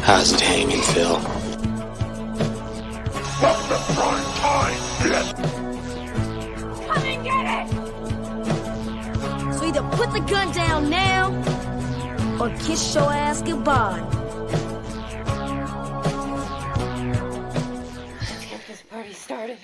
How's it hanging, Phil? What's the prime time, bitch? Come and get it! So either put the gun down now, or kiss your ass goodbye. Let's get this party started.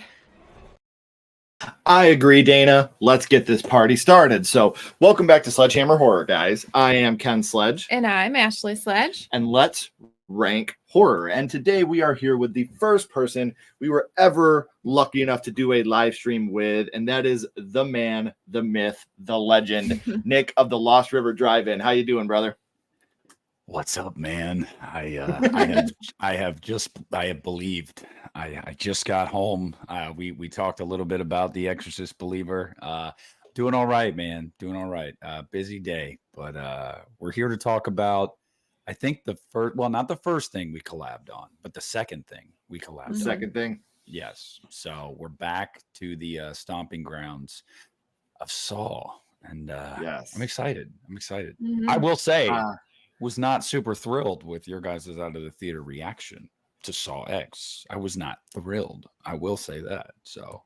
I agree, Dana. Let's get this party started. So, welcome back to Sledgehammer Horror, guys. I am Ken Sledge. And I'm Ashley Sledge. And let's rank horror. And today we are here with the first person we were ever lucky enough to do a live stream with, and that is the man, the myth, the legend, Nick of the Lost River Drive-In. How you doing, brother? What's up, man? I have believed. I just got home. We talked a little bit about The Exorcist Believer. Doing all right, man. Doing all right. Busy day, but we're here to talk about, I think not the first thing we collabed on, but the second thing we collabed on. Second thing? Yes. So we're back to the stomping grounds of Saw. And yes. I'm excited. Mm-hmm. I will say, was not super thrilled with your guys' out of the theater reaction to Saw X. I was not thrilled. I will say that. So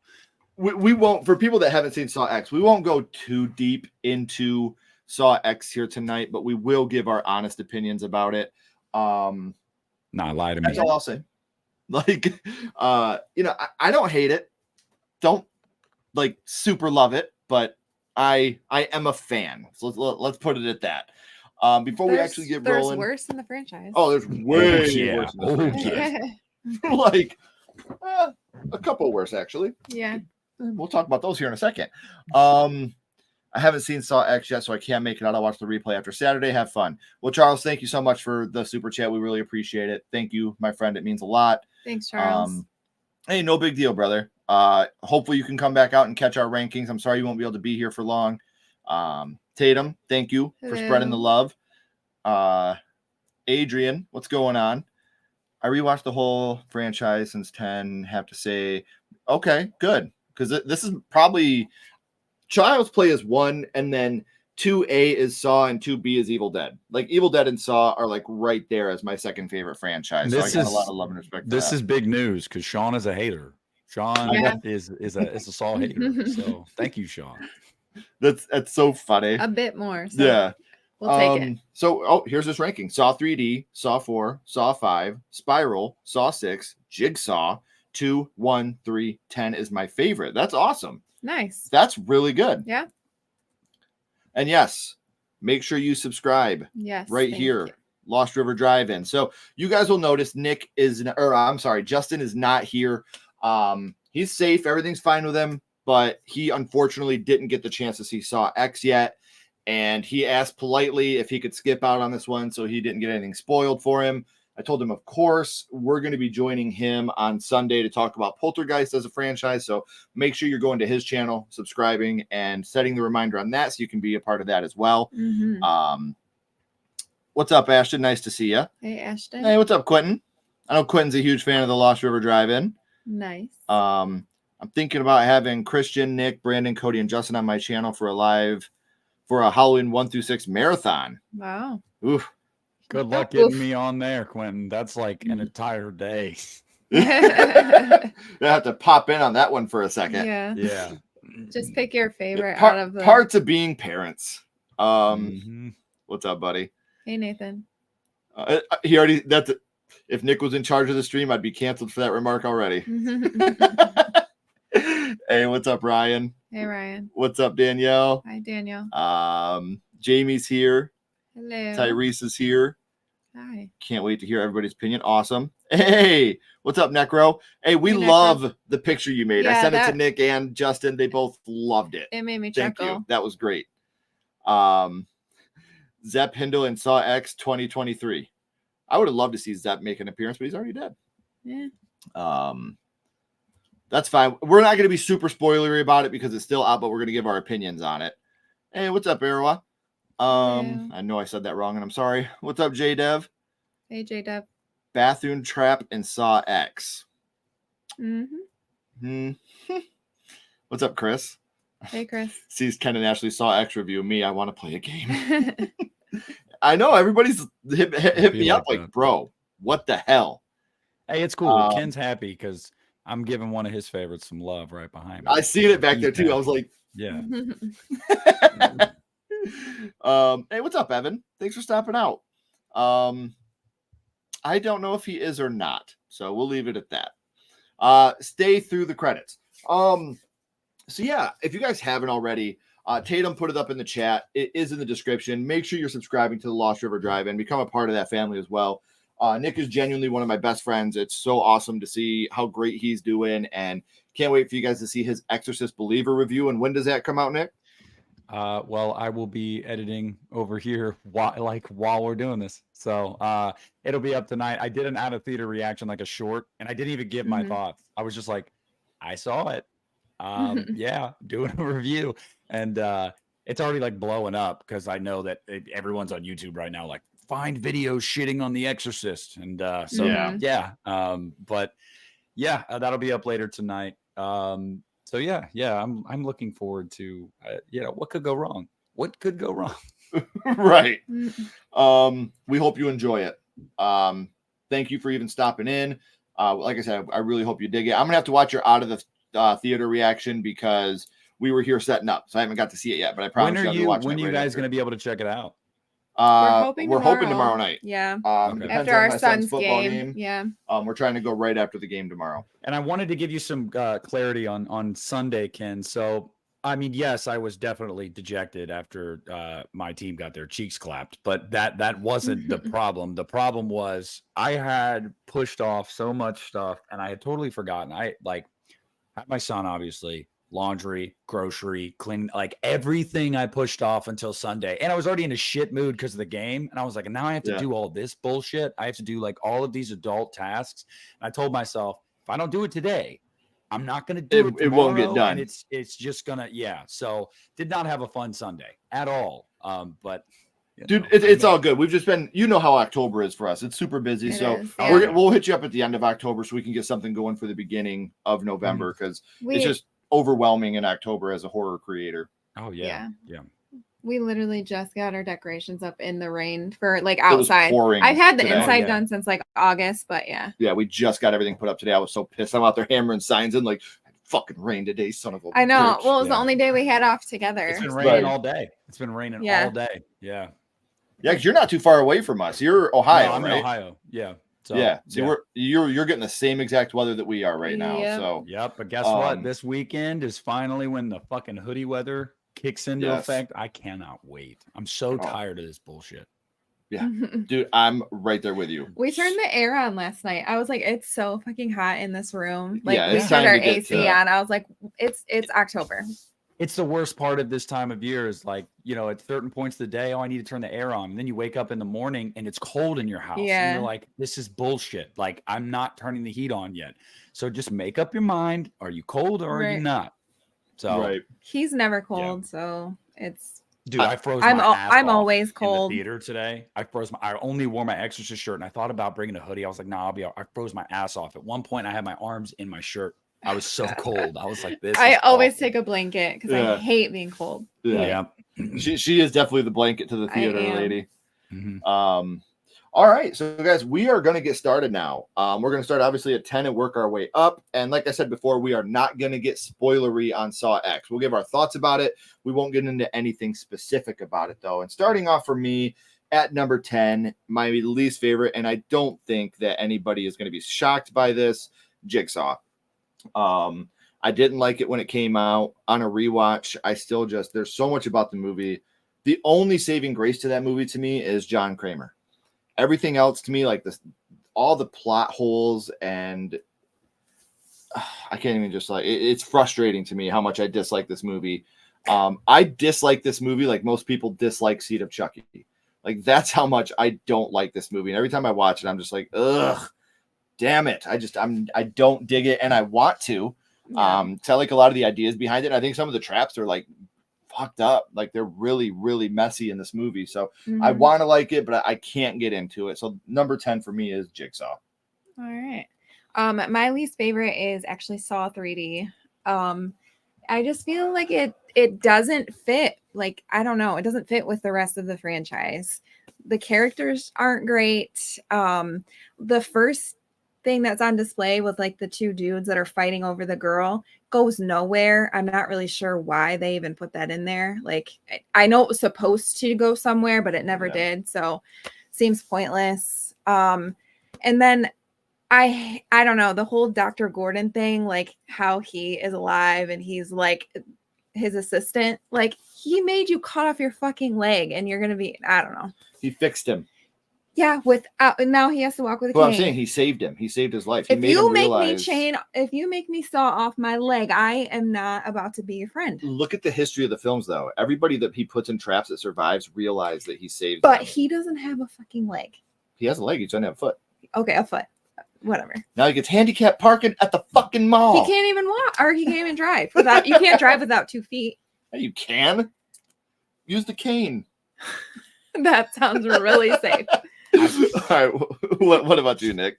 we won't, for people that haven't seen Saw X, we won't go too deep into Saw X here tonight, but we will give our honest opinions about it. Lie to me. That's all I'll say. Like, I don't hate it. Don't like super love it, but I am a fan. So let's put it at that. Before we actually get rolling, there's worse in the franchise. Oh, there's way worse in the franchise. Like a couple worse, actually. Yeah. We'll talk about those here in a second. I haven't seen Saw X yet, so I can't make it out. I'll watch the replay after Saturday. Have fun. Well, Charles, thank you so much for the super chat. We really appreciate it. Thank you, my friend. It means a lot. Thanks, Charles. Hey, no big deal, brother. Hopefully you can come back out and catch our rankings. I'm sorry you won't be able to be here for long. Tatum, thank you for spreading the love. Adrian, what's going on? I rewatched the whole franchise since 10. Have to say, okay, good. Because this is probably Child's Play is 1, and then 2A is Saw, and 2B is Evil Dead. Like Evil Dead and Saw are like right there as my second favorite franchise. So I got a lot of love and respect. This is big news because Sean is a hater. Sean is a Saw hater. So thank you, Sean. That's so funny. A bit more. So yeah. We'll take it. So, here's this ranking. Saw 3D, Saw 4, Saw 5, Spiral, Saw 6, Jigsaw, 2, 1, 3, 10 is my favorite. That's awesome. Nice. That's really good. Yeah. And yes, make sure you subscribe. Yes. Right here. You. Lost River Drive-In. So you guys will notice Justin is not here. He's safe. Everything's fine with him, but he unfortunately didn't get the chance to see Saw X yet. And he asked politely if he could skip out on this one so he didn't get anything spoiled for him. I told him, of course, we're going to be joining him on Sunday to talk about Poltergeist as a franchise. So make sure you're going to his channel, subscribing, and setting the reminder on that so you can be a part of that as well. Mm-hmm. What's up, Ashton? Nice to see you. Hey, Ashton. Hey, what's up, Quentin? I know Quentin's a huge fan of the Lost River Drive-In. Nice. I'm thinking about having Christian, Nick, Brandon, Cody, and Justin on my channel for a Halloween 1 through 6 marathon. Wow. Oof. Good luck getting me on there, Quentin. That's like an entire day. You have to pop in on that one for a second. Yeah. Yeah. Just pick your favorite out of the parts of being parents. What's up, buddy? Hey, Nathan. He already. If Nick was in charge of the stream, I'd be canceled for that remark already. Hey, what's up, Ryan? Hey, Ryan. What's up, Danielle? Hi, Daniel. Jamie's here. Hello. Tyrese is here. Hi. Can't wait to hear everybody's opinion. Awesome. Hey, what's up, Necro? Hey, we love the picture you made. I sent it to Nick and Justin. They both loved it. It made me Thank chuckle. you. That was great. Zepp Hindle and Saw X 2023. I would have loved to see Zepp make an appearance, but he's already dead. Yeah. That's fine. We're not going to be super spoilery about it because it's still out, but we're going to give our opinions on it. Hey, what's up, Arawa? I know I said that wrong, and I'm sorry. What's up, J-Dev? Hey, J-Dev. Bathroom Trap and Saw X. Mm-hmm. What's up, Chris? Hey, Chris. Sees Ken and Ashley Saw X review. Me, I want to play a game. I know everybody's hit me up like, bro, what the hell? Hey, it's cool. Ken's happy because I'm giving one of his favorites some love right behind me. I seen it back He's there too. happy. I was like, yeah. Hey, what's up, Evan? Thanks for stopping out. I don't know if he is or not, so we'll leave it at that. Stay through the credits. So yeah, if you guys haven't already, Tatum put it up in the chat. It is in the description. Make sure you're subscribing to the Lost River Drive-In. Become a part of that family as well. Nick is genuinely one of my best friends. It's so awesome to see how great he's doing, and can't wait for you guys to see his Exorcist Believer review. And when does that come out, Nick? Well, I will be editing over here while we're doing this. So it'll be up tonight. I did an out of theater reaction, like a short, and I didn't even give my thoughts. I was just like, I saw it. Yeah, doing a review. And it's already like blowing up because I know that everyone's on YouTube right now, like find videos shitting on The Exorcist. And but yeah, that'll be up later tonight. So yeah, I'm looking forward to what could go wrong? What could go wrong? Right. We hope you enjoy it. Thank you for even stopping in. Like I said, I really hope you dig it. I'm gonna have to watch your out of the theater reaction because we were here setting up, so I haven't got to see it yet. But I promise when are you, when are you guys gonna be able to check it out? We're hoping tomorrow night. Yeah. Depends After on our my son's football game. Yeah. We're trying to go right after the game tomorrow. And I wanted to give you some clarity on Sunday, Ken. So, I mean, yes, I was definitely dejected after my team got their cheeks clapped, but that wasn't the problem. The problem was I had pushed off so much stuff, and I had totally forgotten. I had my son, obviously. Laundry, grocery, clean, like everything I pushed off until Sunday. And I was already in a shit mood because of the game. And I was like, now I have to do all this bullshit. I have to do like all of these adult tasks. And I told myself, if I don't do it today, I'm not going to do it tomorrow. It won't get done. And it's just going to, So did not have a fun Sunday at all. But dude, it's all good. We've just been, how October is for us. It's super busy. We'll hit you up at the end of October so we can get something going for the beginning of November because it's just overwhelming in October as a horror creator. Oh yeah. We literally just got our decorations up in the rain for like outside. I've had the today. inside done since like August, but yeah, we just got everything put up today. I was so pissed. I'm out there hammering signs in like fucking rain today, son of a I know. bitch. Well, it was the only day we had off together. It's been raining all day. It's been raining all day. Yeah, because you're not too far away from us. You're Ohio, no, I'm right? in Ohio. Yeah. So, you're getting the same exact weather that we are right now. So but guess what? This weekend is finally when the fucking hoodie weather kicks into effect. I cannot wait. I'm so tired of this bullshit. Yeah, dude, I'm right there with you. We turned the air on last night. I was like, it's so fucking hot in this room. Like we it's turned time our to get AC on. I was like, it's October. It's the worst part of this time of year is like, at certain points of the day, I need to turn the air on. And then you wake up in the morning and it's cold in your house. Yeah. And you're like, this is bullshit. Like, I'm not turning the heat on yet. So just make up your mind. Are you cold or are you not? So he's never cold. So it's. Dude, I froze my ass I'm off always cold. In the theater today. I only wore my Exorcist shirt and I thought about bringing a hoodie. I was like, nah, I'll be out. I froze my ass off. At one point, I had my arms in my shirt. I was so cold. I was like, this. I always take a blanket because I hate being cold. Yeah. She is definitely the blanket to the theater lady. Mm-hmm. All right. So guys, we are going to get started now. We're going to start obviously at 10 and work our way up. And like I said before, we are not going to get spoilery on Saw X. We'll give our thoughts about it. We won't get into anything specific about it though. And starting off for me at number 10, my least favorite, and I don't think that anybody is going to be shocked by this, Jigsaw. I didn't like it when it came out. On a rewatch, I still there's so much about the movie. The only saving grace to that movie to me is John Kramer. Everything else to me, like this, all the plot holes, and I can't even it's frustrating to me how much I dislike this movie. I dislike this movie like most people dislike Seed of Chucky. Like that's how much I don't like this movie. And every time I watch it, I'm just like, ugh. Damn it. I don't dig it. And I want to, I like a lot of the ideas behind it. I think some of the traps are like fucked up. Like they're really, really messy in this movie. So I want to like it, but I can't get into it. So number 10 for me is Jigsaw. All right. My least favorite is actually Saw 3D. I just feel like it doesn't fit. Like, I don't know. It doesn't fit with the rest of the franchise. The characters aren't great. The first thing that's on display with like the two dudes that are fighting over the girl goes nowhere. I'm not really sure why they even put that in there. Like I know it was supposed to go somewhere, but it never did. So seems pointless. And then I don't know, the whole Dr. Gordon thing, like how he is alive and he's like his assistant, like he made you cut off your fucking leg and you're gonna be, I don't know. He fixed him. Yeah, without now he has to walk with a cane. Well, I'm saying he saved him. He saved his life. He If made you him make realize, if you make me saw off my leg, I am not about to be your friend. Look at the history of the films, though. Everybody that he puts in traps that survives realize that he saves But them. he doesn't have a fucking leg. He has a leg. He doesn't have a foot. Okay, a foot. Whatever. Now he gets handicapped parking at the fucking mall. He can't even walk, or he can't even drive. Without you can't drive without 2 feet. Yeah, you can. Use the cane. That sounds really safe. All right. What about you, Nick?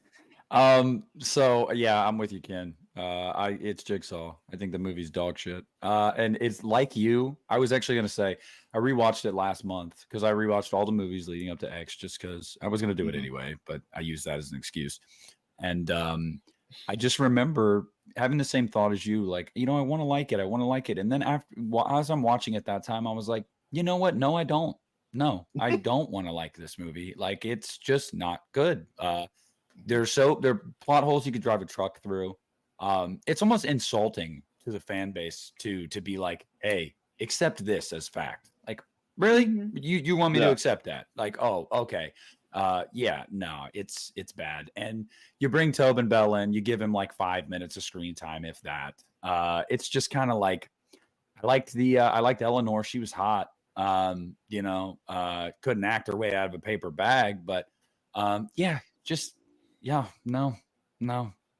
So yeah, I'm with you, Ken. It's Jigsaw. I think the movie's dog shit. And it's like you. I was actually gonna say I rewatched it last month because I rewatched all the movies leading up to X just because I was gonna do it anyway, but I used that as an excuse. And I just remember having the same thought as you, like, I want to like it. I want to like it. And then as I'm watching it that time, I was like, you know what? No, I don't. No, I don't want to like this movie. Like, it's just not good. There are plot holes you could drive a truck through. It's almost insulting to the fan base to be like, hey, accept this as fact. Like, really? You want me to accept that? Like, oh, okay. Yeah, no, it's bad. And you bring Tobin Bell in, you give him like 5 minutes of screen time, if that. It's just kind of like, I liked Eleanor. She was hot. Couldn't act her way out of a paper bag, but no.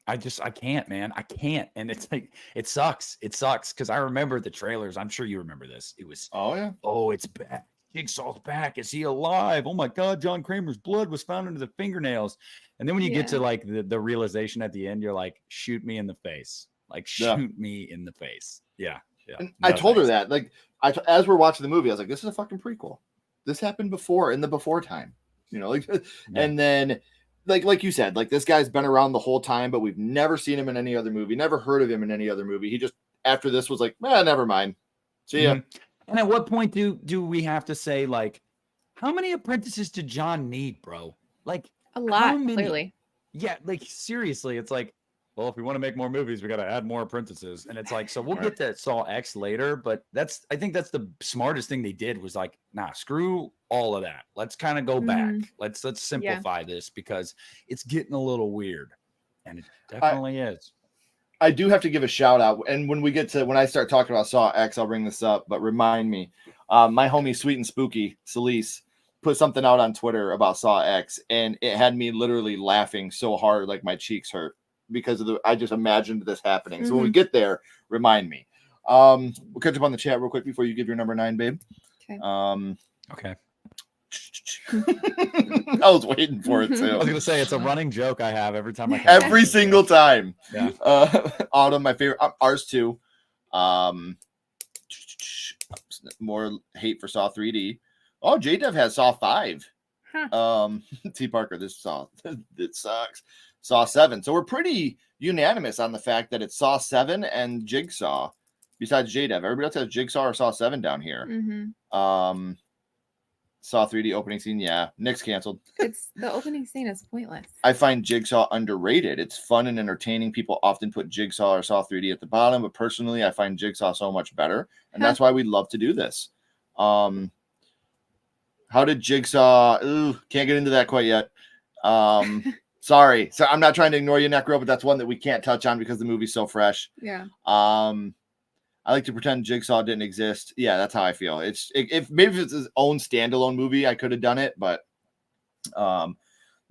I can't, man. I can't. And it's like, it sucks. It sucks. Cause I remember the trailers. I'm sure you remember this. It was, it's back. Jigsaw's back. Is he alive? Oh my God. John Kramer's blood was found under the fingernails. And then when you get to like the realization at the end, you're like, shoot me in the face. Like, shoot me in the face. Yeah. Yeah. And I told her that, like, as we're watching the movie, I was like, this is a fucking prequel. This happened before, in the before time, and then like you said, like, this guy's been around the whole time, but we've never seen him in any other movie, never heard of him in any other movie. He just, after this, was like, never mind. See ya. And at what point do we have to say, like, how many apprentices did John need, bro? Like, a lot, clearly. Yeah, like, seriously, it's like, well, if we want to make more movies, we got to add more apprentices. And it's like, so we'll get to Saw X later, but I think that's the smartest thing they did was like, nah, screw all of that. Let's kind of go back. Let's simplify this because it's getting a little weird. And it definitely is. I do have to give a shout out. And when I start talking about Saw X, I'll bring this up, but remind me, my homie Sweet and Spooky, Celise, put something out on Twitter about Saw X, and it had me literally laughing so hard, like my cheeks hurt. Because I just imagined this happening. So when we get there, remind me. We'll catch up on the chat real quick before you give your number 9, babe. Okay. Okay. I was waiting for it too. I was gonna say it's a running joke I have every time I come every single time. Yeah. Autumn, my favorite. Ours too. More hate for Saw 3D. Oh, J-Dev has Saw 5. T Parker, this Saw it sucks. Saw 7. So we're pretty unanimous on the fact that it's Saw 7 and Jigsaw. Besides J-Dev, everybody else has Jigsaw or Saw 7 down here. Saw 3D opening scene, yeah. Nick's canceled. It's the opening scene is pointless. I find Jigsaw underrated. It's fun and entertaining. People often put Jigsaw or Saw 3D at the bottom, but personally, I find Jigsaw so much better, and that's why we love to do this. How did Jigsaw? Can't get into that quite yet. Sorry. So I'm not trying to ignore you, Necro, but that's one that we can't touch on because the movie's so fresh. Yeah. I like to pretend Jigsaw didn't exist. Yeah, that's how I feel. If it's his own standalone movie, I could have done it, but the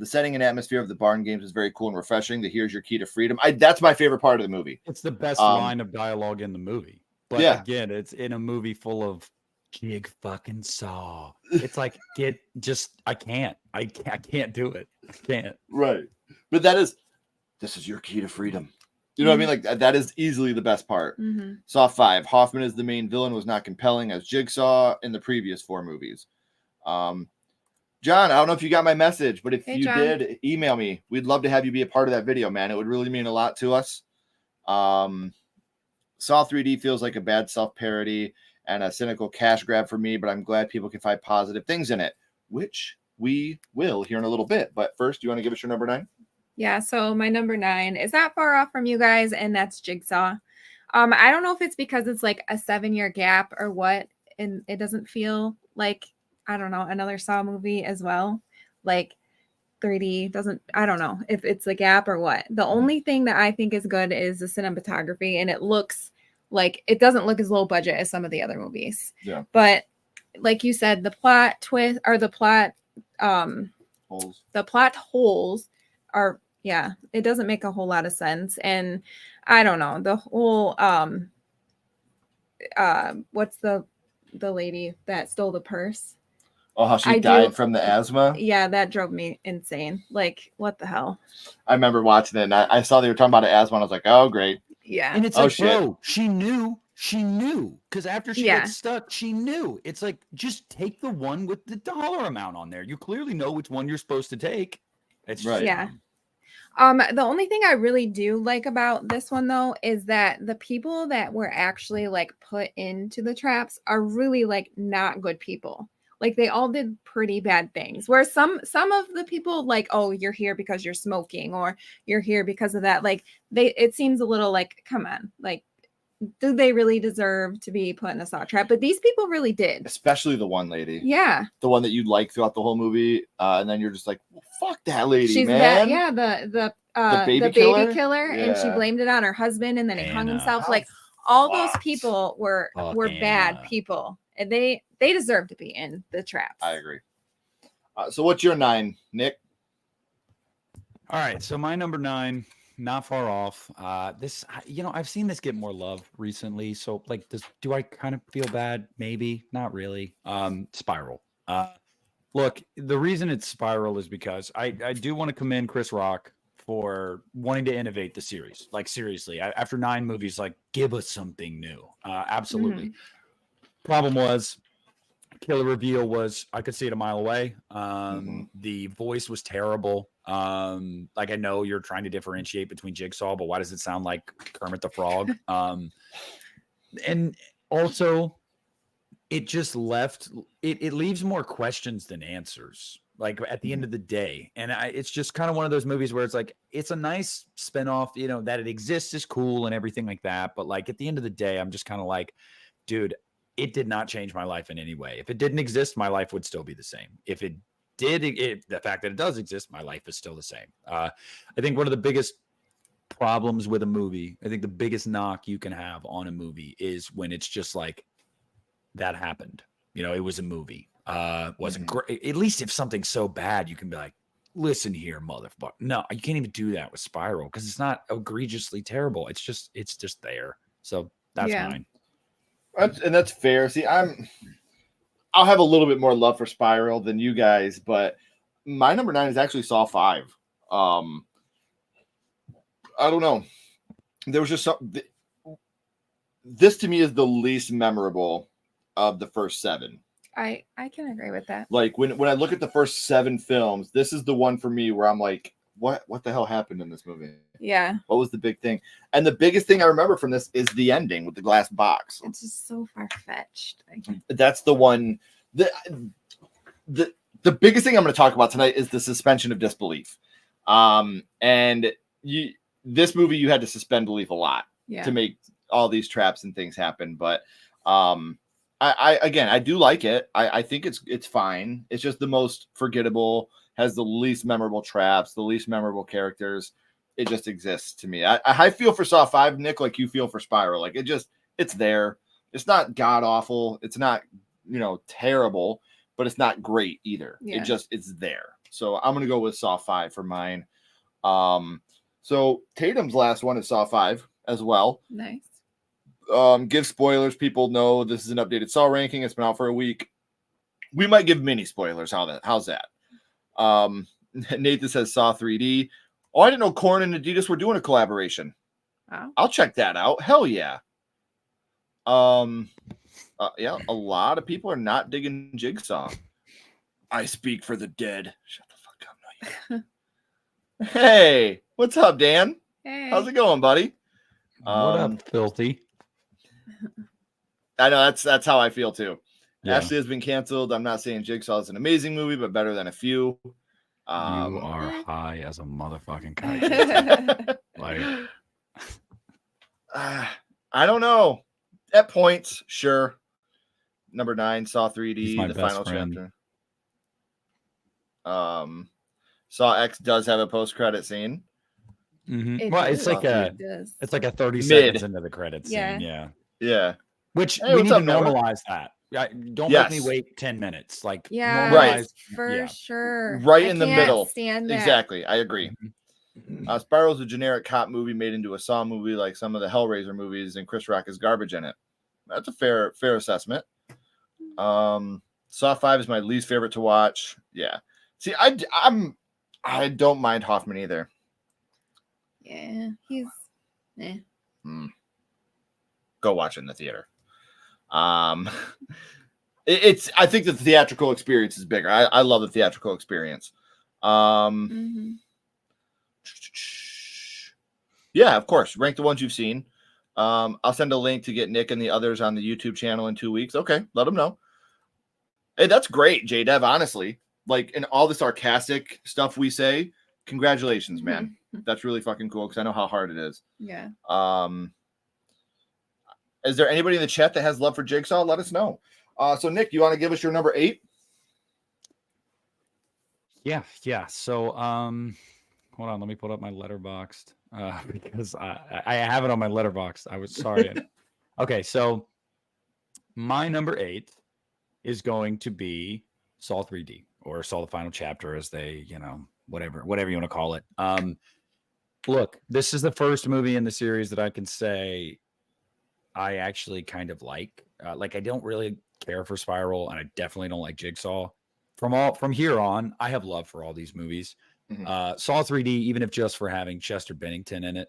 setting and atmosphere of the barn games is very cool and refreshing. The here's your key to freedom. That's my favorite part of the movie. It's the best line of dialogue in the movie. But again, it's in a movie full of Jig fucking Saw. It's like, I can't do it. I can't. Right. But this is your key to freedom. You know what I mean? Like, that is easily the best part. Saw 5. Hoffman as the main villain was not compelling as Jigsaw in the previous 4 movies. John, I don't know if you got my message, but if Hey, you John. did, email me. We'd love to have you be a part of that video, man. It would really mean a lot to us. Saw 3D feels like a bad self-parody and a cynical cash grab for me, but I'm glad people can find positive things in it, which we will here in a little bit. But first, do you want to give us your number 9? Yeah, so my number 9 is not far off from you guys, and that's Jigsaw. I don't know if it's because it's like a 7-year gap or what, and it doesn't feel like, I don't know, another Saw movie as well. Like 3D doesn't, I don't know if it's a gap or what. The only thing that I think is good is the cinematography, and it looks like it doesn't look as low budget as some of the other movies. Yeah. But like you said, the plot twist or the plot holes are, yeah, it doesn't make a whole lot of sense. And I don't know, the whole what's the lady that stole the purse? Oh, how she died from the asthma? Yeah, that drove me insane. Like, what the hell? I remember watching it, and I saw they were talking about asthma, and I was like, oh, great. Yeah. And it's Oh, like, shit. bro, she knew. Because after she got stuck, she knew. It's like, just take the one with the dollar amount on there. You clearly know which one you're supposed to take. It's Right. Yeah. The only thing I really do like about this one though is that the people that were actually like put into the traps are really like not good people. Like they all did pretty bad things. Where some of the people like, oh, you're here because you're smoking, or you're here because of that. Like it seems a little like, come on, like, do they really deserve to be put in a saw trap? But these people really did. Especially the one lady. Yeah. The one that you like throughout the whole movie. And then you're just like, well, fuck that lady, She's man. the baby killer, Yeah. and she blamed it on her husband, and then he hung Anna. himself. How Like all fucked. those people were Anna. bad people, and they deserve to be in the traps. I agree. So what's your 9, Nick? All right, so my number 9, not far off. This, I've seen this get more love recently. So, like, do I kind of feel bad? Maybe, not really. Spiral. Look, the reason it's Spiral is because I do want to commend Chris Rock for wanting to innovate the series. Like, seriously, after 9 movies, like, give us something new. Absolutely. Problem was, killer reveal was I could see it a mile away. The voice was terrible. Like, I know you're trying to differentiate between Jigsaw, but why does it sound like Kermit the Frog? And also, it just left it leaves more questions than answers, like at the end of the day. And it's just kind of one of those movies where it's like, it's a nice spinoff, that it exists is cool and everything like that, but like at the end of the day, I'm just kind of like, dude, it did not change my life in any way. If it didn't exist, my life would still be the same. If it did, the fact that it does exist, my life is still the same. I think one of the biggest problems with a movie, I think the biggest knock you can have on a movie is when it's just like, that happened. It was a movie. Wasn't great. At least if something's so bad, you can be like, listen here, motherfucker. No, you can't even do that with Spiral because it's not egregiously terrible. It's just there. So that's mine. And that's fair. See, I'll have a little bit more love for Spiral than you guys, but my number 9 is actually Saw 5. I don't know. There was just something. This to me is the least memorable of the first 7. I can agree with that. Like when I look at the first 7 films, this is the one for me where I'm like, what the hell happened in this movie? Yeah. What was the big thing? And the biggest thing I remember from this is the ending with the glass box. It's just so far-fetched. That's the one. The biggest thing I'm going to talk about tonight is the suspension of disbelief. And this movie, you had to suspend belief a lot to make all these traps and things happen. But I do like it. I think it's fine. It's just the most forgettable, has the least memorable traps, the least memorable characters. It just exists to me. I feel for Saw 5, Nick, like you feel for Spiral. Like it's there. It's not god awful. It's not, terrible, but it's not great either. Yeah. It's there. So I'm going to go with Saw 5 for mine. So Tatum's last one is Saw 5 as well. Nice. Give spoilers. People know this is an updated Saw ranking. It's been out for a week. We might give mini spoilers. How's that? Nathan says Saw 3D. Oh, I didn't know Korn and Adidas were doing a collaboration. Wow. I'll check that out. Hell yeah. Yeah, a lot of people are not digging Jigsaw. I speak for the dead. Shut the fuck up. No, you. Hey, what's up, Dan? Hey. How's it going, buddy? What up, filthy? I know that's how I feel too. Yeah. Ashley has been canceled. I'm not saying Jigsaw is an amazing movie, but better than a few. You are high as a motherfucking kite. Like, I don't know. At points, sure. Number 9, Saw 3D, He's my the best final friend. chapter. Saw X does have a post-credit scene. Well, it's like does. a 30 Mid. seconds into the credits Yeah. scene. Yeah. Which Hey, we what's need to up, Noah? normalize that. Don't Yes. make me wait 10 minutes. Like, Yeah, Right. for sure. Right I in the can't middle. Stand that. Exactly. I agree. Spiral's a generic cop movie made into a Saw movie like some of the Hellraiser movies, and Chris Rock is garbage in it. That's a fair assessment. Saw 5 is my least favorite to watch. Yeah. See, I don't mind Hoffman either. Yeah, he's. Go watch it in the theater. It's I think the theatrical experience is bigger. I love the theatrical experience. Yeah, of course. Rank the ones you've seen. I'll send a link to get Nick and the others on the YouTube channel in 2 weeks. Okay, let them know. Hey, that's great, J-Dev, honestly. Like, in all the sarcastic stuff we say, congratulations, man. That's really fucking cool because I know how hard it is. Yeah. Is there anybody in the chat that has love for Jigsaw? Let us know. So, Nick, you want to give us your number 8? Yeah. So, hold on. Let me pull up my Letterboxd because I have it on my Letterboxd. I was sorry. Okay, so my number 8 is going to be Saw 3D or Saw the Final Chapter, as they, whatever you want to call it. Look, this is the first movie in the series that I can say I actually kind of like. Like, I don't really care for Spiral, and I definitely don't like Jigsaw. From here on, I have love for all these movies. Saw 3D, even if just for having Chester Bennington in it,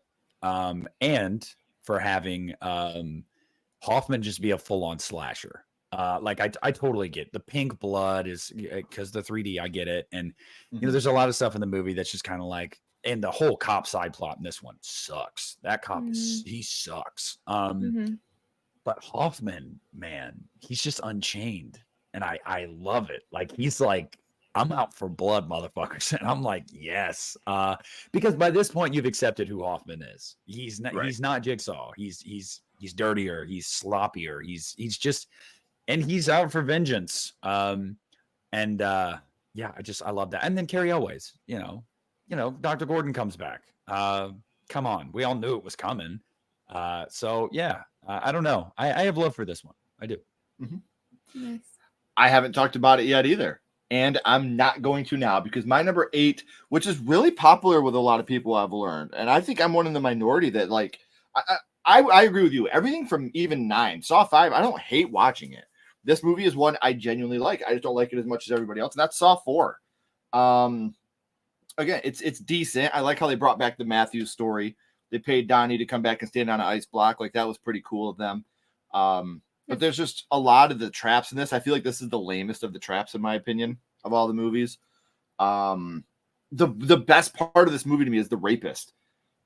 and for having Hoffman just be a full-on slasher. Like, I totally get the pink blood is because the 3D, I get it. And, there's a lot of stuff in the movie that's just kind of like, and the whole cop side plot in this one sucks. That cop he sucks. But Hoffman, man, he's just unchained. And I love it. Like, he's like, I'm out for blood, motherfuckers. And I'm like, yes. Because by this point, you've accepted who Hoffman is. He's not Jigsaw. He's dirtier. He's sloppier. He's just, and he's out for vengeance. Yeah, I love that. And then Carrie Elways, Dr. Gordon comes back. Come on. We all knew it was coming. So yeah, I don't know. I have love for this one. I do. Nice. I haven't talked about it yet either. And I'm not going to now because my number 8, which is really popular with a lot of people, I've learned. And I think I'm one in the minority that, like, I agree with you. Everything from even 9, Saw 5, I don't hate watching it. This movie is one I genuinely like. I just don't like it as much as everybody else. And that's Saw 4. Again, it's decent. I like how they brought back the Matthews story. They paid Donnie to come back and stand on an ice block. Like, that was pretty cool of them. But there's just a lot of the traps in this. I feel like this is the lamest of the traps, in my opinion, of all the movies. The best part of this movie to me is the rapist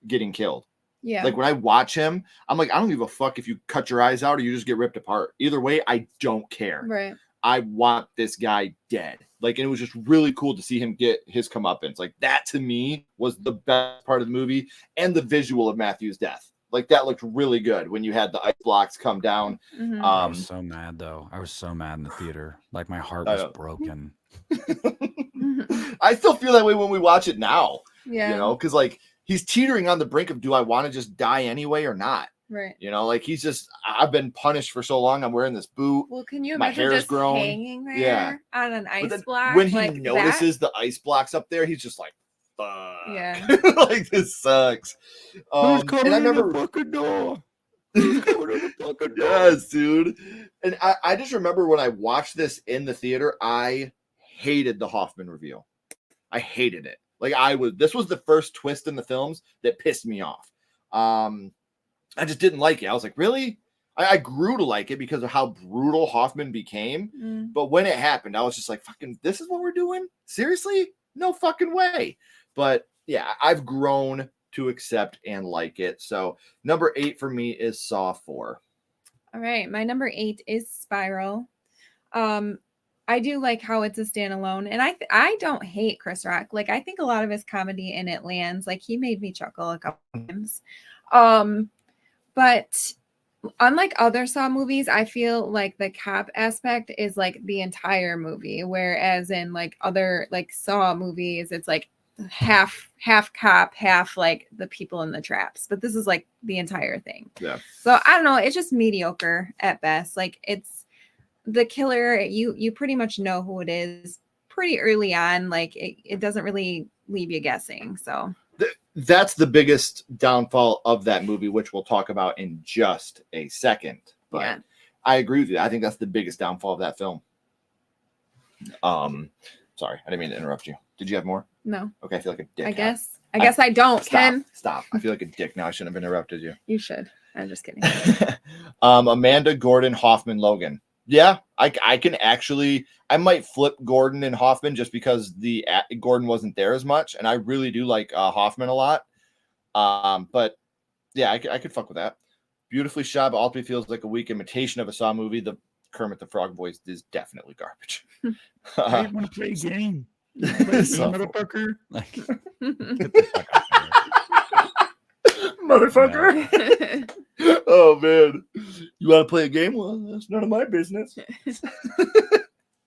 getting killed. Yeah. Like, when I watch him, I'm like, I don't give a fuck if you cut your eyes out or you just get ripped apart. Either way, I don't care. Right. I want this guy dead. Like, and it was just really cool to see him get his comeuppance. Like, that to me was the best part of the movie, and the visual of Matthew's death. Like, that looked really good when you had the ice blocks come down. I was so mad, though. I was so mad in the theater. Like, my heart was broken. I still feel that way when we watch it now. Yeah. Because, like, he's teetering on the brink of, do I want to just die anyway or not? Right. Like, he's just, I've been punished for so long. I'm wearing this boot. Well, can you My imagine hair's just grown. hanging there on an ice block? When he like notices the ice blocks up there, he's just like, fuck. Yeah. Like, this sucks. Who's coming and I in remember, the fucking door? Who's coming in the fucking door? Yes, dude. And I just remember when I watched this in the theater, I hated the Hoffman reveal. I hated it. Like, this was the first twist in the films that pissed me off. I just didn't like it. I was like, really? I grew to like it because of how brutal Hoffman became. But when it happened, I was just like, fucking, this is what we're doing? Seriously? No fucking way. But yeah, I've grown to accept and like it. So number 8 for me is Saw 4. All right. My number 8 is Spiral. I do like how it's a standalone, and I don't hate Chris Rock. Like, I think a lot of his comedy in it lands. Like, he made me chuckle a couple times. But unlike other Saw movies, I feel like the cop aspect is like the entire movie, whereas in like other like Saw movies, it's like half cop, half like the people in the traps. But this is like the entire thing. Yeah. So I don't know. It's just mediocre at best. Like, it's the killer, you pretty much know who it is pretty early on. Like, it doesn't really leave you guessing. So that's the biggest downfall of that movie, which we'll talk about in just a second. But yeah. I agree with you. I think that's the biggest downfall of that film. Sorry, I didn't mean to interrupt you. Did you have more? No. Okay, I feel like a dick. I guess I don't, Ken. Stop. I feel like a dick now. I shouldn't have interrupted you. You should. I'm just kidding. Amanda, Gordon, Hoffman, Logan. Yeah, I can actually, I might flip Gordon and Hoffman just because Gordon wasn't there as much, and I really do like Hoffman a lot. But yeah, I could fuck with that. Beautifully shot, but ultimately feels like a weak imitation of a Saw movie. The Kermit the Frog voice is definitely garbage. I want to play a game. Play a game, motherfucker. Like, get the fuck out motherfucker. Oh man, you want to play a game? Well, that's none of my business. Yeah,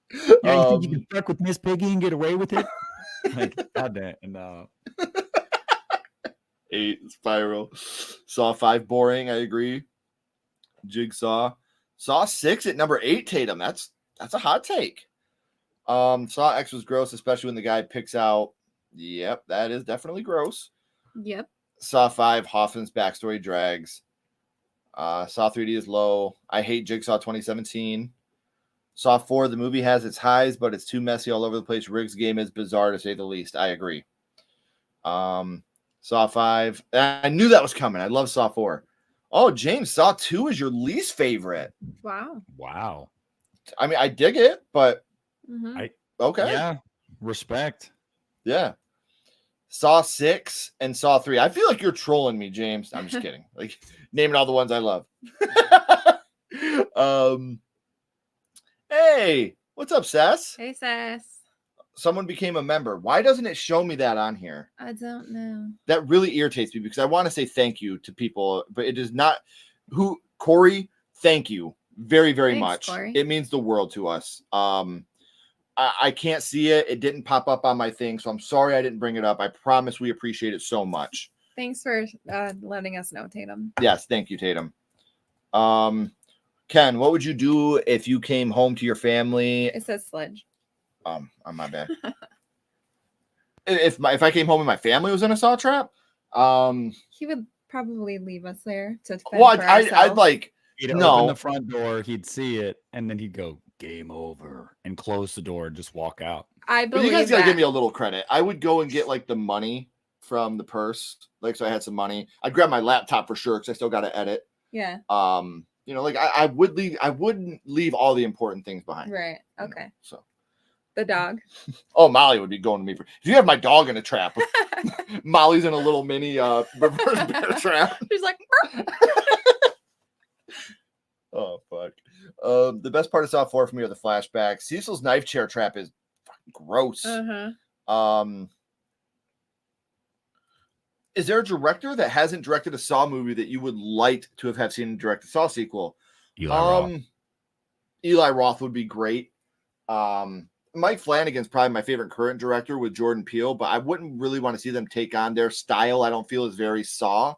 you think you can fuck with Miss Piggy and get away with it? Like, goddamn, no. 8 Spiral. Saw 5 boring. I agree. Jigsaw. Saw 6 at number 8. Tatum. That's a hot take. Saw X was gross, especially when the guy picks out. Yep, that is definitely gross. Yep. Saw 5, Hoffman's backstory drags. Saw 3D is low. I hate Jigsaw 2017. Saw 4, the movie has its highs, but it's too messy all over the place. Riggs' game is bizarre, to say the least. I agree. Saw 5. I knew that was coming. I love Saw 4. Oh, James, Saw 2 is your least favorite. Wow. I mean, I dig it, but okay. Yeah, respect. Yeah. Saw 6 and Saw 3. I feel like you're trolling me, James. I'm just kidding. Like, naming all the ones I love. Hey, what's up, Sass? Hey, Sass. Someone became a member. Why doesn't it show me that on here? I don't know. That really irritates me because I want to say thank you to people, but it is not. Corey, thank you very, very much. Corey. It means the world to us. I can't see it. It didn't pop up on my thing, so I'm sorry I didn't bring it up. I promise we appreciate it so much. Thanks for letting us know, Tatum. Yes, thank you, Tatum. Ken, what would you do if you came home to your family? It says Sledge. On my bad. if I came home and my family was in a Saw trap, he would probably leave us there to fend well, for I'd like He'd open the front door, he'd see it, and then he'd go, game over, and close the door and just walk out. I but believe you guys gotta that. give me a little credit. I would go and get like the money from the purse, like so I had some money. I'd grab my laptop for sure because I still got to edit. Yeah. You know, like I would leave. I wouldn't leave all the important things behind. Right. Okay. You know, so the dog. Oh, Molly would be going to me for. If you have my dog in a trap, Molly's in a little mini reverse bear trap. She's like. Oh fuck. The best part of Saw 4 for me are the flashbacks. Cecil's knife chair trap is fucking gross. Is there a director that hasn't directed a Saw movie that you would like to have seen direct a Saw sequel? Eli Roth would be great. Mike Flanagan's probably my favorite current director with Jordan Peele, but I wouldn't really want to see them take on their style. I don't feel is very Saw.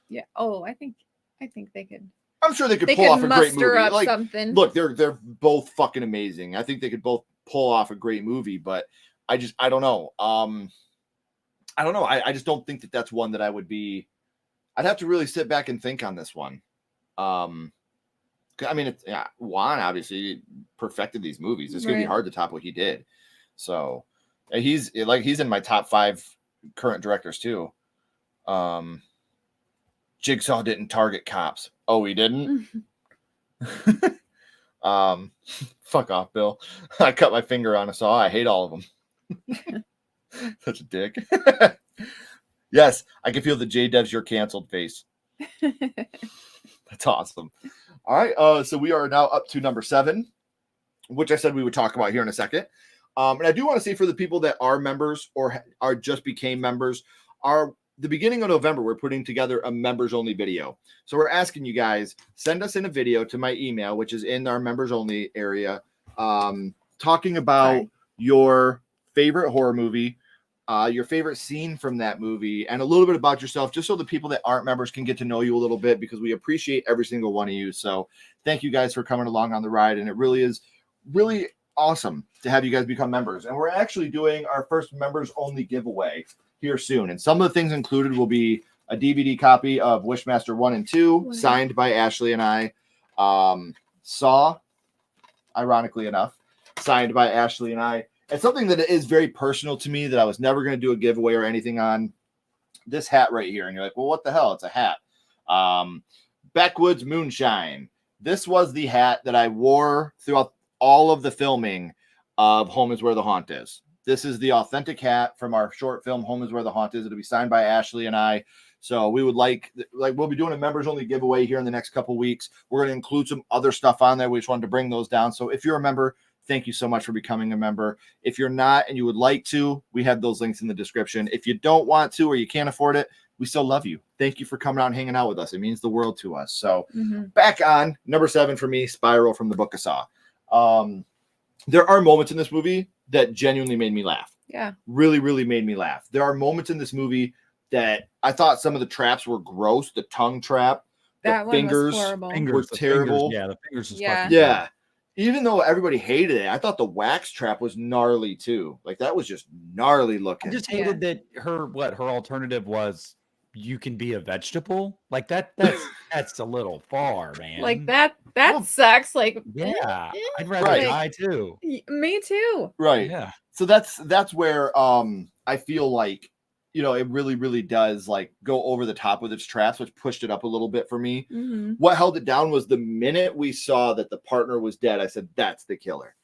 Yeah. Oh, I think they could. I'm sure they could pull off a great movie. Up like, something. Look, they're both fucking amazing. I think they could both pull off a great movie, but I don't know. I don't know. I just don't think that that's one that I would be. I'd have to really sit back and think on this one. I mean, Juan obviously perfected these movies. It's gonna be hard to top what he did. So he's in my top 5 current directors too. Jigsaw didn't target cops. Oh, he didn't? Fuck off, Bill. I cut my finger on a saw. I hate all of them. Such a dick. Yes, I can feel the J-Devs you're canceled face. That's awesome. All right, so we are now up to number 7, which I said we would talk about here in a second. And I do want to say for the people that are members or are just became members, the beginning of November, we're putting together a members only video. So we're asking you guys, send us in a video to my email, which is in our members only area, talking about your favorite horror movie, your favorite scene from that movie, and a little bit about yourself, just so the people that aren't members can get to know you a little bit, because we appreciate every single one of you. So thank you guys for coming along on the ride. And it really is really awesome to have you guys become members. And we're actually doing our first members only giveaway here soon. And some of the things included will be a DVD copy of Wishmaster 1 and 2, signed by Ashley and I. Saw, ironically enough, signed by Ashley and I. And something that is very personal to me that I was never going to do a giveaway or anything on, this hat right here. And you're like, well, what the hell? It's a hat. Backwoods Moonshine. This was the hat that I wore throughout all of the filming of Home is Where the Haunt Is. This is the authentic hat from our short film, Home is Where the Haunt Is. It'll be signed by Ashley and I. So we would like we'll be doing a members only giveaway here in the next couple weeks. We're going to include some other stuff on there. We just wanted to bring those down. So if you're a member, thank you so much for becoming a member. If you're not and you would like to, we have those links in the description. If you don't want to or you can't afford it, we still love you. Thank you for coming out and hanging out with us. It means the world to us. So back on number 7 for me, Spiral from the Book of Saw. There are moments in this movie that genuinely made me laugh. Yeah. Really, really made me laugh. There are moments in this movie that I thought some of the traps were gross. The tongue trap, That the one fingers, was horrible. were terrible. Yeah, the fingers was Yeah. fucking Yeah. Even though everybody hated it, I thought the wax trap was gnarly too. Like that was just gnarly I looking. just hated that her alternative was you can be a vegetable. Like that's a little far, man. Like that sucks. Like, yeah, I'd rather Right. die too. Me too. Right. Yeah. So that's where I feel like, you know, it really, really does like go over the top with its traps, which pushed it up a little bit for me. What held it down was the minute we saw that the partner was dead, I said, that's the killer.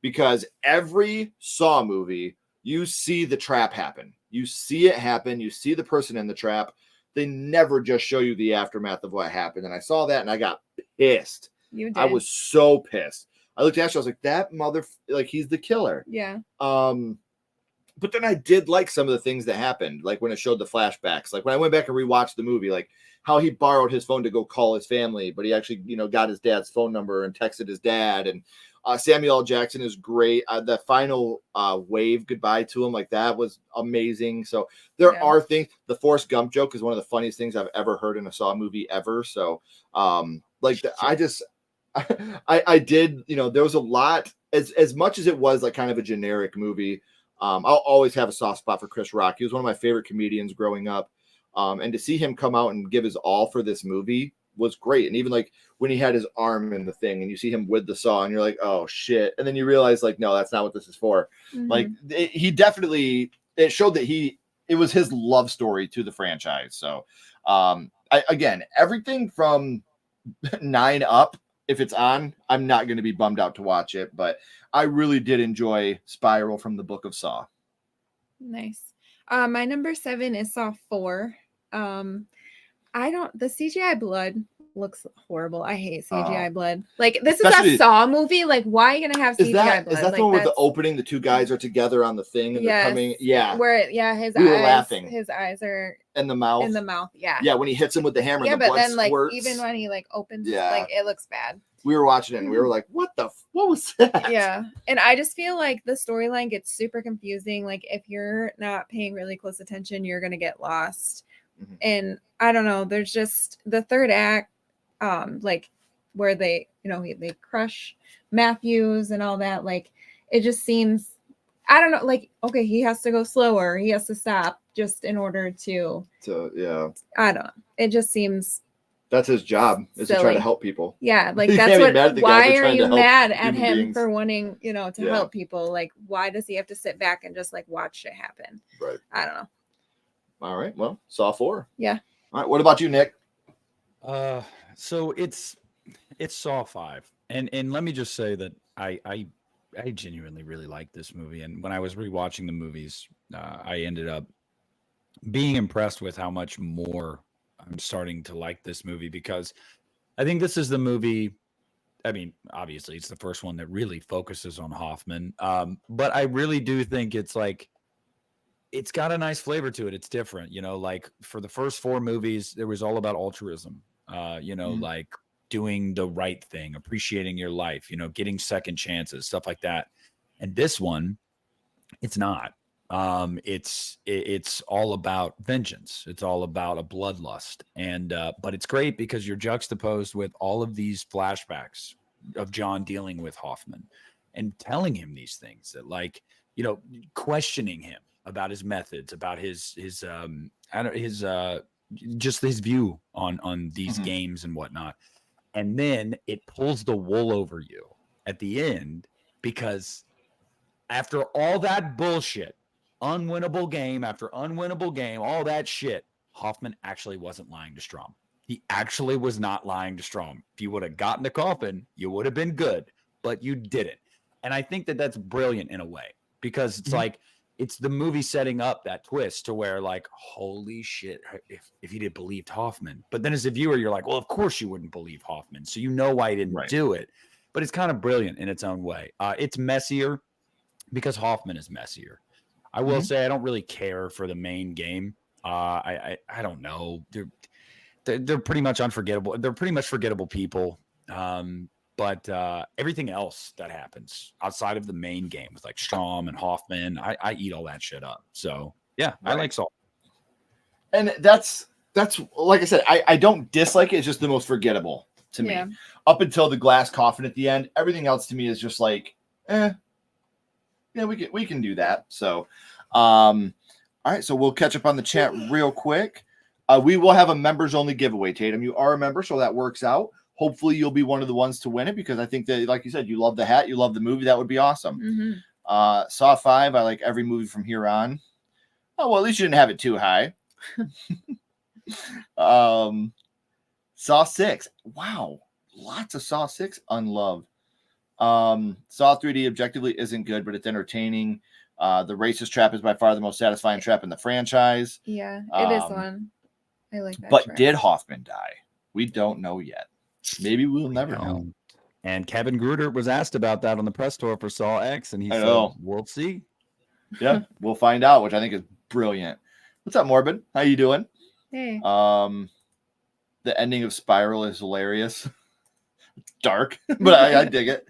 Because every Saw movie, you see the trap happen. You see it happen. You see the person in the trap. They never just show you the aftermath of what happened. And I saw that and I got pissed. You did. I was so pissed. I looked at Ashley, I was like, that like he's the killer. Yeah. But then I did like some of the things that happened, like when it showed the flashbacks, like when I went back and rewatched the movie, like how he borrowed his phone to go call his family, but he actually, you know, got his dad's phone number and texted his dad. And Samuel L. Jackson is great. The final wave goodbye to him, like that was amazing. So there are things. The Forrest Gump joke is one of the funniest things I've ever heard in a Saw movie ever. So I did, you know, there was a lot, as much as it was like kind of a generic movie. I'll always have a soft spot for Chris Rock. He was one of my favorite comedians growing up. And to see him come out and give his all for this movie was great. And even like when he had his arm in the thing and you see him with the saw and you're like, oh shit. And then you realize like, no, that's not what this is for. Like he definitely, it showed that it was his love story to the franchise. So again, everything from 9 up, if it's on, I'm not going to be bummed out to watch it, but I really did enjoy Spiral from the Book of Saw. Nice. My number 7 is Saw 4. The CGI blood looks horrible. I hate CGI blood. Like this is a Saw movie. Like why are you gonna have CGI blood? Is that like, the one where the opening, the two guys are together on the thing and they're coming? Yeah. Where we were laughing. His eyes are in the mouth. Yeah. Yeah, when he hits him with the hammer, yeah, the but blood then like squirts. even when he like opens, like it looks bad. We were watching it and we were like, what was that? Yeah. And I just feel like the storyline gets super confusing. Like if you're not paying really close attention, you're gonna get lost. And I don't know, there's just the third act, like where they, you know, they crush Matthews and all that. Like it just seems, I don't know, like, okay, he has to go slower, he has to stop just in order to I don't know. It just seems that's his job is to try to help people. Yeah, like that's what. Why are you mad at him beings. for wanting, you know, to help people? Like, why does he have to sit back and just like watch it happen? Right. I don't know. All right. Well, Saw 4. Yeah. All right. What about you, Nick? So it's It's Saw 5. And let me just say that I genuinely really like this movie. And when I was rewatching the movies, I ended up being impressed with how much more I'm starting to like this movie, because I think this is the movie. I mean, obviously, it's the first one that really focuses on Hoffman. But I really do think it's like, it's got a nice flavor to it. It's different, like for the first 4 movies, it was all about altruism, like doing the right thing, appreciating your life, getting second chances, stuff like that. And this one, it's not. It's all about vengeance. It's all about a bloodlust. And but it's great because you're juxtaposed with all of these flashbacks of John dealing with Hoffman and telling him these things that, like, questioning him about his methods, about his just his view on these games and whatnot. And then it pulls the wool over you at the end, because after all that bullshit, unwinnable game after unwinnable game, all that shit, Hoffman actually wasn't lying to Strom. He actually was not lying to Strom. If you would have gotten the coffin, you would have been good, but you didn't. And I think that that's brilliant in a way, because it's like, it's the movie setting up that twist to where, like, holy shit, if he did believed Hoffman. But then as a viewer, you're like, well, of course you wouldn't believe Hoffman. So you know why he didn't do it. But it's kind of brilliant in its own way. It's messier because Hoffman is messier. I will say I don't really care for the main game. I don't know. They're pretty much unforgettable. They're pretty much forgettable people. But everything else that happens outside of the main game with like Strom and Hoffman, I eat all that shit up. So yeah, I like Saw. And that's like I said, I don't dislike it. It's just the most forgettable to me. Up until the glass coffin at the end, everything else to me is just like, yeah, we can do that. So, all right. So we'll catch up on the chat real quick. We will have a members only giveaway. Tatum, you are a member, so that works out. Hopefully you'll be one of the ones to win it, because I think that, like you said, you love the hat, you love the movie. That would be awesome. Saw 5, I like every movie from here on. Oh, well, at least you didn't have it too high. Saw 6. Wow. Lots of Saw 6 unloved. Saw 3D objectively isn't good, but it's entertaining. The racist trap is by far the most satisfying trap in the franchise. Yeah, it is one. I like that. But did Hoffman die? We don't know yet. Maybe we'll never know. And Kevin Gruder was asked about that on the press tour for Saw X, and he said, we'll see. Yeah, we'll find out, which I think is brilliant. What's up, Morbid? How you doing? Hey. The ending of Spiral is hilarious. Dark, but I dig it.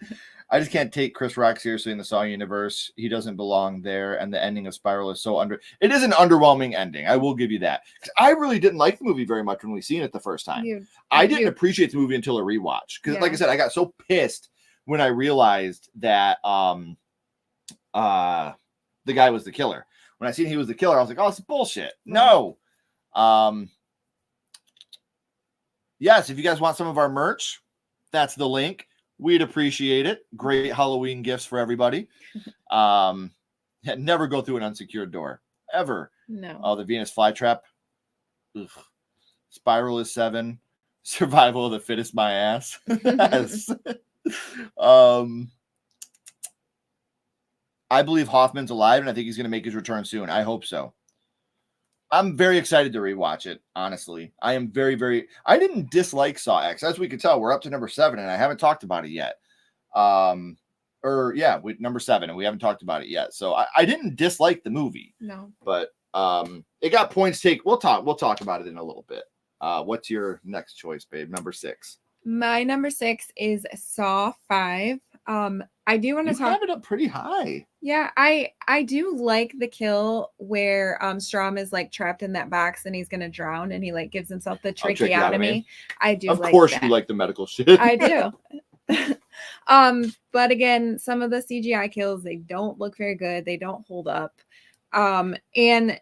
I just can't take Chris Rock seriously in the Saw universe. He doesn't belong there, and the ending of Spiral is so It is an underwhelming ending. I will give you that. I really didn't like the movie very much when we seen it the first time. I didn't appreciate the movie until a rewatch, because, like I said, I got so pissed when I realized that the guy was the killer. When I seen he was the killer, I was like, "Oh, it's bullshit." No. Yes, if you guys want some of our merch, that's the link. We'd appreciate it. Great Halloween gifts for everybody. Never go through an unsecured door. Ever. No. Oh, the Venus flytrap. Ugh. Spiral is 7. Survival of the fittest, my ass. Yes. I believe Hoffman's alive, and I think he's going to make his return soon. I hope so. I'm very excited to rewatch it, honestly. I am very, very... I didn't dislike Saw X. As we can tell, we're up to number 7, and I haven't talked about it yet. Number 7, and we haven't talked about it yet. So I didn't dislike the movie. No. But it got points taken. We'll talk about it in a little bit. What's your next choice, babe? Number 6. My number 6 is Saw 5. I do want to talk. Have it up pretty high. Yeah, I do like the kill where Strom is like trapped in that box and he's gonna drown, and he like gives himself the tracheotomy. I do. Of course, you like the medical shit. I do. But again, some of the CGI kills, they don't look very good. They don't hold up. And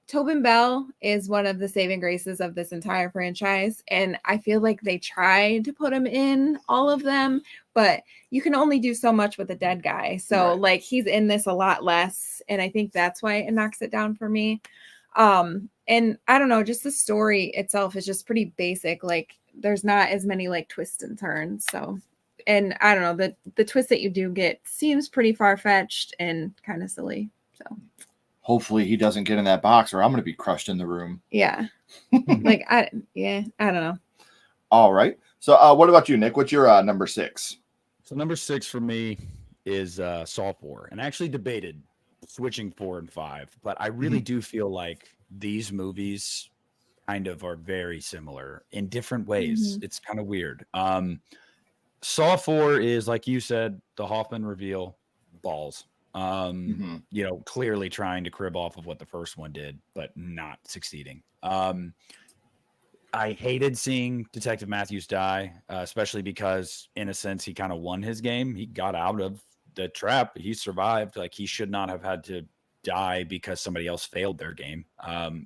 Tobin Bell is one of the saving graces of this entire franchise. And I feel like they tried to put him in all of them, but you can only do so much with a dead guy. So like he's in this a lot less. And I think that's why it knocks it down for me. And I don't know, just the story itself is just pretty basic. Like there's not as many like twists and turns. So, and I don't know, the twist that you do get seems pretty far-fetched and kind of silly. So Hopefully he doesn't get in that box or I'm going to be crushed in the room. yeah. Like I don't know. All right. So what about you, Nick? What's your number 6? So number 6 for me is Saw 4, and I actually debated switching 4 and 5, but I really do feel like these movies kind of are very similar in different ways. It's kind of weird. Saw 4 is, like you said, the Hoffman reveal, balls. You know, clearly trying to crib off of what the first one did, but not succeeding. I hated seeing Detective Matthews die, especially because, in a sense, he kind of won his game. He got out of the trap. He survived. Like, he should not have had to die because somebody else failed their game.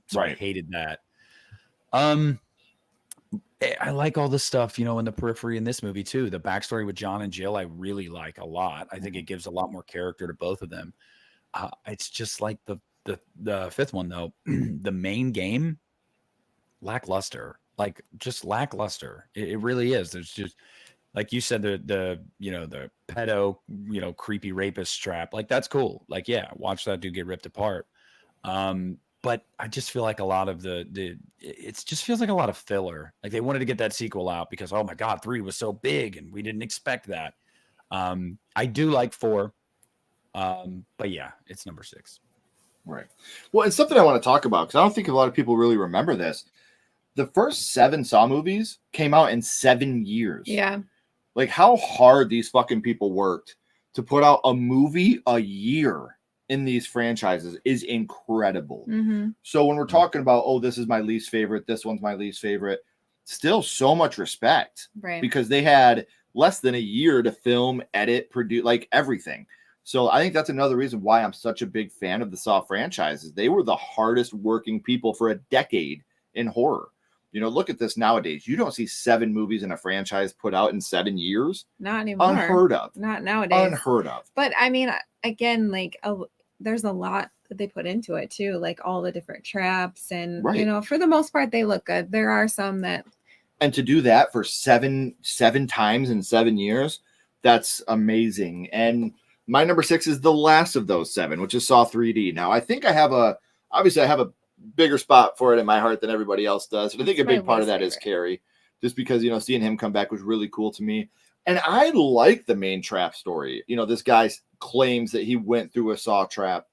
So I hated that. I like all the stuff, you know, in the periphery in this movie too. The backstory with John and Jill, I really like a lot. I think it gives a lot more character to both of them. It's just like the fifth one though, the main game, lackluster, like just lackluster. It really is. There's just, like you said, the you know, the pedo, you know, creepy rapist trap. Like, that's cool. Like, yeah, watch that dude get ripped apart. But I just feel like a lot of it just feels like a lot of filler. Like, they wanted to get that sequel out because, oh my God, 3 was so big and we didn't expect that. I do like 4. But yeah, it's number 6. Right. Well, it's something I want to talk about because I don't think a lot of people really remember this. The first 7 Saw movies came out in 7 years. Yeah. Like, how hard these fucking people worked to put out a movie a year in these franchises is incredible. So when we're talking about, oh, this is my least favorite, this one's my least favorite, still so much respect. Right. Because they had less than a year to film, edit, produce, like everything. So I think that's another reason why I'm such a big fan of the Saw franchises. They were the hardest working people for a decade in horror. You know, look at this nowadays. You don't see 7 movies in a franchise put out in 7 years. Not anymore. Unheard of. Not nowadays. Unheard of. But I mean, again, like there's a lot that they put into it too, like all the different traps and, you know, for the most part, they look good. There are some that. And to do that for seven times in 7 years, that's amazing. And my number 6 is the last of those 7, which is Saw 3D. Now, I think I have a bigger spot for it in my heart than everybody else does. And I think a big part of that is Carrie, just because, you know, seeing him come back was really cool to me. And I like the main trap story. You know, this guy claims that he went through a saw trap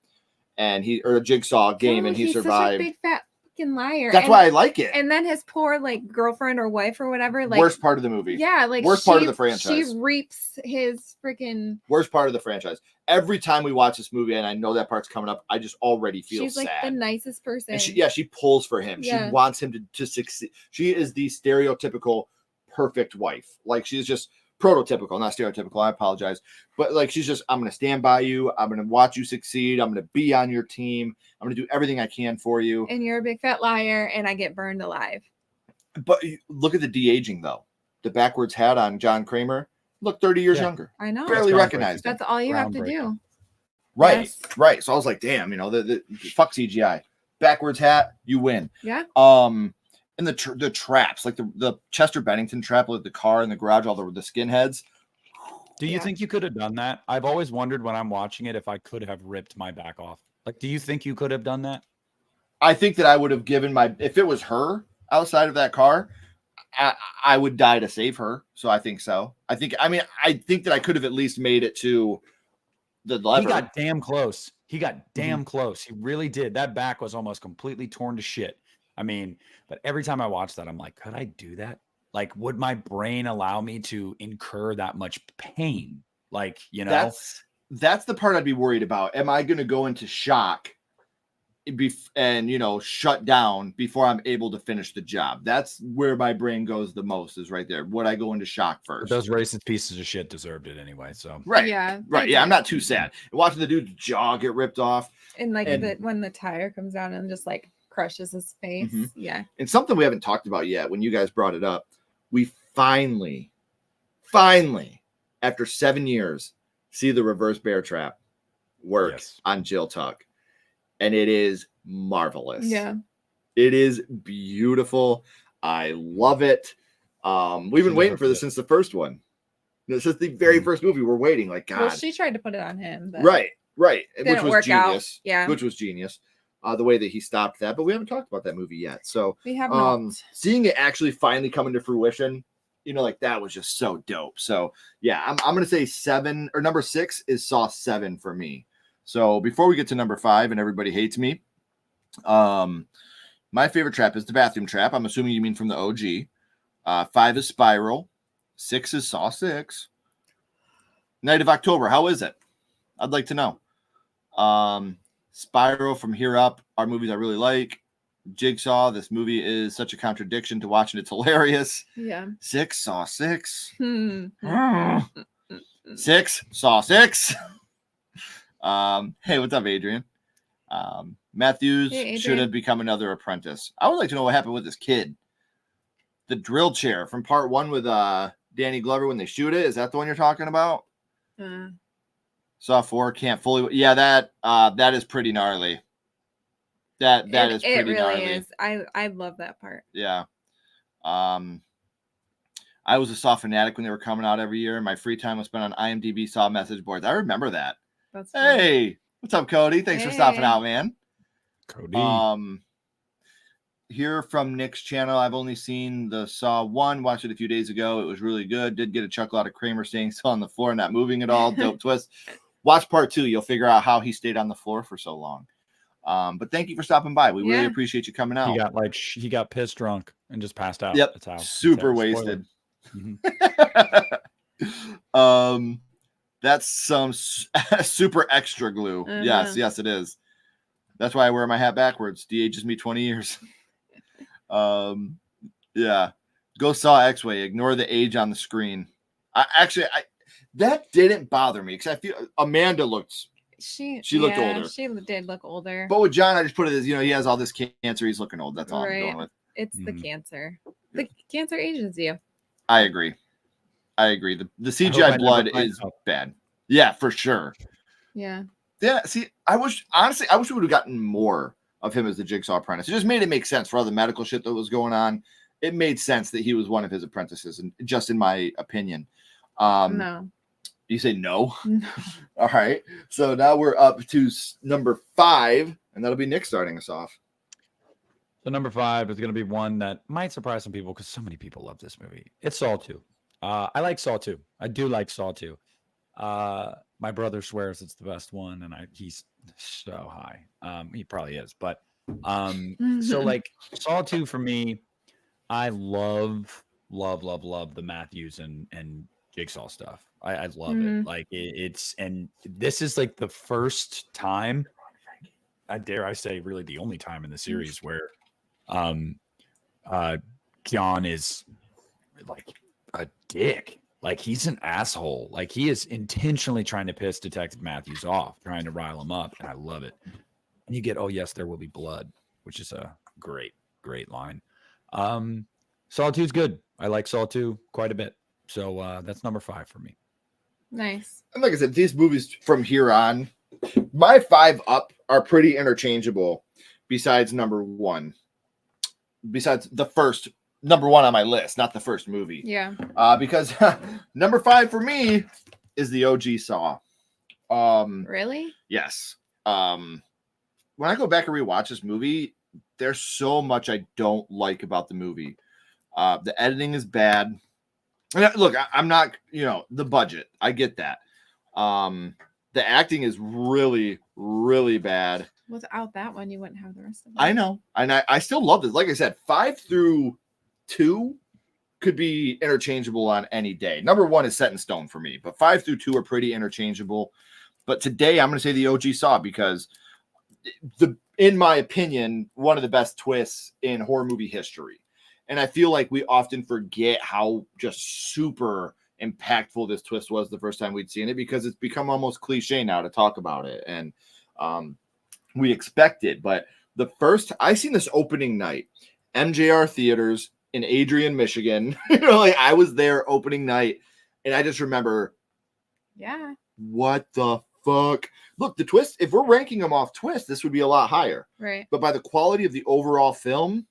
or a jigsaw game and he survived. Such a big fat fucking liar. That's why I like it. And then his poor like girlfriend or wife or whatever, like worst part of the movie. Yeah, like worst part of the franchise. She reaps his freaking worst part of the franchise. Every time we watch this movie, and I know that part's coming up, I just already feel she's sad. Like the nicest person. And she pulls for him. Yeah. She wants him to succeed. She is the stereotypical perfect wife. Like, she's just prototypical, not stereotypical. I apologize. But like, she's just, I'm going to stand by you. I'm going to watch you succeed. I'm going to be on your team. I'm going to do everything I can for you. And you're a big fat liar and I get burned alive. But look at the de-aging though. The backwards hat on John Kramer. Look, 30 years younger. I know. Barely recognized. That's all you have to do. Right. Yes. Right. So I was like, damn, you know, the fuck CGI. Backwards hat, you win. Yeah. And the traps, like the Chester Bennington trap with the car in the garage, all the skinheads. Do you think you could have done that? I've always wondered when I'm watching it if I could have ripped my back off. Like, do you think you could have done that? I think that I would have given if it was her outside of that car, I would die to save her. So I think so. I think that I could have at least made it to the lever. He got damn close. Close. He really did. That back was almost completely torn to shit. I mean, but every time I watch that, I'm like, could I do that? Like, would my brain allow me to incur that much pain? Like, you know, that's the part I'd be worried about. Am I going to go into shock and, you know, shut down before I'm able to finish the job? That's where my brain goes the most, is right there. Would I go into shock first? But those racist pieces of shit deserved it anyway. So right. Yeah. Right. Yeah. I'm not too sad. Watching the dude's jaw get ripped off. And like when the tire comes down and just like crushes his face. Yeah. And something we haven't talked about yet, when you guys brought it up, we finally, after 7 years, see the reverse bear trap work on Jill Tuck. And it is marvelous. Yeah. It is beautiful. I love it. We've been She waiting never for this did. since the first one. This is the very first movie. We're waiting. Like, God. Well, she tried to put it on him, but Right. Which didn't was work out. genius. Yeah. Which was genius. The way that he stopped that, but we haven't talked about that movie yet. So we have not. seeing it actually finally come into fruition, like that was just so dope. So yeah, I'm gonna say 7 or number 6 is Saw 7 for me. So before we get to number 5 and everybody hates me, my favorite trap is the bathroom trap. I'm assuming you mean from the OG. 5 is Spiral. 6 is Saw 6. Night of October. How is it? I'd like to know. Spiral, From Here Up are movies I really like. Jigsaw, this movie is such a contradiction to watching. It's hilarious. Yeah. 6, Saw 6. Hmm. 6, Saw 6. Hey, what's up, Adrian? Matthews Hey, Adrian. should have become another apprentice. I would like to know what happened with this kid. The drill chair from part 1 with Danny Glover when they shoot it. Is that the one you're talking about? Saw 4 can't fully. Yeah, that is pretty gnarly. That is pretty it really gnarly. is. I love that part. Yeah. I was a Saw fanatic when they were coming out every year. My free time was spent on IMDb Saw message boards. I remember that. That's cool. Hey, what's up, Cody? Thanks for stopping Hey. out, man. Cody. Here from Nick's channel, I've only seen the Saw 1. Watched it a few days ago. It was really good. Did get a chuckle out of Kramer staying still on the floor, not moving at all. Dope twist. Watch part 2. You'll figure out how he stayed on the floor for so long. But thank you for stopping by. We really appreciate you coming out. He got pissed drunk and just passed out. Yep. That's how. Super Spoiler. wasted. Mhm. That's some super extra glue. Uh-huh. Yes, it is. That's why I wear my hat backwards. De-ages me 20 years. Yeah. Go Saw X-Way. Ignore the age on the screen. That didn't bother me because I feel Amanda looked. She looked older. She did look older. But with John, I just put it as he has all this cancer. He's looking old. That's all I'm going with. It's the Mhm. cancer. The cancer ages you. I agree. The I CGI hope I blood never find is out. bad. Yeah, for sure. Yeah. Yeah. See, I wish we would have gotten more of him as the Jigsaw apprentice. It just made it make sense for all the medical shit that was going on. It made sense that he was one of his apprentices, and just in my opinion. No. You say no? No. All right. So now we're up to number 5, and that'll be Nick starting us off. So number 5 is going to be one that might surprise some people because so many people love this movie. It's Saw 2. I like Saw 2. I do like Saw 2. My brother swears it's the best one, and he's so high. He probably is, but so like Saw 2 for me, I love the Matthews and Jigsaw stuff. I love it. Like it's and this is like the first time, I dare I say, really the only time in the series where John is like a dick. Like he's an asshole. Like he is intentionally trying to piss Detective Matthews off, trying to rile him up, and I love it. And you get, oh yes, there will be blood, which is a great line. Saw 2 is good. I like Saw 2 quite a bit. So that's number 5 for me. Nice. And like I said, these movies from here on, my 5 up are pretty interchangeable. Besides number 1, besides the first number 1 on my list, not the first movie. Yeah. Because number 5 for me is the OG Saw. Really? Yes. When I go back and rewatch this movie, there's so much I don't like about the movie. The editing is bad. Look, I'm not, the budget. I get that. The acting is really, really bad. Without that one, you wouldn't have the rest of it. I know. And I still love this. Like I said, 5 through 2 could be interchangeable on any day. Number 1 is set in stone for me, but 5 through 2 are pretty interchangeable. But today I'm going to say the OG Saw because in my opinion, one of the best twists in horror movie history. And I feel like we often forget how just super impactful this twist was the first time we'd seen it because it's become almost cliche now to talk about it. And we expect it. But the first, I seen this opening night, MJR Theaters in Adrian, Michigan. Like I was there opening night. And I just remember, yeah, what the fuck? Look, the twist, if we're ranking them off twist, this would be a lot higher. Right. But by the quality of the overall film,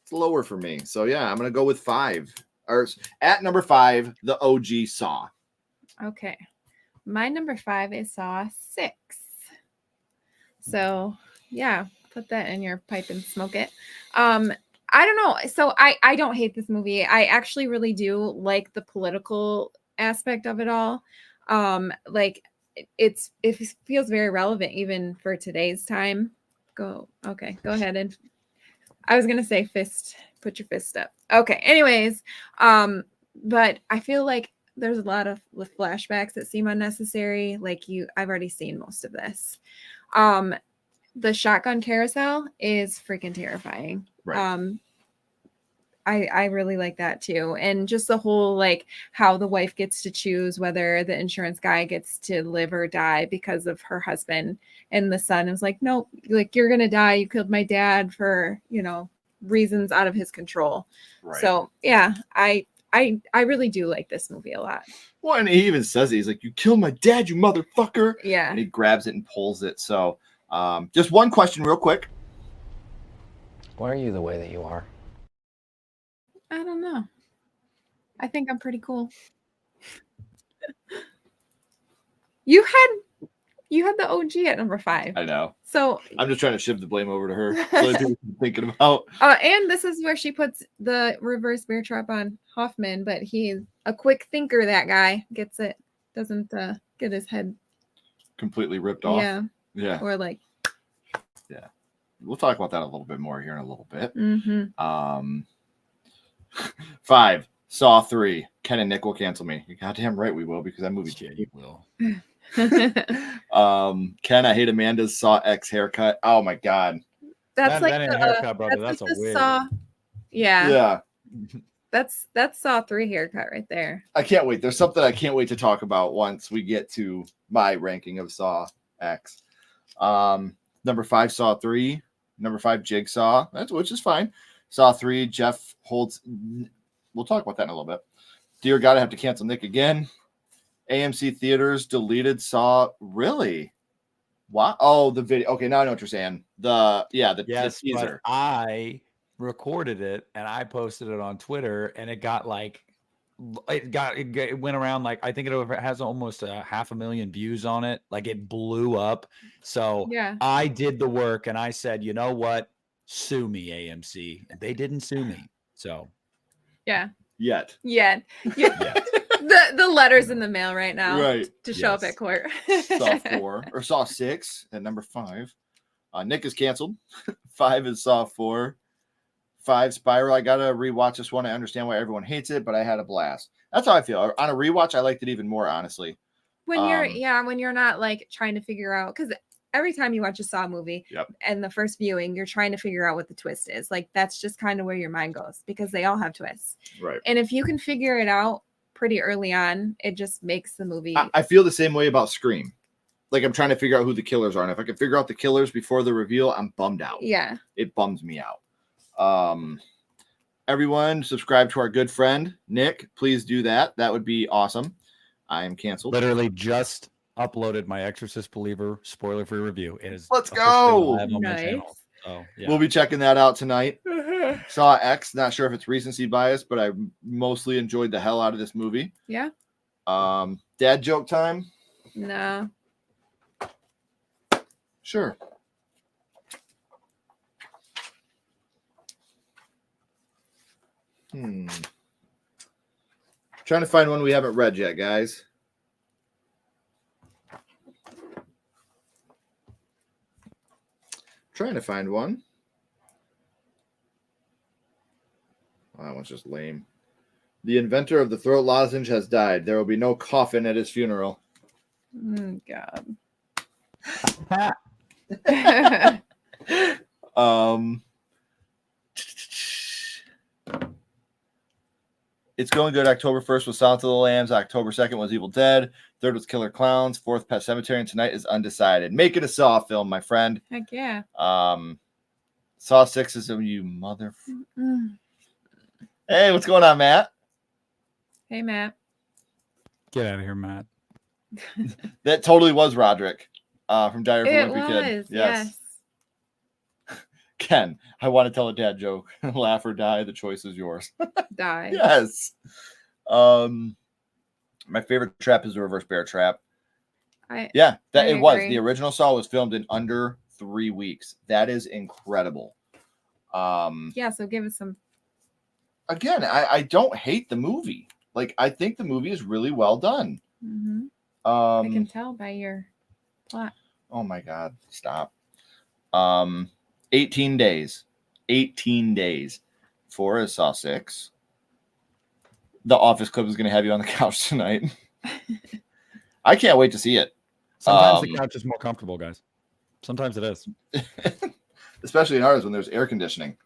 It's lower for me. So yeah, I'm gonna go with 5. Or at number 5, the OG Saw. Okay. My number 5 is Saw 6. So yeah, put that in your pipe and smoke it. I don't know. So I don't hate this movie. I actually really do like the political aspect of it all. Like it feels very relevant even for today's time. Go ahead. And I was gonna say put your fist up. Okay. Anyways, but I feel like there's a lot of flashbacks that seem unnecessary. Like I've already seen most of this. The shotgun carousel is freaking terrifying. Right. I really like that too. And just the whole, like, how the wife gets to choose whether the insurance guy gets to live or die because of her husband. And the son is like, nope, like, you're going to die. You killed my dad for, reasons out of his control. Right. So yeah, I really do like this movie a lot. Well, and he even says it. He's like, you killed my dad, you motherfucker. Yeah. And he grabs it and pulls it. So just one question real quick. Why are you the way that you are? I don't know. I think I'm pretty cool. You had the OG at number 5. I know. So I'm just trying to shift the blame over to her. So I'm thinking about. And this is where she puts the reverse bear trap on Hoffman, but he's a quick thinker. That guy gets it. Doesn't get his head Completely ripped off. Yeah. Yeah. Or like. Yeah. We'll talk about that a little bit more here in a little bit. Mm-hmm. 5, Saw 3. Ken and Nick will cancel me. You're goddamn right we will, because that movie. Yeah, you will. Ken, I hate Amanda's Saw X haircut. Oh my god. That's like that ain't the a haircut, brother. That's like a the wig. Saw. Yeah. Yeah. That's Saw 3 haircut right there. I can't wait. There's something I can't wait to talk about once we get to my ranking of Saw X. Number 5, Saw 3. Number 5, Jigsaw. Which is fine. Saw 3, Jeff holds. We'll talk about that in a little bit. Dear God, I have to cancel Nick again. AMC Theaters deleted Saw. Really? What? Oh, the video. Okay, now I know what you're saying. The teaser. But I recorded it and I posted it on Twitter, and it went around, like, I think it has almost 500,000 views on it. Like, it blew up. So Yeah. I did the work and I said, you know what? Sue me, AMC. And they didn't sue me. So Yeah. Yet. Yeah. The letters in the mail right now. Right. To show up Yes. at court. Saw 4 or Saw 6 at number 5. Nick is canceled. 5 is Saw 4. 5, Spiral. I gotta rewatch this one. I understand why everyone hates it, but I had a blast. That's how I feel. On a rewatch, I liked it even more, honestly. When you're not like trying to figure out, because every time you watch a Saw movie, Yep. and the first viewing, you're trying to figure out what the twist is. Like, that's just kind of where your mind goes, because they all have twists. Right. And if you can figure it out pretty early on, it just makes the movie. I feel the same way about Scream. Like, I'm trying to figure out who the killers are, and if I can figure out the killers before the reveal, I'm bummed out. Yeah. It bums me out. Everyone subscribe to our good friend Nick. Please do that. That would be awesome. I am canceled. Literally just uploaded my Exorcist Believer spoiler-free review. It is Let's officially go. live on my Nice. channel. So, yeah. We'll be checking that out tonight. Saw X. Not sure if it's recency bias, but I mostly enjoyed the hell out of this movie. Yeah. Dad joke time. No. Sure. Trying to find one we haven't read yet, guys. Trying to find one. Oh, that one's just lame. The inventor of the throat lozenge has died. There will be no coffin at his funeral. God. It's going good. October 1st was Silence of the Lambs. October 2nd was Evil Dead. 3rd was Killer Clowns. 4th, Pet Sematary. And tonight is Undecided. Make it a Saw film, my friend. Heck yeah. Saw 6 is a you mother. Hey, what's going on, Matt? Hey, Matt. Get out of here, Matt. That totally was Roderick from Dire It from Wimpy was. Kid. Yes. Again, I want to tell a dad joke. Laugh or die. The choice is yours. Die. Yes. My favorite trap is the reverse bear trap. I Was. agree. The original Saw was filmed in under 3 weeks. That is incredible. Yeah, so give us some. Again, I don't hate the movie. Like, I think the movie is really well done. I can tell by your plot. Oh my God, stop. 18 days. 18 days for a Saw 6. The Office Club is going to have you on the couch tonight. I can't wait to see it. Sometimes the couch is more comfortable, guys. Sometimes it is. Especially in ours when there's air conditioning.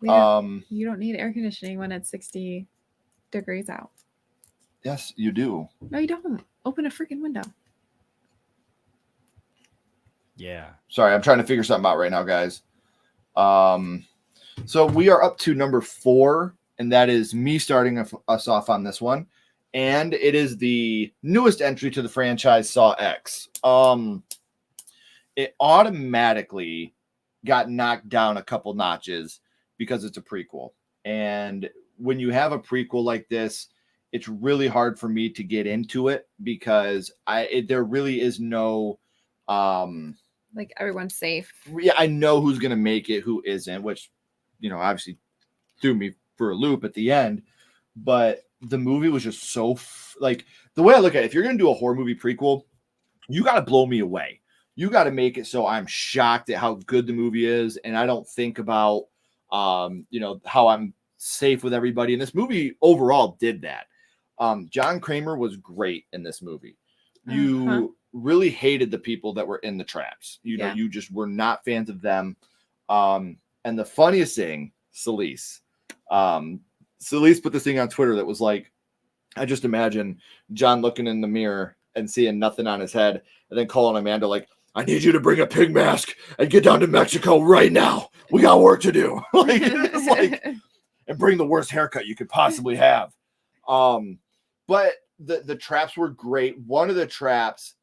You don't need air conditioning when it's 60 degrees out. Yes, you do. No, you don't. Open a freaking window. Yeah. Sorry, I'm trying to figure something out right now, guys. So we are up to number 4, and that is me starting us off on this one. And it is the newest entry to the franchise, Saw X. It automatically got knocked down a couple notches because it's a prequel. And when you have a prequel like this, it's really hard for me to get into it because there really is no like everyone's safe. Yeah, I know who's going to make it, who isn't, which, obviously threw me for a loop at the end. But the movie was just so, the way I look at it, if you're going to do a horror movie prequel, you got to blow me away. You got to make it so I'm shocked at how good the movie is. And I don't think about, how I'm safe with everybody. And this movie overall did that. John Kramer was great in this movie. You really hated the people that were in the traps. You just were not fans of them. And the funniest thing, Celise put this thing on Twitter that was like, I just imagine John looking in the mirror and seeing nothing on his head and then calling Amanda like, I need you to bring a pig mask and get down to Mexico right now. We got work to do. And bring the worst haircut you could possibly have. But the traps were great. One of the traps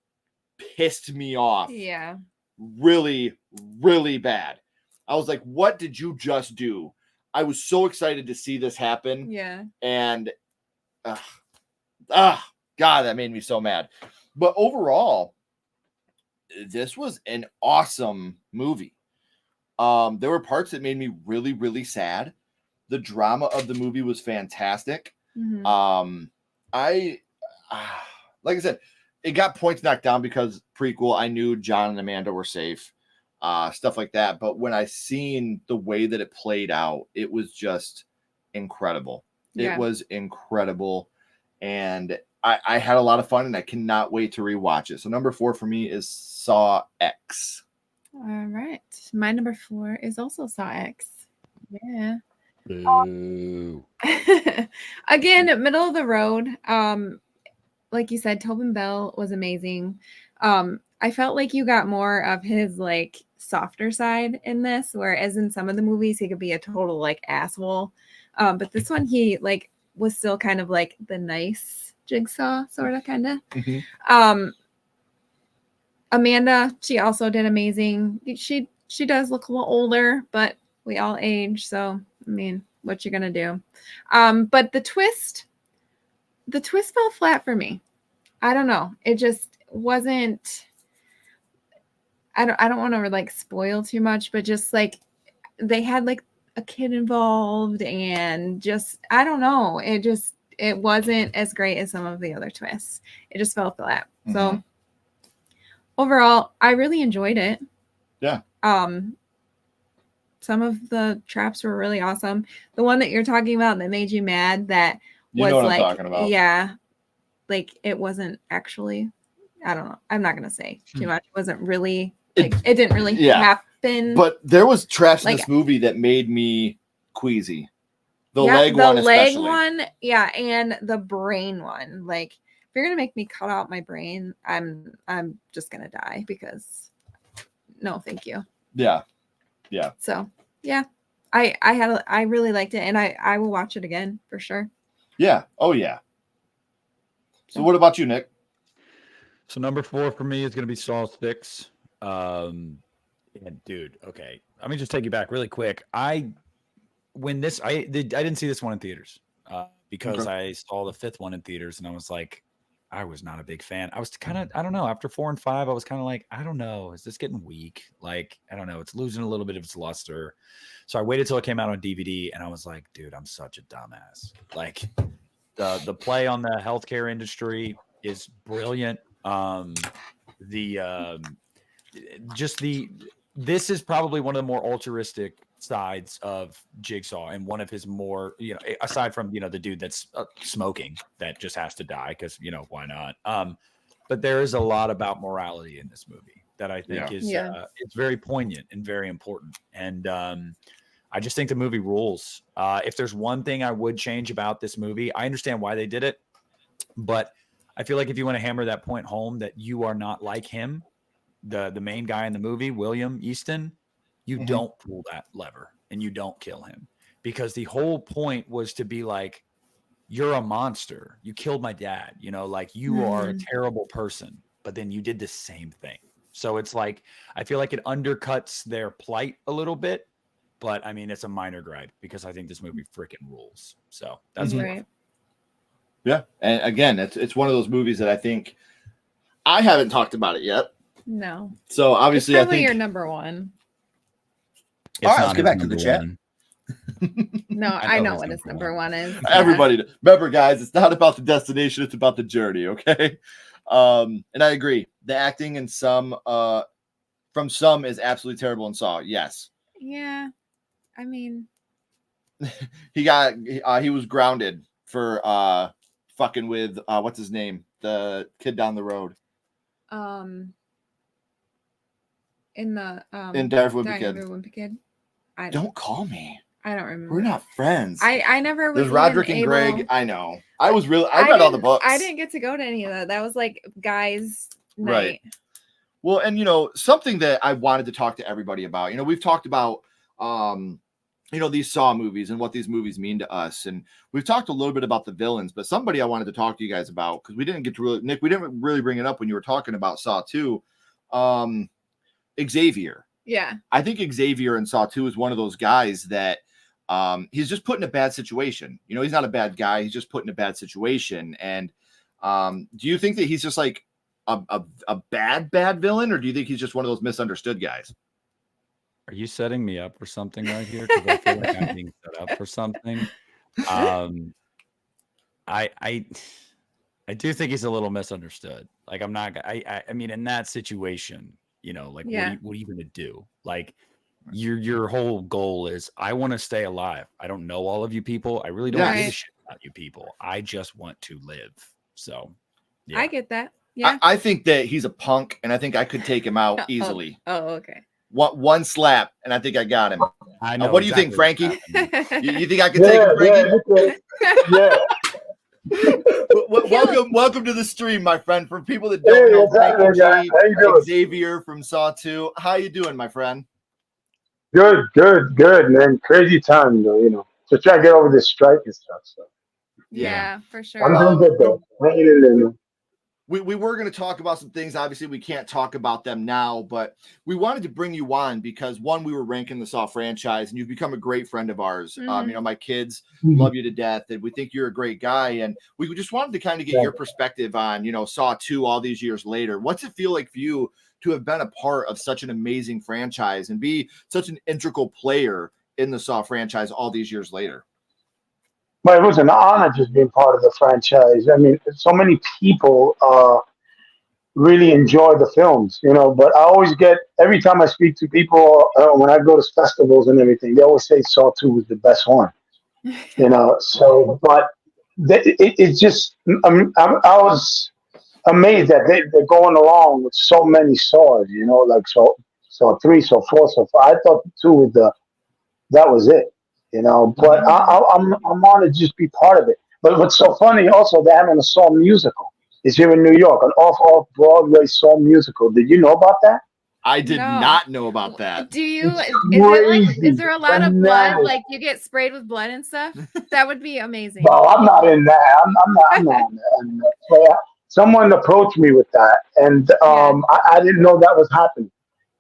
pissed me off. Yeah. Really, really bad. I was like, what did you just do? I was so excited to see this happen. Yeah. And God, that made me so mad. But overall, this was an awesome movie. There were parts that made me really, really sad. The drama of the movie was fantastic. Mm-hmm. Like I said, it got points knocked down because prequel. I knew John and Amanda were safe, stuff like that. But when I seen the way that it played out, it was just incredible. Yeah. It was incredible, and I had a lot of fun, and I cannot wait to rewatch it. So number 4 for me is Saw X. All right, my number 4 is also Saw X. Yeah. Boo. Again, middle of the road. Like you said, Tobin Bell was amazing. I felt like you got more of his like softer side in this, whereas in some of the movies he could be a total like asshole. But this one he like was still kind of like the nice Jigsaw sort of kind of. Mm-hmm. Amanda, she also did amazing. She does look a little older, but we all age, so I mean, what you gonna do? But the twist fell flat for me. I don't know. It just wasn't. I don't want to like spoil too much, but just like they had like a kid involved, and just I don't know. It wasn't as great as some of the other twists. It just fell flat. Mm-hmm. So overall, I really enjoyed it. Yeah. Some of the traps were really awesome. The one that you're talking about that made you mad, that was what like, I'm talking about. Yeah, like it wasn't actually. I don't know. I'm not gonna say too much. It wasn't really like it didn't really happen. But there was traps in like, this movie that made me queasy. The leg especially. one, yeah, and the brain one. Like if you're gonna make me cut out my brain, I'm just gonna die because no, thank you. Yeah. Yeah. So yeah, I really liked it, and I will watch it again for sure. Yeah. Oh yeah. So what about you, Nick? So number 4 for me is going to be Saw 6. And dude, okay, let me just take you back really quick. I didn't see this one in theaters because I saw the 5th one in theaters, and I was like, I was not a big fan. I was kind of, I don't know, after 4 and 5, I was kind of like, I don't know, is this getting weak? Like, I don't know, it's losing a little bit of its luster. So I waited till it came out on DVD, and I was like, dude, I'm such a dumbass. Like, the play on the healthcare industry is brilliant. This is probably one of the more altruistic sides of Jigsaw, and one of his more, aside from, the dude that's smoking that just has to die because, why not? But there is a lot about morality in this movie that I think is it's very poignant and very important. And I just think the movie rules. If there's one thing I would change about this movie, I understand why they did it, but I feel like if you want to hammer that point home that you are not like him, the main guy in the movie, William Easton, you don't pull that lever and you don't kill him, because the whole point was to be like, you're a monster. You killed my dad, like you are a terrible person, but then you did the same thing. So it's like, I feel like it undercuts their plight a little bit, but I mean, it's a minor gripe because I think this movie freaking rules. So that's right. Yeah. And again, it's one of those movies that I think I haven't talked about it yet. No. So obviously, it's probably I think your number one. All right, let's get back to the chat. No, I know what his number one is. Everybody, remember, guys, it's not about the destination; it's about the journey. Okay, and I agree. The acting in some, from some, is absolutely terrible in Saw. Yes. Yeah, I mean, he was grounded for fucking with what's his name, the kid down the road. In the in Diary of a Wimpy Kid. Don't call me. I don't remember. We're not friends. I never was. There's Roderick and Greg. I know. I read all the books. I didn't get to go to any of that. That was like guys' night. Right. Well, and something that I wanted to talk to everybody about. We've talked about these Saw movies and what these movies mean to us, and we've talked a little bit about the villains. But somebody I wanted to talk to you guys about, because we didn't really bring it up when you were talking about Saw 2. Xavier. Yeah. I think Xavier in Saw 2 is one of those guys that he's just put in a bad situation. He's not a bad guy. He's just put in a bad situation. And do you think that he's just like a bad villain, or do you think he's just one of those misunderstood guys? Are you setting me up for something right here? Because I feel like I'm being set up for something. I do think he's a little misunderstood. Like, I'm not. I mean, in that situation, what are you going to do? Like, your whole goal is, I want to stay alive. I don't know all of you people. I really don't give a shit about you people. I just want to live. So, yeah. I get that. Yeah. I think that he's a punk, and I think I could take him out easily. Oh, okay. One slap, and I think I got him. I know. What do you think, Frankie? You think I can take him, Frankie? Yeah. Welcome to the stream, my friend. For people that don't know, Frankie How you doing? Xavier from Saw 2. How you doing, my friend? Good, man. Crazy time, though, So try to get over this strike and stuff. So yeah, for sure. I'm doing good, though. Hanging in there. We were going to talk about some things. Obviously, we can't talk about them now, but we wanted to bring you on because, one, we were ranking the Saw franchise, and you've become a great friend of ours. My kids love you to death, and we think you're a great guy. And we just wanted to kind of get your perspective on, Saw 2 all these years later. What's it feel like for you to have been a part of such an amazing franchise and be such an integral player in the Saw franchise all these years later? Well, it was an honor just being part of the franchise. I mean, so many people really enjoy the films, but I always get, every time I speak to people, when I go to festivals and everything, they always say Saw 2 was the best one, so, but it's just, I was amazed that they're going along with so many Saws, like Saw 3, Saw 4, Saw 5. I thought 2 was that was it. But I'm honored to just be part of it. But what's so funny also, they're having a Saw musical. It's here in New York, an off Broadway Saw musical. Did you know about that? I did not know about that. Do you? It's Is there a lot of blood? Like, you get sprayed with blood and stuff? That would be amazing. No, I'm not in that. I'm not in that. So, someone approached me with that, and I didn't know that was happening.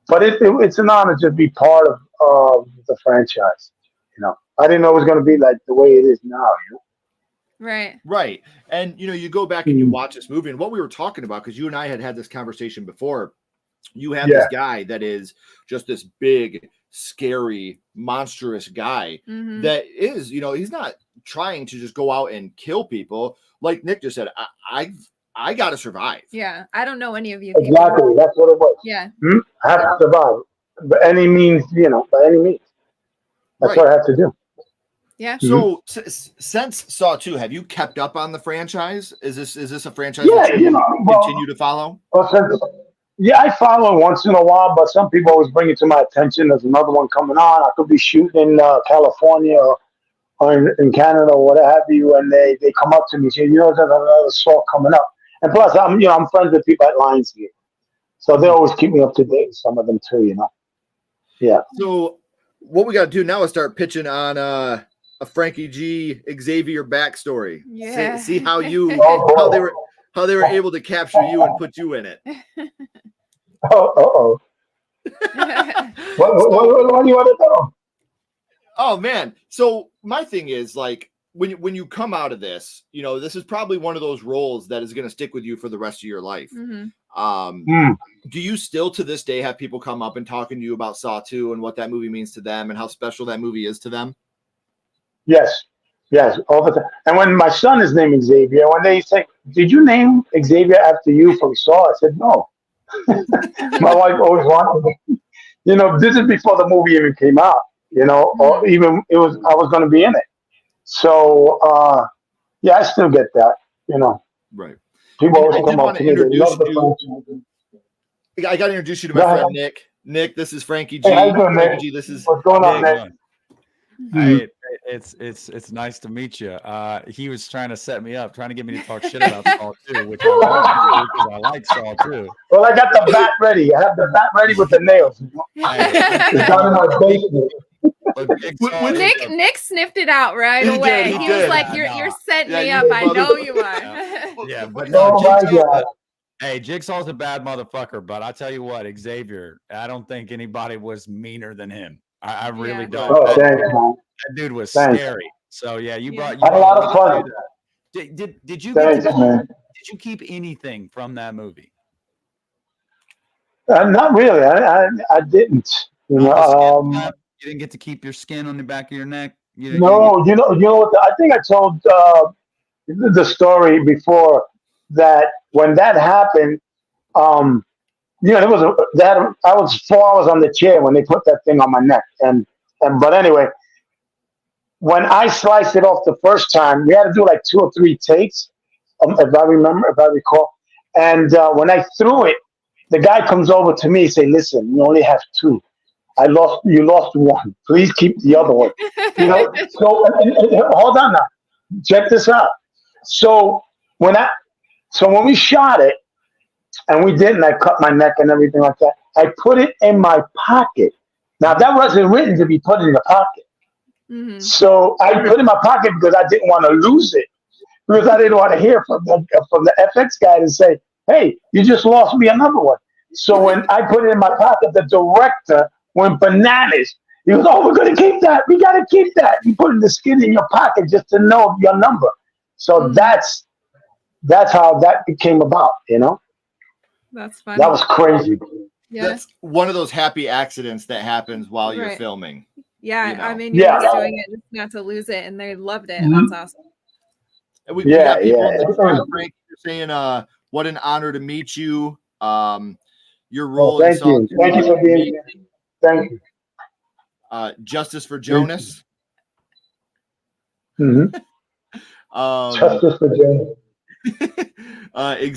but it's an honor to be part of the franchise. You know, I didn't know it was going to be like the way it is now. You know? Right. Right. And, you know, you go back and you watch this movie and what we were talking about, because you and I had this conversation before. You have this guy that is just this big, scary, monstrous guy that is, you know, he's not trying to just go out and kill people. Like Nick just said, I got to survive. Yeah. I don't know any of you. Exactly. People. That's what it was. Yeah. I have to survive by any means, you know, by any means. That's what I have to do. Yeah. So since Saw 2, have you kept up on the franchise? Is this a franchise Yeah, that you know, continue to follow? Well, yeah, I follow once in a while, but some people always bring it to my attention. There's another one coming on. I could be shooting in California or in Canada or what have you, and they come up to me and say, you know, there's another Saw coming up. And plus, I'm friends with people at Lionsgate, so they always keep me up to date with some of them too. You know. Yeah. So what we got to do now is start pitching on a Frankie G Xavier backstory. Yeah. See how you Oh, how they were able to capture you and put you in it. Oh. What do you want to know? Oh man. So my thing is, like, when you come out of this, you know, this is probably one of those roles that is going to stick with you for the rest of your life. Do you still to this day have people come up and talking to you about Saw 2 and what that movie means to them and how special that movie is to them? Yes, all the time. And when my son is named Xavier, when they say, "Did you name Xavier after you from Saw?" I said, "No." My wife always wanted me. You know, this is before the movie even came out. You know, or even I was going to be in it. So yeah, I still get that. You know, right. People always come up to me. They love the franchise. I got to introduce you to my friend Nick. Nick, this is Frankie G. Hey, how you doing, Frankie Nick? G, this is What's going on, Nick? Hey, it's nice to meet you. He was trying to set me up, trying to get me to talk shit about Saw 2, which I love because I like Saw 2. Well, I got the bat ready. I have the bat ready with the nails. It's down in my basement. Nick sniffed it out right away. He was like, "You're setting me up. I know you are." Yeah, but no, Oh my God. Hey, Jigsaw's a bad motherfucker, but I tell you what, Xavier, I don't think anybody was meaner than him. I really don't. Oh, thanks, man. That dude was Thanks. scary. So yeah, you I had a lot of fun. Did you Thanks, man. Did you keep anything from that movie? Not really. I didn't. You know, You didn't get to keep your skin on the back of your neck. no, you know what? I think I told the story before that when that happened. You know, I was 4 hours on the chair when they put that thing on my neck, and but anyway, when I sliced it off the first time, we had to do like 2 or 3 takes, if I recall. And when I threw it, the guy comes over to me and say, "Listen, you only have 2. You lost 1. Please keep the other one." You know. So hold on now. Check this out. So when we shot it, and we didn't, I cut my neck and everything like that, I put it in my pocket. Now that wasn't written to be put in the pocket. So I put it in my pocket because I didn't want to lose it. Because I didn't want to hear from the FX guy to say, "Hey, you just lost me another one." So when I put it in my pocket, the director went bananas. He goes, "Oh, we're going to keep that. We got to keep that." You put the skin in your pocket just to know your number. So that's how that came about, you know? That's funny. That was crazy. Yeah. That's one of those happy accidents that happens while you're filming. Yeah, you know. I mean, you're just doing it just not to lose it, and they loved it. That's awesome. And we got people in the chat, Frank, saying, "What an honor to meet you." Your role. Thank you. Thank you for being here. Thank you. Justice for Jonas. Justice for Jonas.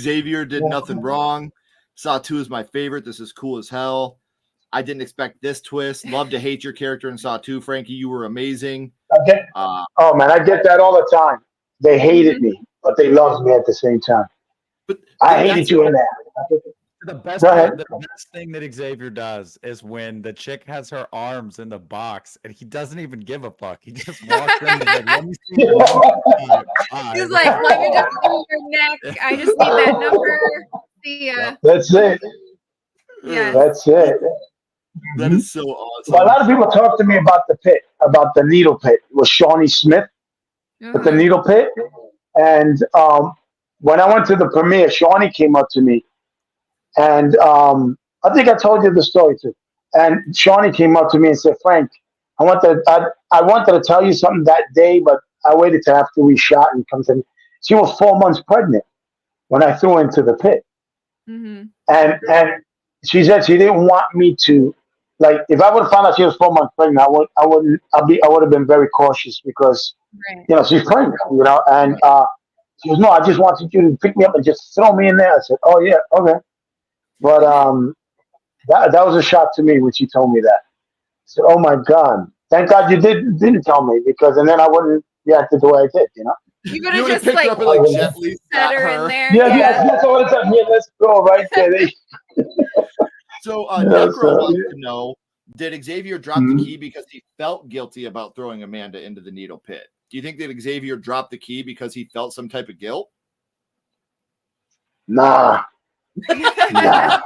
Xavier did nothing wrong. Saw 2 is my favorite. This is cool as hell. I didn't expect this twist. Love to hate your character in Saw 2, Frankie. You were amazing. Oh man, I get that all the time. They hated me, but they loved me at the same time. But I hated you in that. The best thing that Xavier does is when the chick has her arms in the box and he doesn't even give a fuck. He just walks in and like, "Let me see your number." He's like, "Let me just see your neck. I just need that number." See ya. That's it. Yeah. That's it. That is so awesome. But a lot of people talk to me about the pit, about the needle pit. It was Shawnee Smith at the needle pit. And when I went to the premiere, Shawnee came up to me. And I think I told you the story too. And Shawnee came up to me and said, Frank, I wanted to tell you something that day, but I waited till after we shot and come to me. She was 4 months pregnant when I threw her into the pit. And she said she didn't want me to, like, if I would have found out she was 4 months pregnant, I would have been very cautious because, you know, she's pregnant, you know. And she goes, no, I just wanted you to pick me up and just throw me in there. I said, oh yeah, okay. But that was a shock to me when she told me that. I said, oh my God, thank God you didn't tell me, because and then I wouldn't react the way I did, you know. You could You have would have just picked her up and like gently set sat her her. in there. Yeah, that's all the time. Yeah, let's go right there. So Yeah, Necro so, wants yeah. to know, did Xavier drop the key because he felt guilty about throwing Amanda into the needle pit? Do you think that Xavier dropped the key because he felt some type of guilt? Nah. Nah.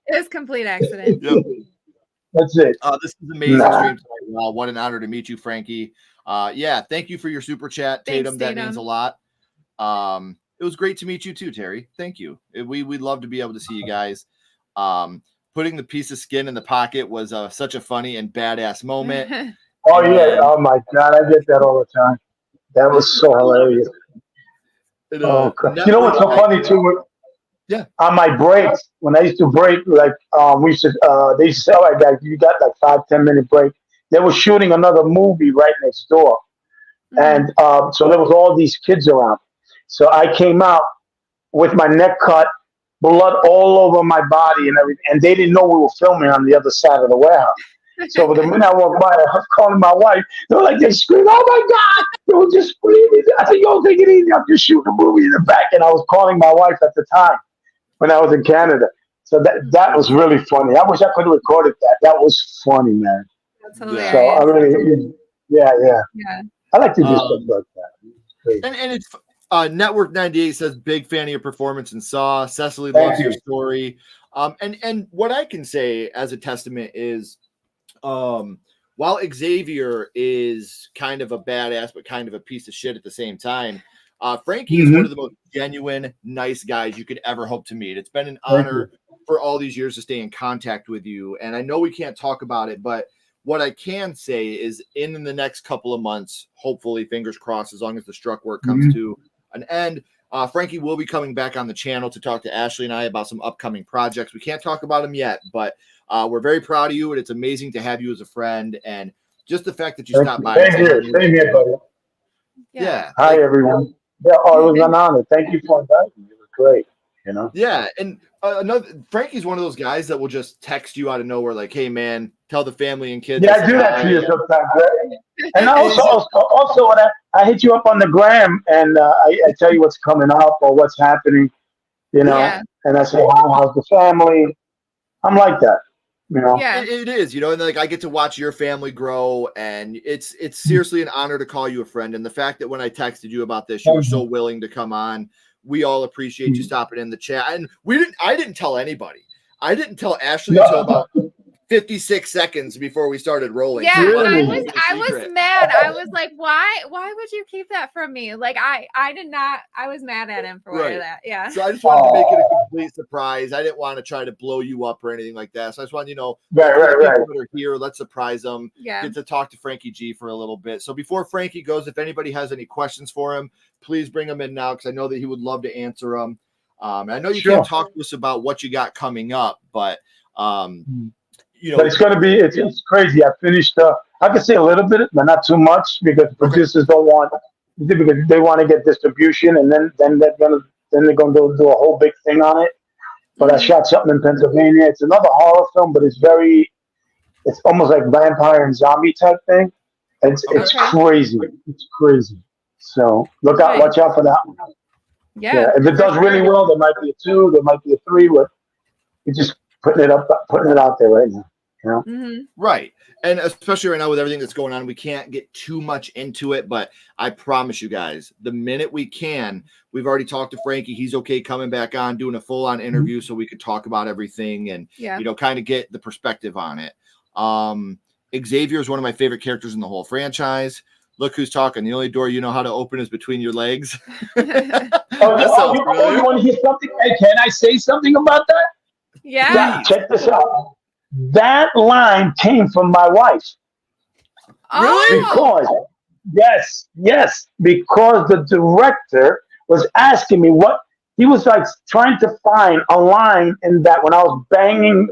It was complete accident. Yep. That's it. This is amazing Nah. stream tonight. Wow, what an honor to meet you, Frankie. Yeah, thank you for your super chat, Thanks, Tatum. That means a lot. It was great to meet you too, Terry. Thank you. We'd love to be able to see you guys. Putting the piece of skin in the pocket was such a funny and badass moment. Oh yeah. Oh my God, I get that all the time. That was so hilarious. Oh, God. You know what's so funny too? Yeah. On my breaks, when I used to break, like we used to, they used to say, "All right, guys, you got like 5-10 minute break." They were shooting another movie right next door, and so there was all these kids around. So I came out with my neck cut, blood all over my body and everything, and they didn't know we were filming on the other side of the warehouse. So the minute I walked by, I was calling my wife. They were like, they screamed, "Oh my God!" They were just screaming. I said, "Yo, take it easy. I'm just shooting a movie in the back." And I was calling my wife at the time when I was in Canada. So that was really funny. I wish I could have recorded that. That was funny, man. That's hilarious. So I really, yeah. Yeah. I like to do stuff like that. Great. And it's Network 98 says big fan of your performance in Saw. Cecily loves your story. And what I can say as a testament is, while Xavier is kind of a badass but kind of a piece of shit at the same time, Frankie is one of the most genuine, nice guys you could ever hope to meet. It's been an honor for all these years to stay in contact with you. And I know we can't talk about it, but what I can say is in the next couple of months, hopefully, fingers crossed, as long as the struck work comes to an end, Frankie will be coming back on the channel to talk to Ashley and I about some upcoming projects. We can't talk about them yet, but we're very proud of you, and it's amazing to have you as a friend. And just the fact that you stopped by. Same here, buddy. Yeah. Hi, everyone. Yeah, it was an honor. Thank you for inviting me. It was great. You know. Yeah, and Frankie's one of those guys that will just text you out of nowhere, like, "Hey, man, tell the family and kids." Yeah, I do that to you sometimes. Right? And also when I hit you up on the gram and I tell you what's coming up or what's happening, you know, and I say, how's the family? I'm like that, you know. Yeah, it is, you know, and like I get to watch your family grow, and it's seriously an honor to call you a friend. And the fact that when I texted you about this, you were so willing to come on. We all appreciate you stopping in the chat. And I didn't tell anybody. I didn't tell Ashley until about 56 seconds before we started rolling. Yeah, So I was mad. I was like, why would you keep that from me? Like I did not. I was mad at him for that. Yeah. So I just wanted to make it a complete surprise. I didn't want to try to blow you up or anything like that. So I just wanted, people that are here, let's surprise them. Yeah. Get to talk to Frankie G for a little bit. So before Frankie goes, if anybody has any questions for him, please bring them in now, because I know that he would love to answer them. I know you can't talk to us about what you got coming up, but but it's going to be, it's crazy. I finished, I can say a little bit, but not too much, because producers don't want, because they want to get distribution, and then they're going to do a whole big thing on it. But I shot something in Pennsylvania. It's another horror film, but it's almost like vampire and zombie type thing. It's crazy. It's crazy. So watch out for that one. Yeah. If it does really well, there might be a 2, there might be a 3, but you're just putting it out there right now. You know? Right. And especially right now with everything that's going on, we can't get too much into it, but I promise you guys, the minute we can, we've already talked to Frankie. He's okay coming back on, doing a full-on interview so we could talk about everything and, kind of get the perspective on it. Xavier is one of my favorite characters in the whole franchise. Look who's talking. The only door you know how to open is between your legs. That sounds familiar. You want to hear something? Hey, can I say something about that? Yeah. Check this out. That line came from my wife. Really? Because yes, because the director was asking me what he was like trying to find a line in that when I was breaking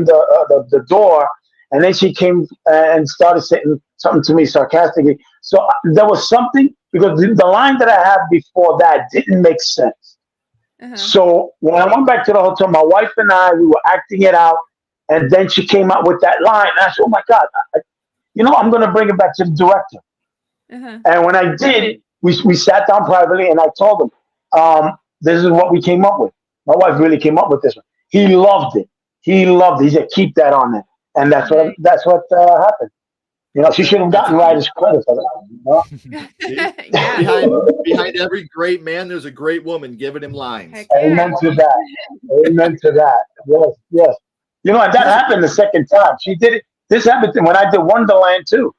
the door, and then she came and started saying something to me sarcastically. So there was something because the line that I had before that didn't make sense. So when I went back to the hotel, my wife and we were acting it out, and then she came out with that line. And I said, "Oh my God, I'm going to bring it back to the director." And when I did, we sat down privately, and I told him, "This is what we came up with." My wife really came up with this one. He loved it. He said, "Keep that on there," and that's what happened. She should have gotten writer's credit for that. Behind every great man, there's a great woman giving him lines. Amen to that. Amen to that. Yes. And that happened the second time. She did it. This happened when I did Wonderland too.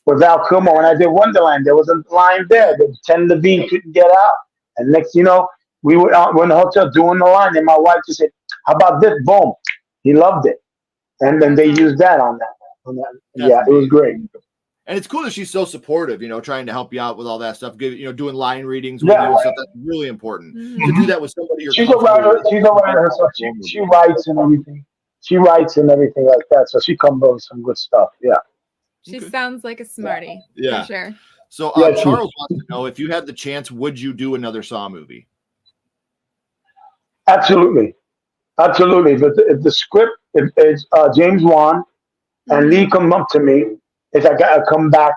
With Val Kilmer, when I did Wonderland, there was a line there that Ken Levine couldn't get out. And next, we were in the hotel doing the line, and my wife just said, "How about this?" Boom. He loved it. And then they used that on that. Yeah, it was great. And it's cool that she's so supportive, trying to help you out with all that stuff, doing line readings with you and stuff. That's really important. To do that with somebody you're She's a writer herself. She writes and everything. She writes and everything like that. So she comes up with some good stuff. Yeah. She sounds like a smarty. Yeah. For sure. So Charles wants to know, if you had the chance, would you do another Saw movie? Absolutely. But if the script, if James Wan and Lee come up to me, if I got to come back,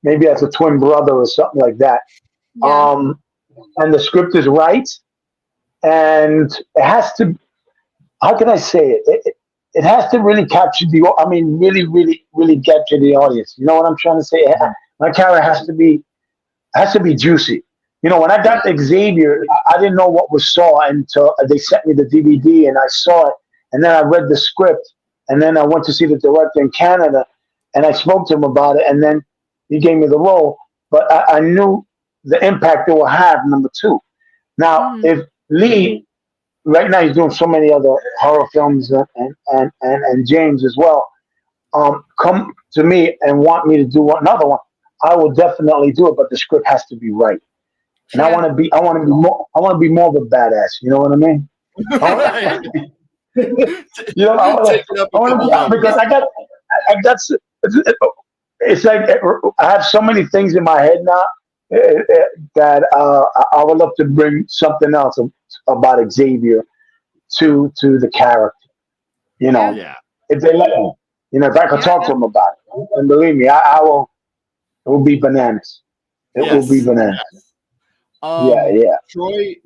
maybe as a twin brother or something like that. Yeah. And the script is right, and it has to. How can I say it? It has to really capture really, really, really capture the audience. You know what I'm trying to say? My character has to be juicy. When I got Xavier, I didn't know what was Saw until they sent me the DVD and I saw it, and then I read the script, and then I went to see the director in Canada, and I spoke to him about it, and then he gave me the role. But I knew the impact it will have. Number two, now if Lee. Right now, he's doing so many other horror films and James as well. Come to me and want me to do another one, I will definitely do it. But the script has to be right, and I want to be more of a badass. You know what I mean? I want to be because I got. It's like I have so many things in my head now that I would love to bring something else about Xavier to the character, if they let me, if I could talk to him about it, and believe me, I will. It will be bananas. It will be bananas.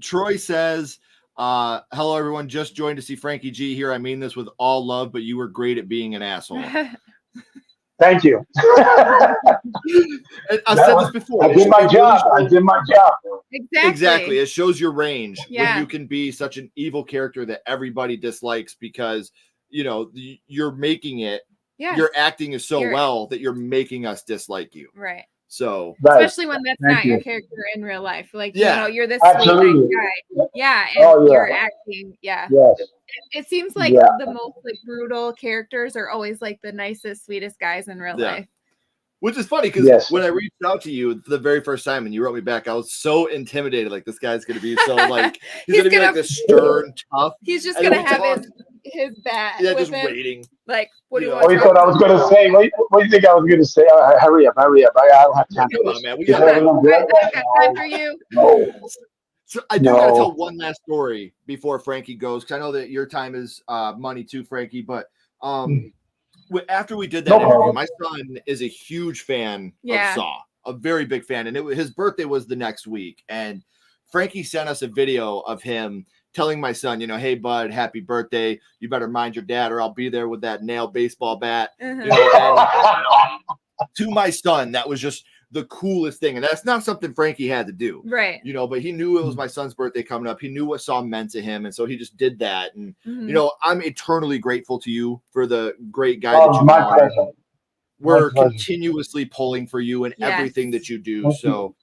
Troy says, "Hello everyone, just joined to see Frankie G here. I mean this with all love, but you were great at being an asshole." Thank you. I've said this before. I did my job. Exactly. It shows your range when you can be such an evil character that everybody dislikes because, you're making it. Yeah. Your acting is so well that you're making us dislike you. Right. So especially when that's not your character in real life. Like, you're this sweet guy. Yeah. And you're acting. Yeah. Yes. It seems like the most brutal characters are always like the nicest, sweetest guys in real life. Which is funny because when I reached out to you the very first time and you wrote me back, I was so intimidated. Like, this guy's going to be so he's going to be like this stern, tough. He's just going to have his bat. Yeah, just waiting. Like, what do you want? What do you thought I was going to say? What do you think I was going to say? Hurry up. I don't have time for this. Man, we got time for you. No. So I do got to tell one last story before Frankie goes, because I know that your time is money too, Frankie. But after we did that interview, my son is a huge fan of Saw, a very big fan, and his birthday was the next week. And Frankie sent us a video of him telling my son, "Hey, bud, happy birthday. You better mind your dad, or I'll be there with that nail baseball bat." And to my son, that was just the coolest thing. And that's not something Frankie had to do. Right. You know, but he knew it was my son's birthday coming up. He knew what Saw meant to him. And so he just did that. And, you know, I'm eternally grateful to you for the great guy that you my are. pleasure. We're My pleasure. continuously pulling for you in Yes. everything that you do. Thank So,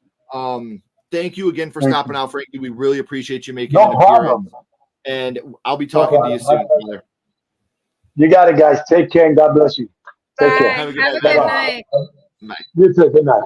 thank you again for Thank stopping you. out, Frankie. We really appreciate you making No an appearance. problem. And I'll be No talking to you problem. soon, brother. You got it, guys. Take care and God bless you. Take Bye. care. Have a good Have a night. good Bye-bye. night. Bye. You too. Good night.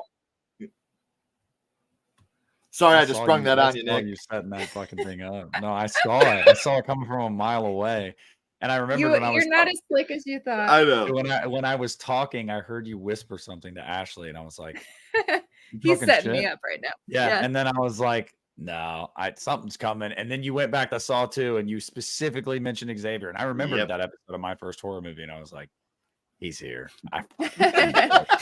Sorry, I just saw sprung you- that I on you, saw Nick. You setting that fucking thing up. No, I saw it. I saw it coming from a mile away. And I remember when I was You're not as slick as you thought. I know. when I was talking, I heard you whisper something to Ashley, and I was like, "You He's talking setting me shit?" up right now. Yeah. And then I was like, no, something's coming. And then you went back to Saw 2 and you specifically mentioned Xavier. And I remembered that episode of my first horror movie, and I was like, he's here.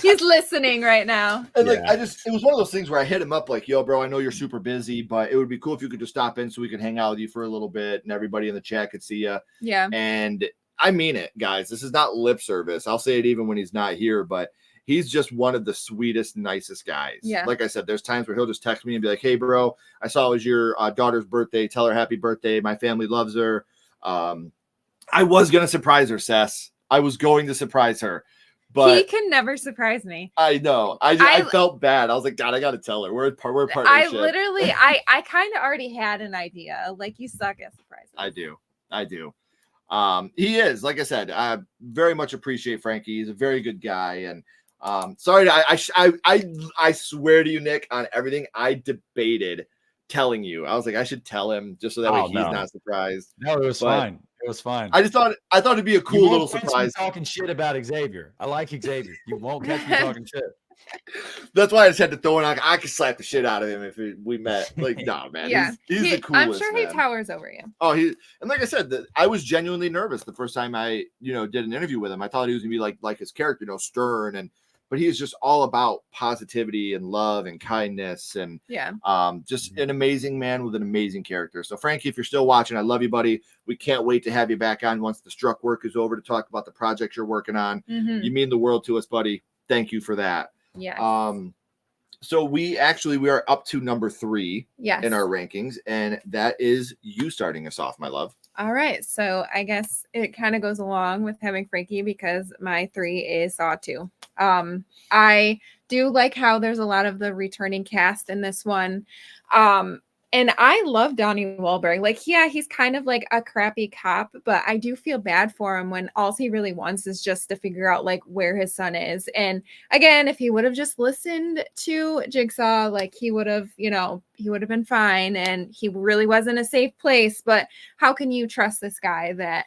He's listening right now. And like, it was one of those things where I hit him up like, yo, bro, I know you're super busy, but it would be cool if you could just stop in so we could hang out with you for a little bit and everybody in the chat could see you. Yeah. And I mean it, guys. This is not lip service. I'll say it even when he's not here, but he's just one of the sweetest, nicest guys. Yeah. Like I said, there's times where he'll just text me and be like, hey, bro, I saw it was your daughter's birthday. Tell her happy birthday. My family loves her. I was going to surprise her, Sess. I was going to surprise her. But he can never surprise me. I know. I felt bad. I was like, God, I got to tell her. We're partnership. I literally, I kind of already had an idea. Like, you suck at surprises. I do. He is, like I said, I very much appreciate Frankie. He's a very good guy. And sorry, I swear to you, Nick, on everything, I debated telling you. I was like, I should tell him just so that way he's not surprised. No, it was fine. It was fine. I thought it'd be a cool little surprise. Talking shit about Xavier. I like Xavier. You won't catch me talking shit. That's why I just had to throw it on. I could slap the shit out of him if we met. Like, no, man. Yeah. He's the coolest. I'm sure man. he towers over you. Oh, and like I said, I was genuinely nervous the first time I, did an interview with him. I thought he was gonna be like his character, stern, but he's just all about positivity and love and kindness and just an amazing man with an amazing character. So Frankie, if you're still watching, I love you, buddy. We can't wait to have you back on once the Struck work is over to talk about the project you're working on. You mean the world to us, buddy. Thank you for that. Yeah. So we are up to number 3 in our rankings, and that is you starting us off, my love. All right. So I guess it kind of goes along with having Frankie because my 3 is Saw 2. I do like how there's a lot of the returning cast in this one. And I love Donnie Wahlberg. Like, yeah, he's kind of like a crappy cop, but I do feel bad for him when all he really wants is just to figure out like where his son is. And again, if he would have just listened to Jigsaw, like he would have been fine. And he really was in a safe place. But how can you trust this guy that,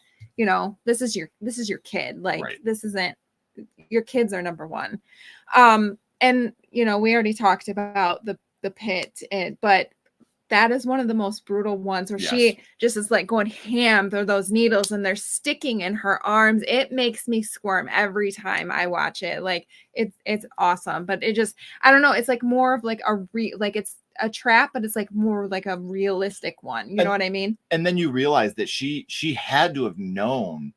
this is your kid? Like, This isn't, your kids are number one. And we already talked about the pit, but that is one of the most brutal ones where she just is like going ham through those needles and they're sticking in her arms. It makes me squirm every time I watch it. Like it's awesome, but it just, I don't know. It's like more of like it's a trap, but it's like more like a realistic one. You know what I mean? And then you realize that she had to have known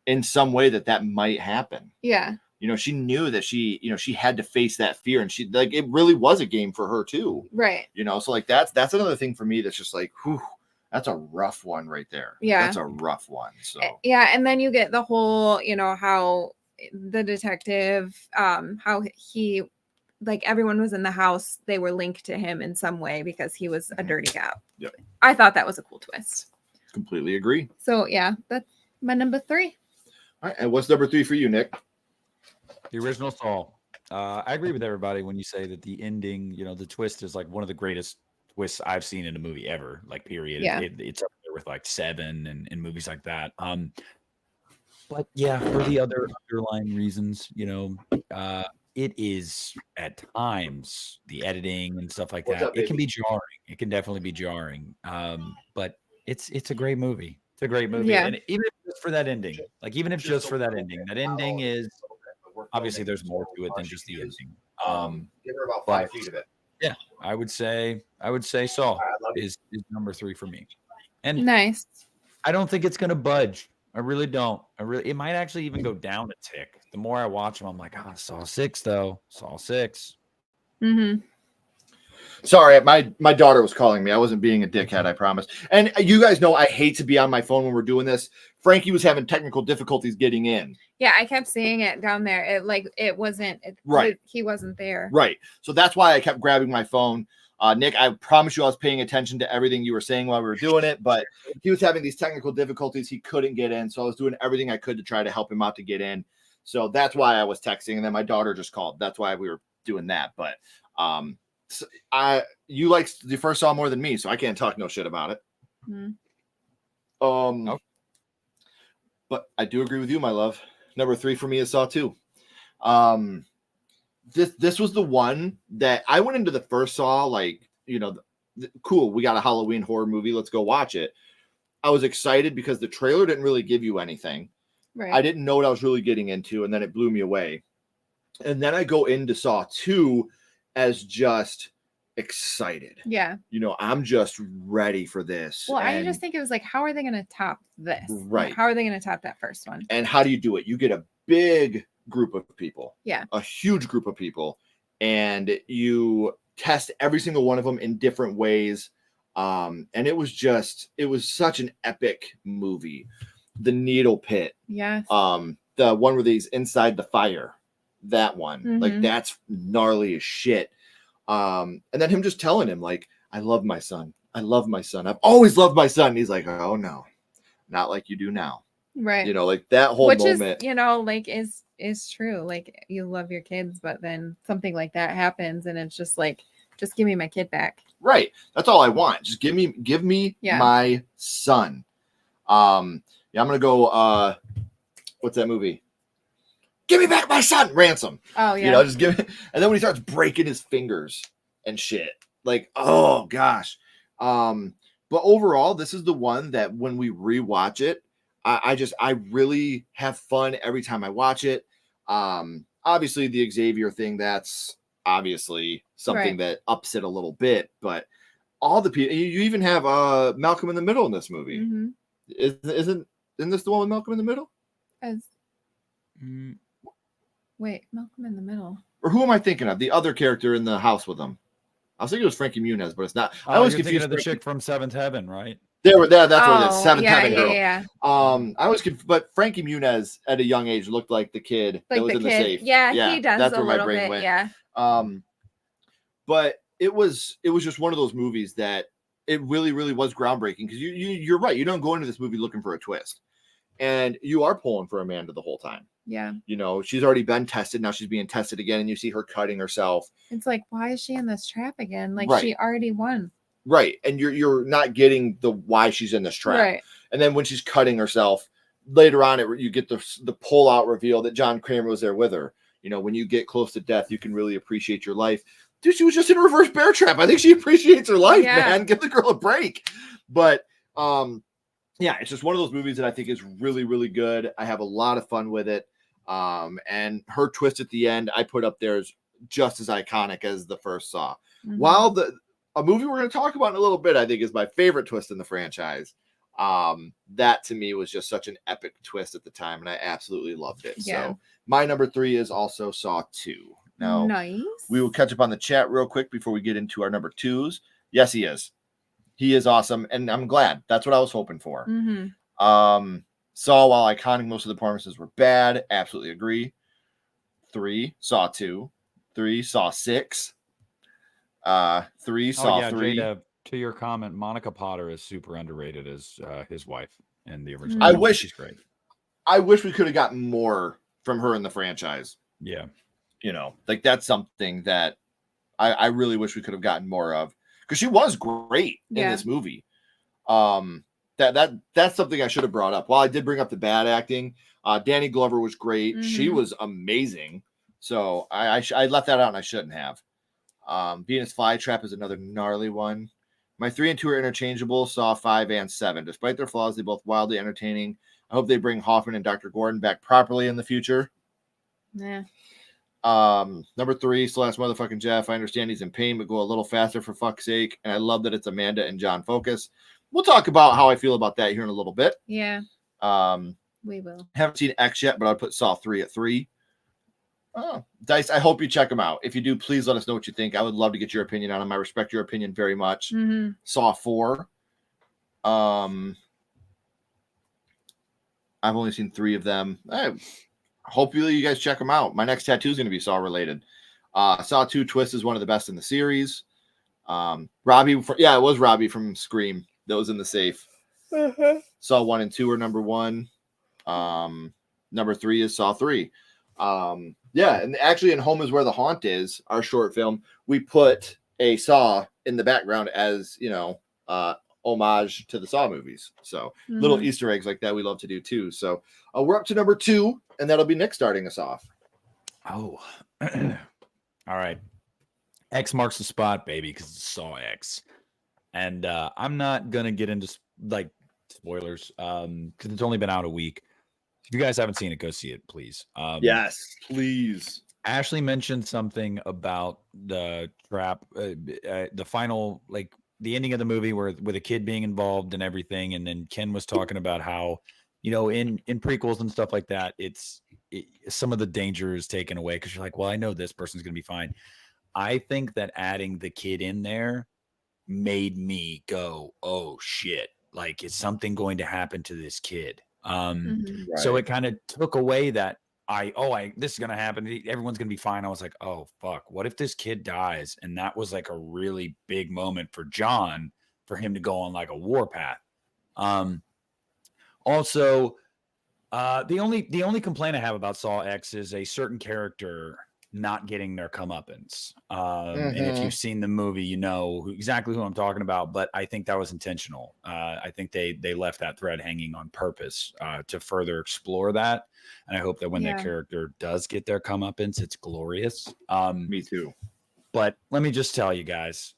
in some way that might happen. Yeah. She knew that she had to face that fear, and she like it really was a game for her too. Right. So like that's another thing for me that's just like, whew, that's a rough one right there. Yeah. That's a rough one. So yeah, and then you get the whole, how the detective, how he like everyone was in the house, they were linked to him in some way because he was a dirty cop. Yep. I thought that was a cool twist. Completely agree. So yeah, that's my number 3. All right, and what's number 3 for you, Nick? The original Saw. I agree with everybody when you say that the ending, the twist is like one of the greatest twists I've seen in a movie ever, like period. Yeah. It's up there with like Seven and movies like that. But yeah, for the other underlying reasons, it is at times the editing and stuff like that. It can be jarring. It can definitely be jarring. But it's a great movie. It's a great movie. Yeah. And even if just for that ending, that ending is obviously there's more to it than just the ending. Give her about 5 feet of it. Yeah, I would say Saw is number 3 for me. And nice. I don't think it's gonna budge. I really don't. It might actually even go down a tick. The more I watch them, I'm like, Saw 6 though. Saw 6. Mm-hmm. Sorry, my daughter was calling me. I wasn't being a dickhead, I promise. And you guys know I hate to be on my phone when we're doing this. Frankie was having technical difficulties getting in. Yeah, I kept seeing it down there. It wasn't Right. He wasn't there. Right. So that's why I kept grabbing my phone. Nick, I promise you I was paying attention to everything you were saying while we were doing it, but he was having these technical difficulties. He couldn't get in. So I was doing everything I could to try to help him out to get in. So that's why I was texting. And then my daughter just called. That's why we were doing that. But so you like the first saw more than me, so I can't talk no shit about it. Mm. But I do agree with you, my love. Number 3 for me is Saw 2. This was the one that I went into the first Saw like, you know, cool, we got a Halloween horror movie, let's go watch it. I was excited because the trailer didn't really give you anything. Right. I didn't know what I was really getting into, and then it blew me away. And then I go into Saw 2 as just excited. Yeah. You know, I'm just ready for this. Well, I And- just think it was like, how are they going to top this? Right. How are they going to top that first one? And how do you do it? You get a big group of people. Yeah. A huge group of people. And you test every single one of them in different ways. And it was such an epic movie. The Needle Pit. Yes. The one where he's inside the fire. That one. Like, Mhm. that's gnarly as shit. And then him just telling him, like, I love my son. I love my son. I've always loved my son. And he's like, oh no, not like you do now. Right. You know, like that whole Which moment. is, you know, like is true. Like, you love your kids, but then something like that happens and it's just like, just give me my kid back. Right. That's all I want. Just give me Yeah. my son. Yeah, I'm gonna go what's that movie? Give me back my son, Ransom. Oh yeah. You know, just give it. And then when he starts breaking his fingers and shit, like, oh gosh. But overall, this is the one that when we rewatch it, I really have fun every time I watch it. Obviously the Xavier thing, that's obviously something Right. that ups it a little bit, but all the people, you even have Malcolm in the Middle in this movie. Mm-hmm. Isn't this the one with Malcolm in the Middle? Wait, Malcolm in the Middle. Or who am I thinking of? The other character in the house with him. I was thinking it was Frankie Muniz, but it's not. I Oh, always you're thinking confuse of the Frankie- chick from Seventh Heaven, right? That's what it is. Seventh yeah, Heaven yeah, girl. yeah. I always but Frankie Muniz at a young age looked like the kid Like that was the in kid. the safe. Yeah, he does That's a where my little brain bit. went. Yeah. But it was just one of those movies that it really, really was groundbreaking because you're right. You don't go into this movie looking for a twist, and you are pulling for Amanda the whole time. Yeah. You know, she's already been tested. Now she's being tested again, and you see her cutting herself. It's like, why is she in this trap again? Like, Right. she already won. Right. And you're not getting the why she's in this trap. Right. And then when she's cutting herself, later on, you get the pull out reveal that John Kramer was there with her. You know, when you get close to death, you can really appreciate your life. Dude, she was just in a reverse bear trap. I think she appreciates her life, Yeah. man. Give the girl a break. But yeah, it's just one of those movies that I think is really, really good. I have a lot of fun with it. And her twist at the end, I put up there as just as iconic as the first Saw. Mhm. While a movie we're going to talk about in a little bit, I think is my favorite twist in the franchise. That to me was just such an epic twist at the time, and I absolutely loved it. Yeah. So my number 3 is also Saw 2. Now Nice. we will catch up on the chat real quick before we get into our number 2s. Yes, he is. He is awesome, and I'm glad. That's what I was hoping for. Mm-hmm. Saw, while iconic, most of the performances were bad. Absolutely agree. 3, Saw 2. 3, Saw 6. 3, Saw 3. Jada, to your comment, Monica Potter is super underrated as his wife in the original. I movie. wish- She's great. I wish we could have gotten more from her in the franchise. Yeah. You know, like that's something that I really wish we could have gotten more of because she was great in Yeah. this movie. That's something I should have brought up. While I did bring up the bad acting, Danny Glover was great. She Mhm. was amazing. So I left that out and I shouldn't have. Venus Flytrap is another gnarly one. My 3 and 2 are interchangeable. Saw 5 and 7. Despite their flaws, they both wildly entertaining. I hope they bring Hoffman and Dr. Gordon back properly in the future. Yeah. Number 3, Slash Motherfucking Jeff. I understand he's in pain, but go a little faster for fuck's sake. And I love that it's Amanda and John Focus. We'll talk about how I feel about that here in a little bit. Yeah. Um, We will. haven't seen X yet, but I'd put Saw 3 at 3. Oh, Dice, I hope you check them out. If you do, please let us know what you think. I would love to get your opinion on them. I respect your opinion very much. Mhm. Saw 4. I've only seen 3 of them. Hopefully you guys check them out. My next tattoo is going to be Saw related. Saw 2 Twist is one of the best in the series. Robbie, it was Robbie from Scream that was in the safe. Saw 1 and 2 are number 1. Number 3 is Saw 3. And actually in Home is Where the Haunt Is, our short film, we put a Saw in the background as, homage to the Saw movies. So little Easter eggs like that we love to do too. So we're up to number 2, and that'll be Nick starting us off. Oh, all right. X marks the spot, baby, because it's Saw X. And I'm not going to get into spoilers because it's only been out a week. If you guys haven't seen it, go see it, please. Yes, please. Ashley mentioned something about the trap, the final, the ending of the movie with a kid being involved and everything. And then Ken was talking about how, in prequels and stuff like that, some of the danger is taken away because you're like, well, I know this person's going to be fine. I think that adding the kid in there made me go, oh shit, is something going to happen to this kid? So it kind of took away that this is going to happen. Everyone's going to be fine. I was like, oh fuck, what if this kid dies? And that was a really big moment for John, for him to go on a war path. Also, the only complaint I have about Saw X is a certain character not getting their comeuppance. And if you've seen the movie, you know exactly who I'm talking about, but I think that was intentional. I think they left that thread hanging on purpose to further explore that. And I hope that when that character does get their comeuppance, it's glorious. Me too. But let me just tell you guys,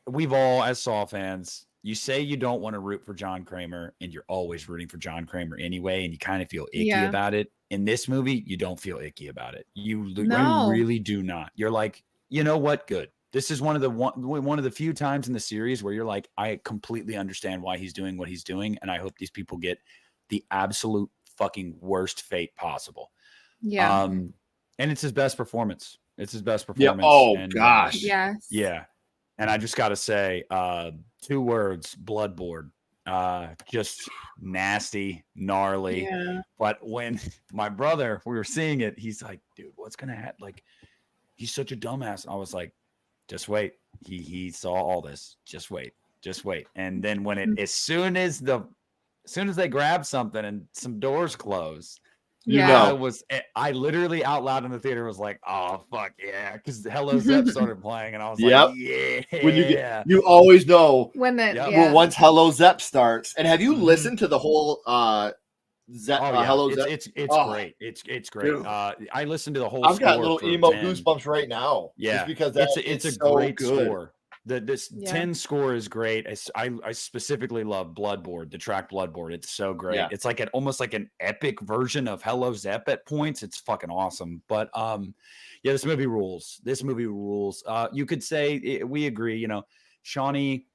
we've all, as Saw fans, you say you don't want to root for John Kramer, and you're always rooting for John Kramer anyway, and you kind of feel icky about it. In this movie, you don't feel icky about it. You really do not. You're like, you know what? Good. This is one of the few times in the series where you're like, I completely understand why he's doing what he's doing, and I hope these people get the absolute fucking worst fate possible. Yeah. And it's his best performance. Yeah. Oh, gosh. Yes. Yeah. And I just got to say, 2 words, bloodboard. Just nasty, gnarly. Yeah. But when my brother, we were seeing it, he's like, dude, what's going to happen? He's such a dumbass. And I was like, just wait. He saw all this. Just wait. And then as soon as they grab something and some doors close, I literally out loud in the theater was like, oh fuck yeah, because Hello Zep started playing, and I was like, yeah. When you always know when once Hello Zep starts. And have you listened to the whole Zep? Hello Zep? It's great. It's great. Dude. I listened to the whole. I've got little emo goosebumps right now. Yeah, just because it's a so great good. score. This 10 score is great. I specifically love Bloodboard, the track Bloodboard. It's so great. Yeah. It's almost like an epic version of Hello Zep at points. It's fucking awesome. But this movie rules. You could say we agree. Shawnee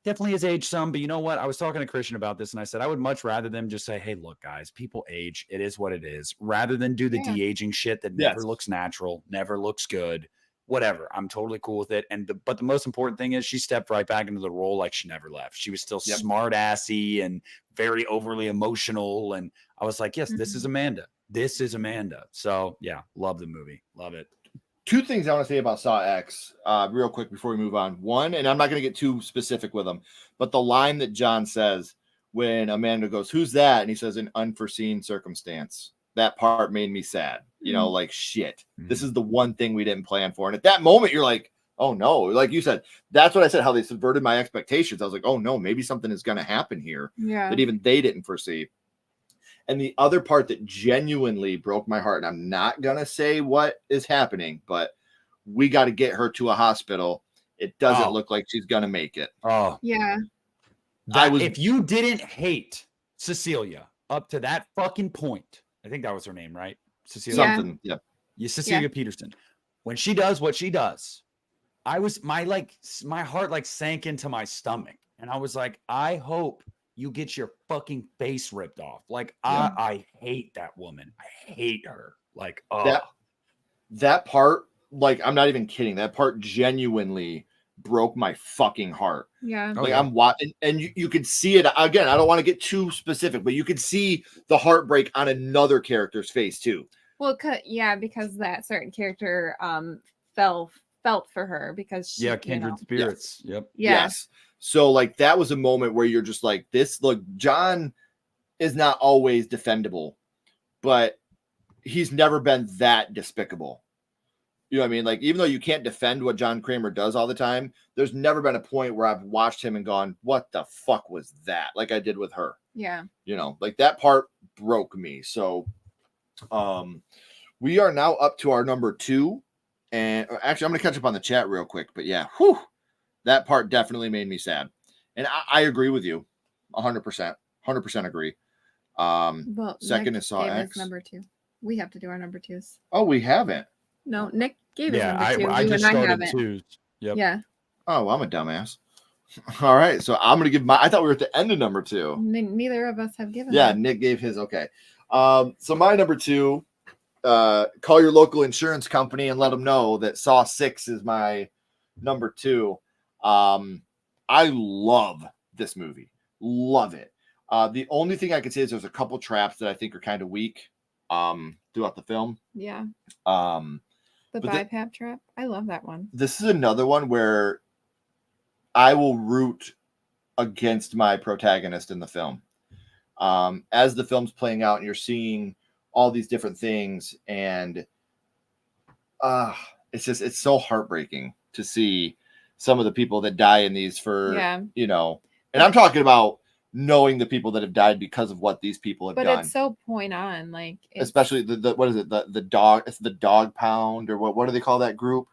definitely has aged some, but you know what? I was talking to Christian about this, and I said I would much rather them just say, "Hey, look, guys, people age. It is what it is," rather than do the de-aging shit that never looks natural, never looks good. Whatever, I'm totally cool with it. But the most important thing is she stepped right back into the role like she never left. She was still smart assy and very overly emotional. And I was like, yes, this is Amanda. This is Amanda. So yeah, love the movie. Love it. 2 things I want to say about Saw X real quick before we move on. One, and I'm not going to get too specific with them, but the line that John says when Amanda goes, "Who's that?" And he says, "An unforeseen circumstance." That part made me sad. Shit. This is the one thing we didn't plan for. And at that moment, you're like, oh no. Like you said, that's what I said, how they subverted my expectations. I was like, oh no, maybe something is going to happen here that even they didn't foresee. And the other part that genuinely broke my heart, and I'm not going to say what is happening, but we got to get her to a hospital. It doesn't look like she's going to make it. Oh, yeah. If you didn't hate Cecilia up to that fucking point, I think that was her name, right? Cecilia. Something. Yeah. Cecilia Peterson. When she does what she does, my heart sank into my stomach. And I was like, I hope you get your fucking face ripped off. I hate that woman. I hate her. that part, like, I'm not even kidding. That part genuinely broke my fucking heart. Yeah. Like, I'm watching, and you can see it again. I don't want to get too specific, but you can see the heartbreak on another character's face too. Well, because that certain character felt for her because she, kindred spirits. Yep. Yeah. Yes. So like that was a moment where you're just like, this, look, John is not always defendable, but he's never been that despicable. You know what I mean? Like, even though you can't defend what John Kramer does all the time, there's never been a point where I've watched him and gone, what the fuck was that? Like I did with her. Yeah. You know, like that part broke me. So we are now up to our number 2. And actually, I'm going to catch up on the chat real quick. But yeah, that part definitely made me sad. And I agree with you 100%. 100% agree. Well, second Nick is Saw gave X. us number 2. We have to do our number 2s. Oh, we haven't. No, Nick gave us Yeah, number 2. I You just and I started haven't. 2s. Yep. Yeah. Oh, I'm a dumbass. All right, so I'm gonna give I thought we were at the end of number 2. Neither of us have given. Yeah, them. Nick gave his. Okay. So my number 2, call your local insurance company and let them know that Saw 6 is my number 2. I love this movie. Love it. The only thing I could say is there's a couple traps that I think are kind of weak throughout the film. Yeah. The but BiPAP trap. I love that one. This is another one where I will root against my protagonist in the film. As the film's playing out and you're seeing all these different things, and it's so heartbreaking to see some of the people that die in these you know, and I'm talking about knowing the people that have died because of what these people have done. But it's so point on, like especially the what is it, the dog, it's the dog pound, or what do they call that group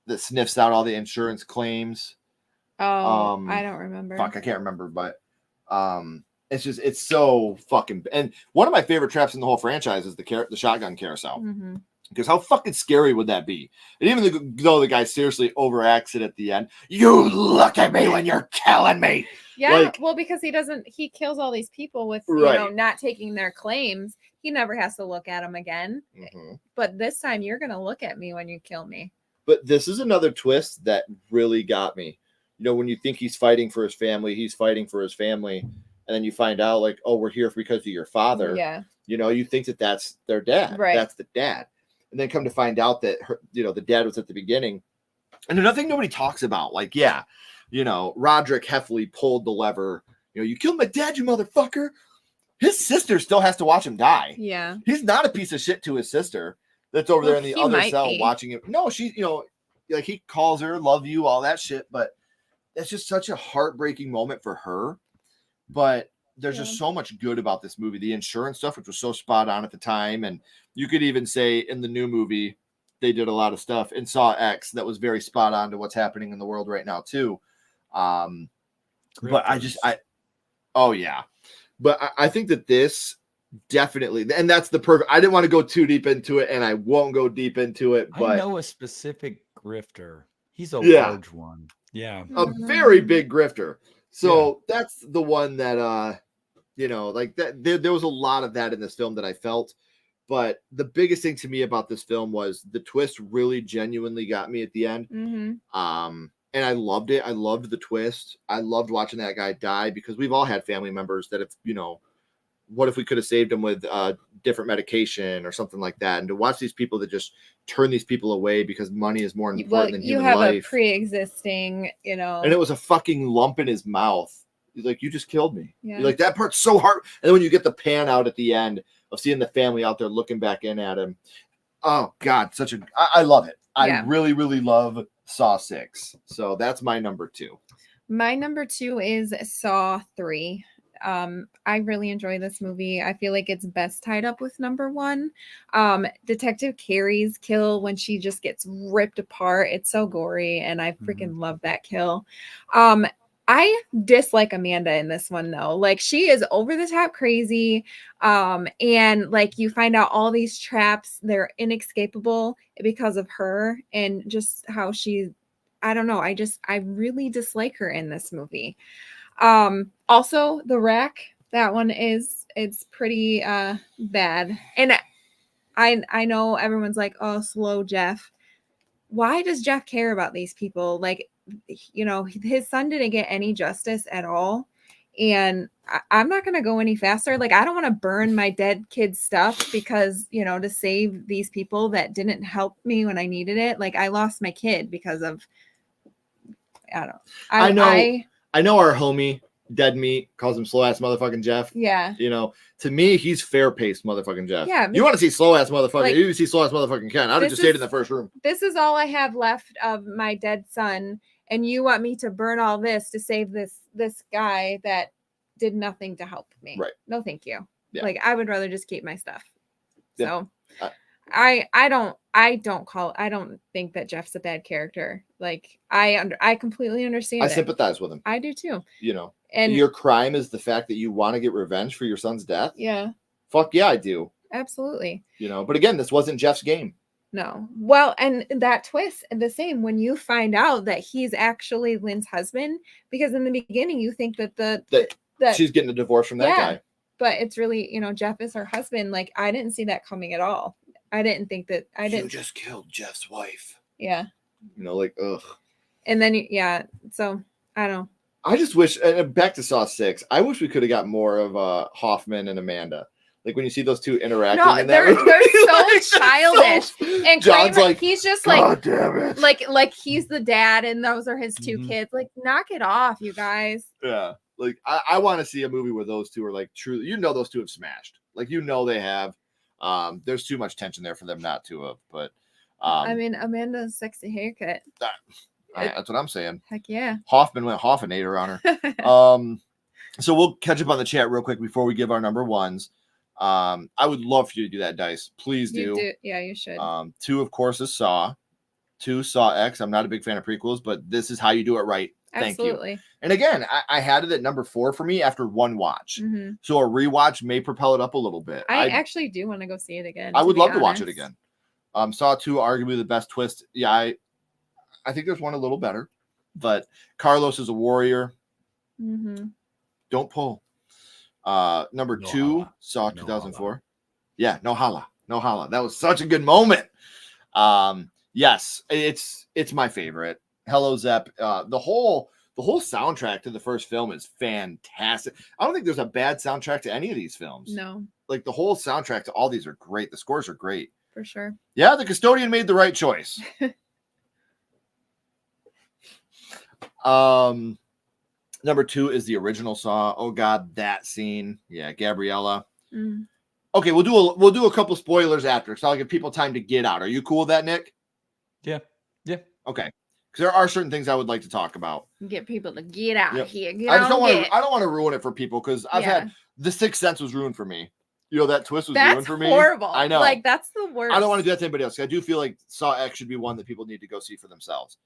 that sniffs out all the insurance claims? Oh, I don't remember. Fuck, I can't remember, but it's so fucking. And one of my favorite traps in the whole franchise is the shotgun carousel. Mm-hmm. Because how fucking scary would that be? And even though the guy seriously overacts it at the end, you look at me when you're killing me. Yeah, like, well, because he kills all these people with not taking their claims. He never has to look at them again. Mm-hmm. But this time you're gonna look at me when you kill me. But this is another twist that really got me. You know, when you think he's fighting for his family, and then you find out, like, oh, we're here because of your father. Yeah. You know, you think that that's their dad. Right. That's the dad. And then come to find out that the dad was at the beginning. And another thing nobody talks about, like, yeah, Roderick Heffley pulled the lever. You killed my dad, you motherfucker. His sister still has to watch him die. Yeah. He's not a piece of shit to his sister that's over there in the other cell watching him. No, she, like, he calls her, love you, all that shit. But it's just such a heartbreaking moment for her. But there's just so much good about this movie. The insurance stuff, which was so spot on at the time. And you could even say in the new movie, they did a lot of stuff in Saw X that was very spot on to what's happening in the world right now too. But I think that this definitely, and that's the perfect, I didn't want to go too deep into it, and I won't go deep into it, but I know a specific grifter. He's a large one. Yeah. A very big grifter. So that's the one that, like that, there was a lot of that in this film that I felt. But the biggest thing to me about this film was the twist really genuinely got me at the end. Mm-hmm. And I loved it. I loved the twist. I loved watching that guy die, because we've all had family members that have, what if we could have saved him with different medication or something like that? And to watch these people that just turn these people away because money is more important than human life. You have a pre-existing, And it was a fucking lump in his mouth. He's like, you just killed me. Yeah. You're like, that part's so hard. And then when you get the pan out at the end of seeing the family out there looking back in at him. Oh God, I love it. I really, really love Saw 6. So that's my number 2. My number 2 is Saw 3. I really enjoy this movie. I feel like it's best tied up with number 1. Detective Carey's kill when she just gets ripped apart. It's so gory, and I freaking love that kill. I dislike Amanda in this one though. Like, she is over the top crazy. And like, you find out all these traps, they're inescapable because of her, and just how I don't know. I really dislike her in this movie. Also the rack, that one it's pretty bad. And I know everyone's like, oh, slow Jeff. Why does Jeff care about these people? Like, his son didn't get any justice at all. And I'm not going to go any faster. Like, I don't want to burn my dead kid's stuff because, to save these people that didn't help me when I needed it. Like, I lost my kid because of, I know our homie Dead Meat calls him slow ass motherfucking Jeff. Yeah. To me, he's fair paced motherfucking Jeff. Yeah. You want to see slow ass motherfucking, Like, you see slow ass motherfucking Ken. I'd have just stayed in the first room. This is all I have left of my dead son. And you want me to burn all this to save this guy that did nothing to help me. Right. No, thank you. Yeah. Like, I would rather just keep my stuff. Yeah. So I don't think that Jeff's a bad character. Like, I completely understand. I sympathize with him. I do too. And your crime is the fact that you want to get revenge for your son's death. Yeah. Fuck yeah, I do. Absolutely. But again, this wasn't Jeff's game. No. Well, and that twist, the same when you find out that he's actually Lynn's husband, because in the beginning you think that that she's getting a divorce from that guy. But it's really, Jeff is her husband. Like, I didn't see that coming at all. I didn't think that You just killed Jeff's wife. Yeah. Ugh. And then so I don't know. I just wish, and back to Saw 6, I wish we could have got more of Hoffman and Amanda. Like, when you see those two interacting. No, in they're that so childish. And John's Kramer, like, he's just God damn it. like he's the dad and those are his two kids. Like, knock it off, you guys. Yeah. Like, I want to see a movie where those two are like truly, those two have smashed. Like, they have. There's too much tension there for them not to have. But Amanda's sexy haircut. That's what I'm saying. Heck yeah. Hoffman went Hoffinator on her. So we'll catch up on the chat real quick before we give our number ones. I would love for you to do that, Dice. Please do. Yeah, you should. 2, of course, is Saw. 2, Saw X. I'm not a big fan of prequels, but this is how you do it right. Thank Absolutely. you. And again, I had it at number 4 for me after one watch. Mm-hmm. So a rewatch may propel it up a little bit. I actually do want to go see it again. I would love to watch it again. Saw 2, arguably the best twist. Yeah, I think there's one a little better, but Carlos is a warrior. Mm-hmm. Don't pull. Number 2, Saw 2004. Holla. Yeah, no holla. That was such a good moment. Yes, it's my favorite. Hello Zepp. The whole soundtrack to the first film is fantastic. I don't think there's a bad soundtrack to any of these films. No. Like, the whole soundtrack to all these are great. The scores are great. For sure. Yeah, the custodian made the right choice. Number 2 is the original Saw. Oh God, that scene. Yeah, Gabriella. Mm. Okay, we'll do a couple spoilers after, so I'll give people time to get out. Are you cool with that, Nick? Yeah. Okay, because there are certain things I would like to talk about. Get people to get out here. I don't want to ruin it for people because I've had The Sixth Sense was ruined for me. That twist was ruined for me. That's horrible. I know. Like, that's the worst. I don't want to do that to anybody else. I do feel like Saw X should be one that people need to go see for themselves.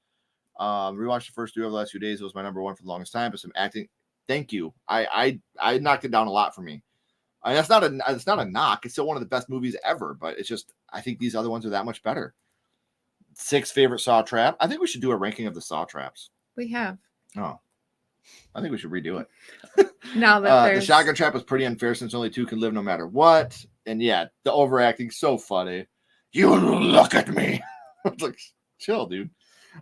Rewatched the first 3 over the last few days. It was my number 1 for the longest time, but some acting. Thank you. I knocked it down a lot for me. It's not a knock. It's still one of the best movies ever, but it's just, I think these other ones are that much better. 6 favorite Saw trap. I think we should do a ranking of the Saw traps. We have. Oh, I think we should redo it. Now that the shotgun trap was pretty unfair since only 2 can live no matter what. And yeah, the overacting so funny. You look at me. It's like, chill, dude.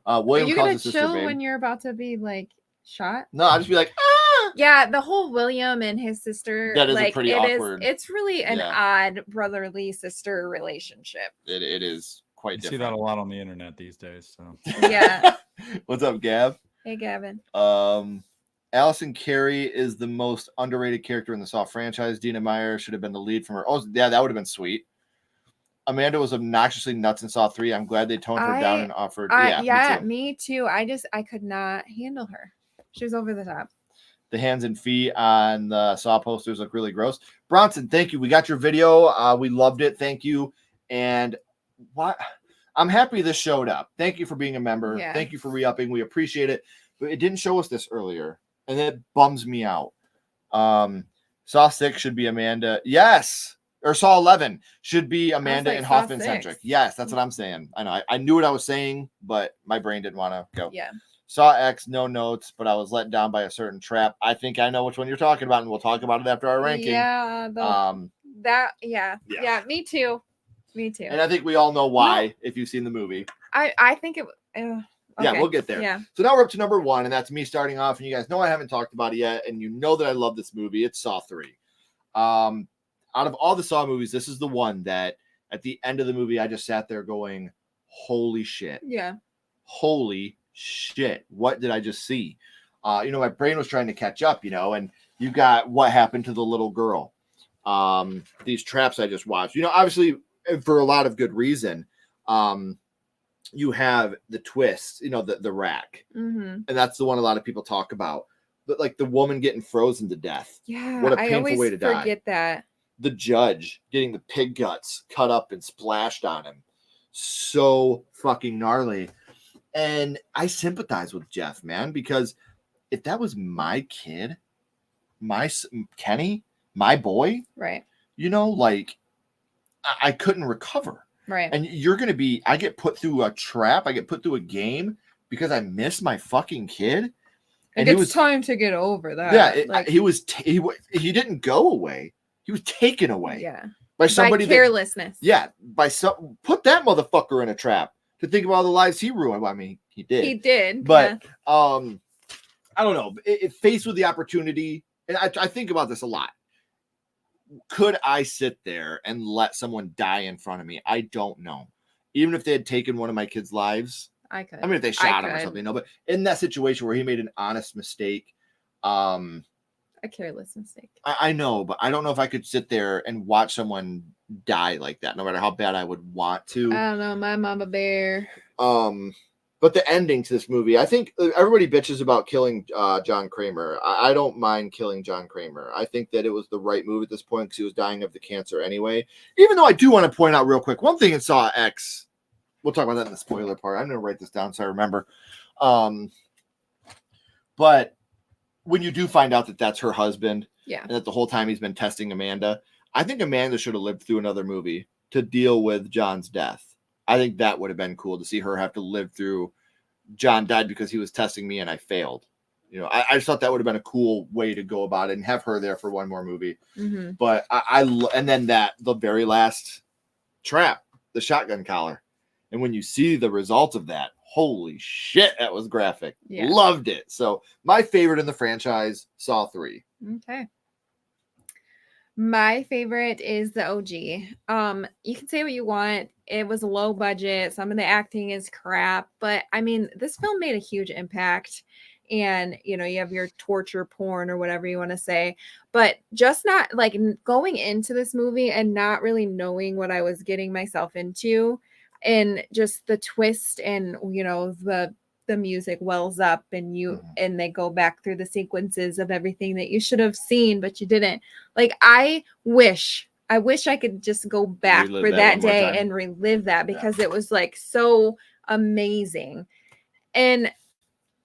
William Are you calls gonna his sister chill babe. when you're about to be like shot? No, I'll just be like, ah! Yeah, the whole William and his sister. That is like, pretty awkward. It's really an odd brotherly sister relationship. It is quite You different. see that a lot on the internet these days. So Yeah. What's up, Gav? Hey, Gavin. Allison Carey is the most underrated character in the Saw franchise. Dina Meyer should have been the lead from her. Oh, yeah, that would have been sweet. Amanda was obnoxiously nuts in Saw 3. I'm glad they toned her down and offered. Me too. I could not handle her. She was over the top. The hands and feet on the Saw posters look really gross. Bronson, thank you. We got your video. We loved it. Thank you. And I'm happy this showed up. Thank you for being a member. Yeah. Thank you for re-upping. We appreciate it. But it didn't show us this earlier, and it bums me out. Saw 6 should be Amanda. Yes. Or Saw 11 should be Amanda and Hoffman centric. Yes, that's what I'm saying. I know. I knew what I was saying, but my brain didn't want to go. Yeah. Saw X, no notes, but I was let down by a certain trap. I think I know which one you're talking about, and we'll talk about it after our ranking. Yeah. Yeah, me too. Me too. And I think we all know why if you've seen the movie. I think it. Yeah, Okay. we'll get there. Yeah. So now we're up to number 1, and that's me starting off. And you guys know I haven't talked about it yet, and you know that I love this movie. It's Saw 3. Out of all the Saw movies, this is the one that at the end of the movie, I just sat there going, holy shit. Yeah. Holy shit. What did I just see? My brain was trying to catch up, and you got what happened to the little girl. These traps I just watched, obviously for a lot of good reason. You have the twist, the rack. Mm-hmm. And that's the one a lot of people talk about. But like the woman getting frozen to death. Yeah. What a I painful always way to die. forget that. The judge getting the pig guts cut up and splashed on him. So fucking gnarly. And I sympathize with Jeff, man, because if that was my kid, Kenny, my boy, Right. I couldn't recover. Right. And I get put through a trap. I get put through a game because I miss my fucking kid. And it's time to get over that. Yeah. He didn't go away. He was taken away. Yeah. By somebody. By carelessness. Put that motherfucker in a trap to think about all the lives he ruined. Well, I mean, he did. He did. But, I don't know. Faced with the opportunity, and I think about this a lot. Could I sit there and let someone die in front of me? I don't know. Even if they had taken one of my kids' lives, I could. I mean, if they shot him or something, but in that situation where he made an honest mistake, a careless mistake. I know, but I don't know if I could sit there and watch someone die like that, no matter how bad I would want to. I don't know, my mama bear. But the ending to this movie, I think everybody bitches about killing John Kramer. I don't mind killing John Kramer. I think that it was the right move at this point because he was dying of the cancer anyway. Even though I do want to point out real quick, one thing in Saw X, we'll talk about that in the spoiler part. I'm going to write this down so I remember. But when you do find out that that's her husband, and that the whole time he's been testing Amanda, I think Amanda should have lived through another movie to deal with John's death. I think that would have been cool to see her have to live through John died because he was testing me and I failed. I just thought that would have been a cool way to go about it and have her there for one more movie. Mm-hmm. But and then the very last trap, the shotgun collar. And when you see the results of that, holy shit, that was graphic. Yeah. Loved it. So my favorite in the franchise, Saw 3. Okay. My favorite is the OG. You can say what you want. It was low budget. Some of the acting is crap, but I mean, this film made a huge impact. And you have your torture porn or whatever you want to say, but just not like going into this movie and not really knowing what I was getting myself into, and just the twist and the music wells up and they go back through the sequences of everything that you should have seen, but you didn't. Like, I wish I could just go back for that day and relive that because it was like so amazing. And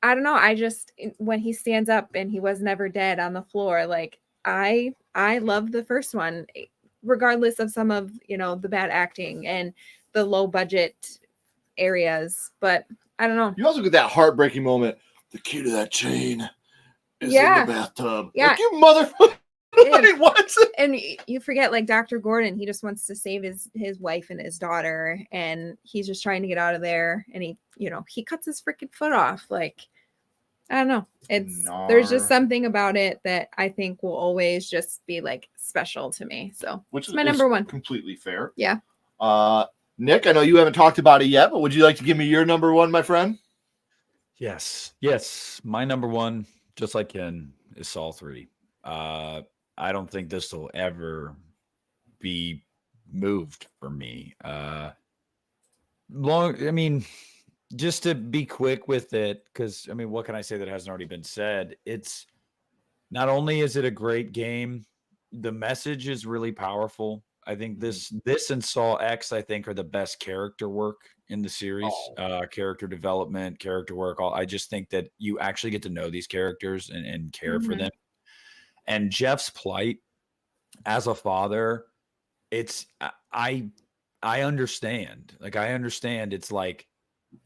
I don't know, I just, when he stands up and he was never dead on the floor, like I love the first one, regardless of some of, the bad acting and the low budget areas, but I don't know. You also get that heartbreaking moment. The key to that chain is in the bathtub. Yeah. Like, you motherfucker. Like, what? And you forget, like, Dr. Gordon, he just wants to save his wife and his daughter, and he's just trying to get out of there, and he cuts his freaking foot off. Like, I don't know. There's just something about it that I think will always just be like special to me. So which is my number one. Completely fair. Yeah. Nick, I know you haven't talked about it yet, but would you like to give me your number one, my friend? Yes. My number one, just like Ken, is Saw 3. I don't think this will ever be moved for me. Just to be quick with it, because what can I say that hasn't already been said? It's not only is it a great game, the message is really powerful. I think this and Saw X, I think, are the best character work in the series. Character development, character work. I just think that you actually get to know these characters and care for them. And Jeff's plight as a father, I understand. Like, I understand. It's like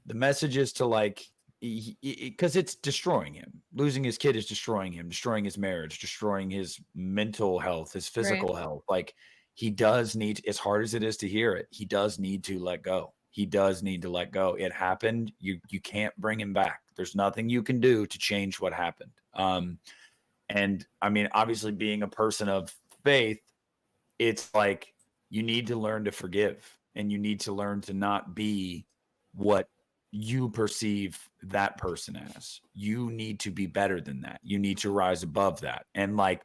the message is to, like, because it's destroying him. Losing his kid is destroying him, destroying his marriage, destroying his mental health, his physical health. Like, he does need, as hard as it is to hear it, he does need to let go. He does need to let go. It happened. You can't bring him back. There's nothing you can do to change what happened. And I mean, obviously being a person of faith, it's like you need to learn to forgive, and you need to learn to not be what you perceive that person as. You need to be better than that. You need to rise above that. And like,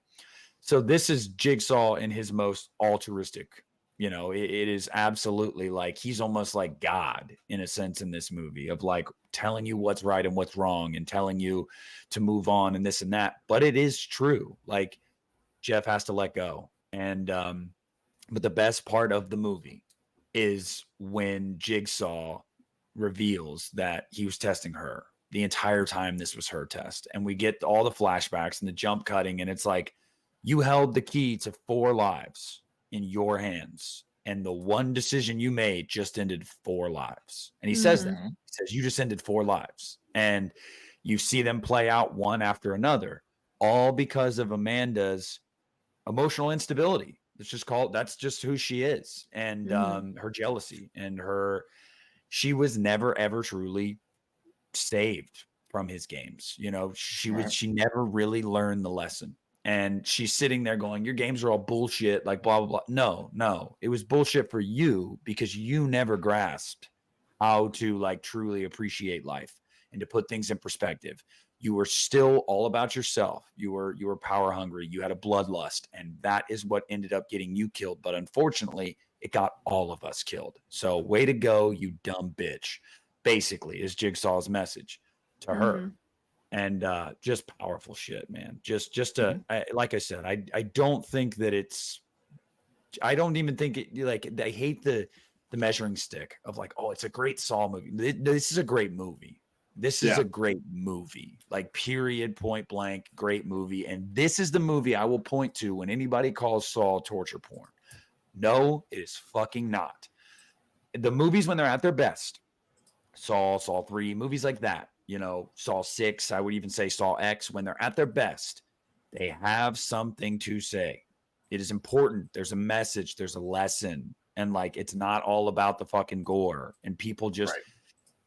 so this is Jigsaw in his most altruistic, it is absolutely like he's almost like God in a sense in this movie, of like telling you what's right and what's wrong and telling you to move on and this and that. But it is true. Like, Jeff has to let go. And, but the best part of the movie is when Jigsaw reveals that he was testing her the entire time. This was her test. And we get all the flashbacks and the jump cutting. And it's like, you held the key to 4 lives in your hands, and the one decision you made just ended 4 lives. And he says that. He says, you just ended 4 lives. And you see them play out one after another, all because of Amanda's emotional instability. That's just who she is. And her jealousy and she was never, ever truly saved from his games. She never really learned the lesson. And she's sitting there going, your games are all bullshit, like blah, blah, blah. No, it was bullshit for you because you never grasped how to like truly appreciate life and to put things in perspective. You were still all about yourself. You were power hungry. You had a bloodlust, and that is what ended up getting you killed. But unfortunately, it got all of us killed. So way to go, you dumb bitch, basically, is Jigsaw's message to her. And just powerful shit, man. Like I said, I don't think that I don't even think it, like, I hate the measuring stick of like, oh, it's a great Saw movie. This is a great movie. This is a great movie, like period, point blank, great movie. And this is the movie I will point to when anybody calls Saw torture porn. No, it is fucking not. The movies when they're at their best, Saw 3, movies like that, Saw 6, I would even say Saw X, when they're at their best, they have something to say. It is important. There's a message. There's a lesson. And like, it's not all about the fucking gore. And people just,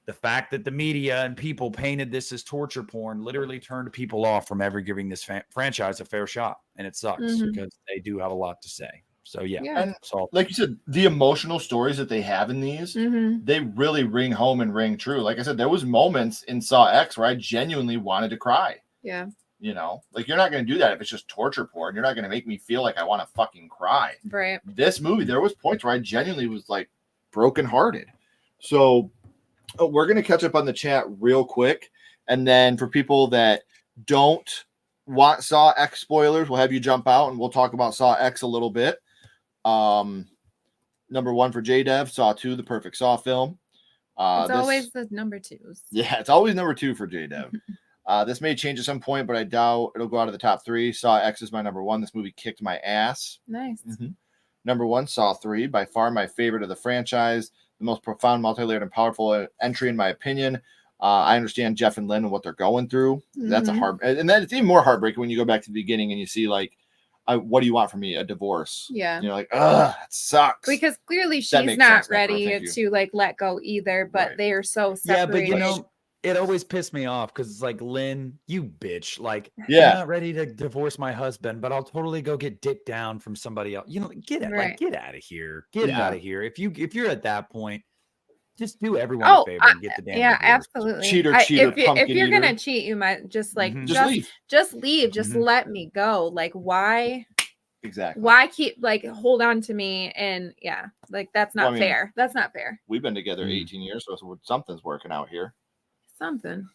the fact that the media and people painted this as torture porn literally turned people off from ever giving this franchise a fair shot. And it sucks because they do have a lot to say. So yeah. And like you said, the emotional stories that they have in these, they really ring home and ring true. Like I said, there was moments in Saw X where I genuinely wanted to cry. Yeah. Like, you're not going to do that if it's just torture porn. You're not going to make me feel like I want to fucking cry. Right. This movie, there was points where I genuinely was like brokenhearted. So we're going to catch up on the chat real quick. And then for people that don't want Saw X spoilers, we'll have you jump out and we'll talk about Saw X a little bit. Number 1 for JDev, Saw 2, the perfect Saw film. It's always the number 2s. Yeah, it's always number 2 for JDev. This may change at some point, but I doubt it'll go out of the top 3. Saw X is my number 1. This movie kicked my ass. Nice. Number 1, Saw 3, by far my favorite of the franchise. The most profound, multi-layered, and powerful entry, in my opinion. I understand Jeff and Lynn and what they're going through. That's and then it's even more heartbreaking when you go back to the beginning and you see like, what do you want from me? A divorce? Yeah. You're like, ugh, it sucks. Because clearly she's not ready to like let go either, but they are so separated. Yeah, but it always pissed me off because it's like, Lynn, you bitch. Like, I'm not ready to divorce my husband, but I'll totally go get dick down from somebody else. Get out of here. Get out of here. If you're at that point, just do everyone a favor and get the damn divorce. Absolutely. Cheater, if you're gonna cheat, you might just like just leave. Just let me go. Like, why? Exactly. Why keep like hold on to me? And like that's not fair. That's not fair. We've been together 18 years, so something's working out here. Something.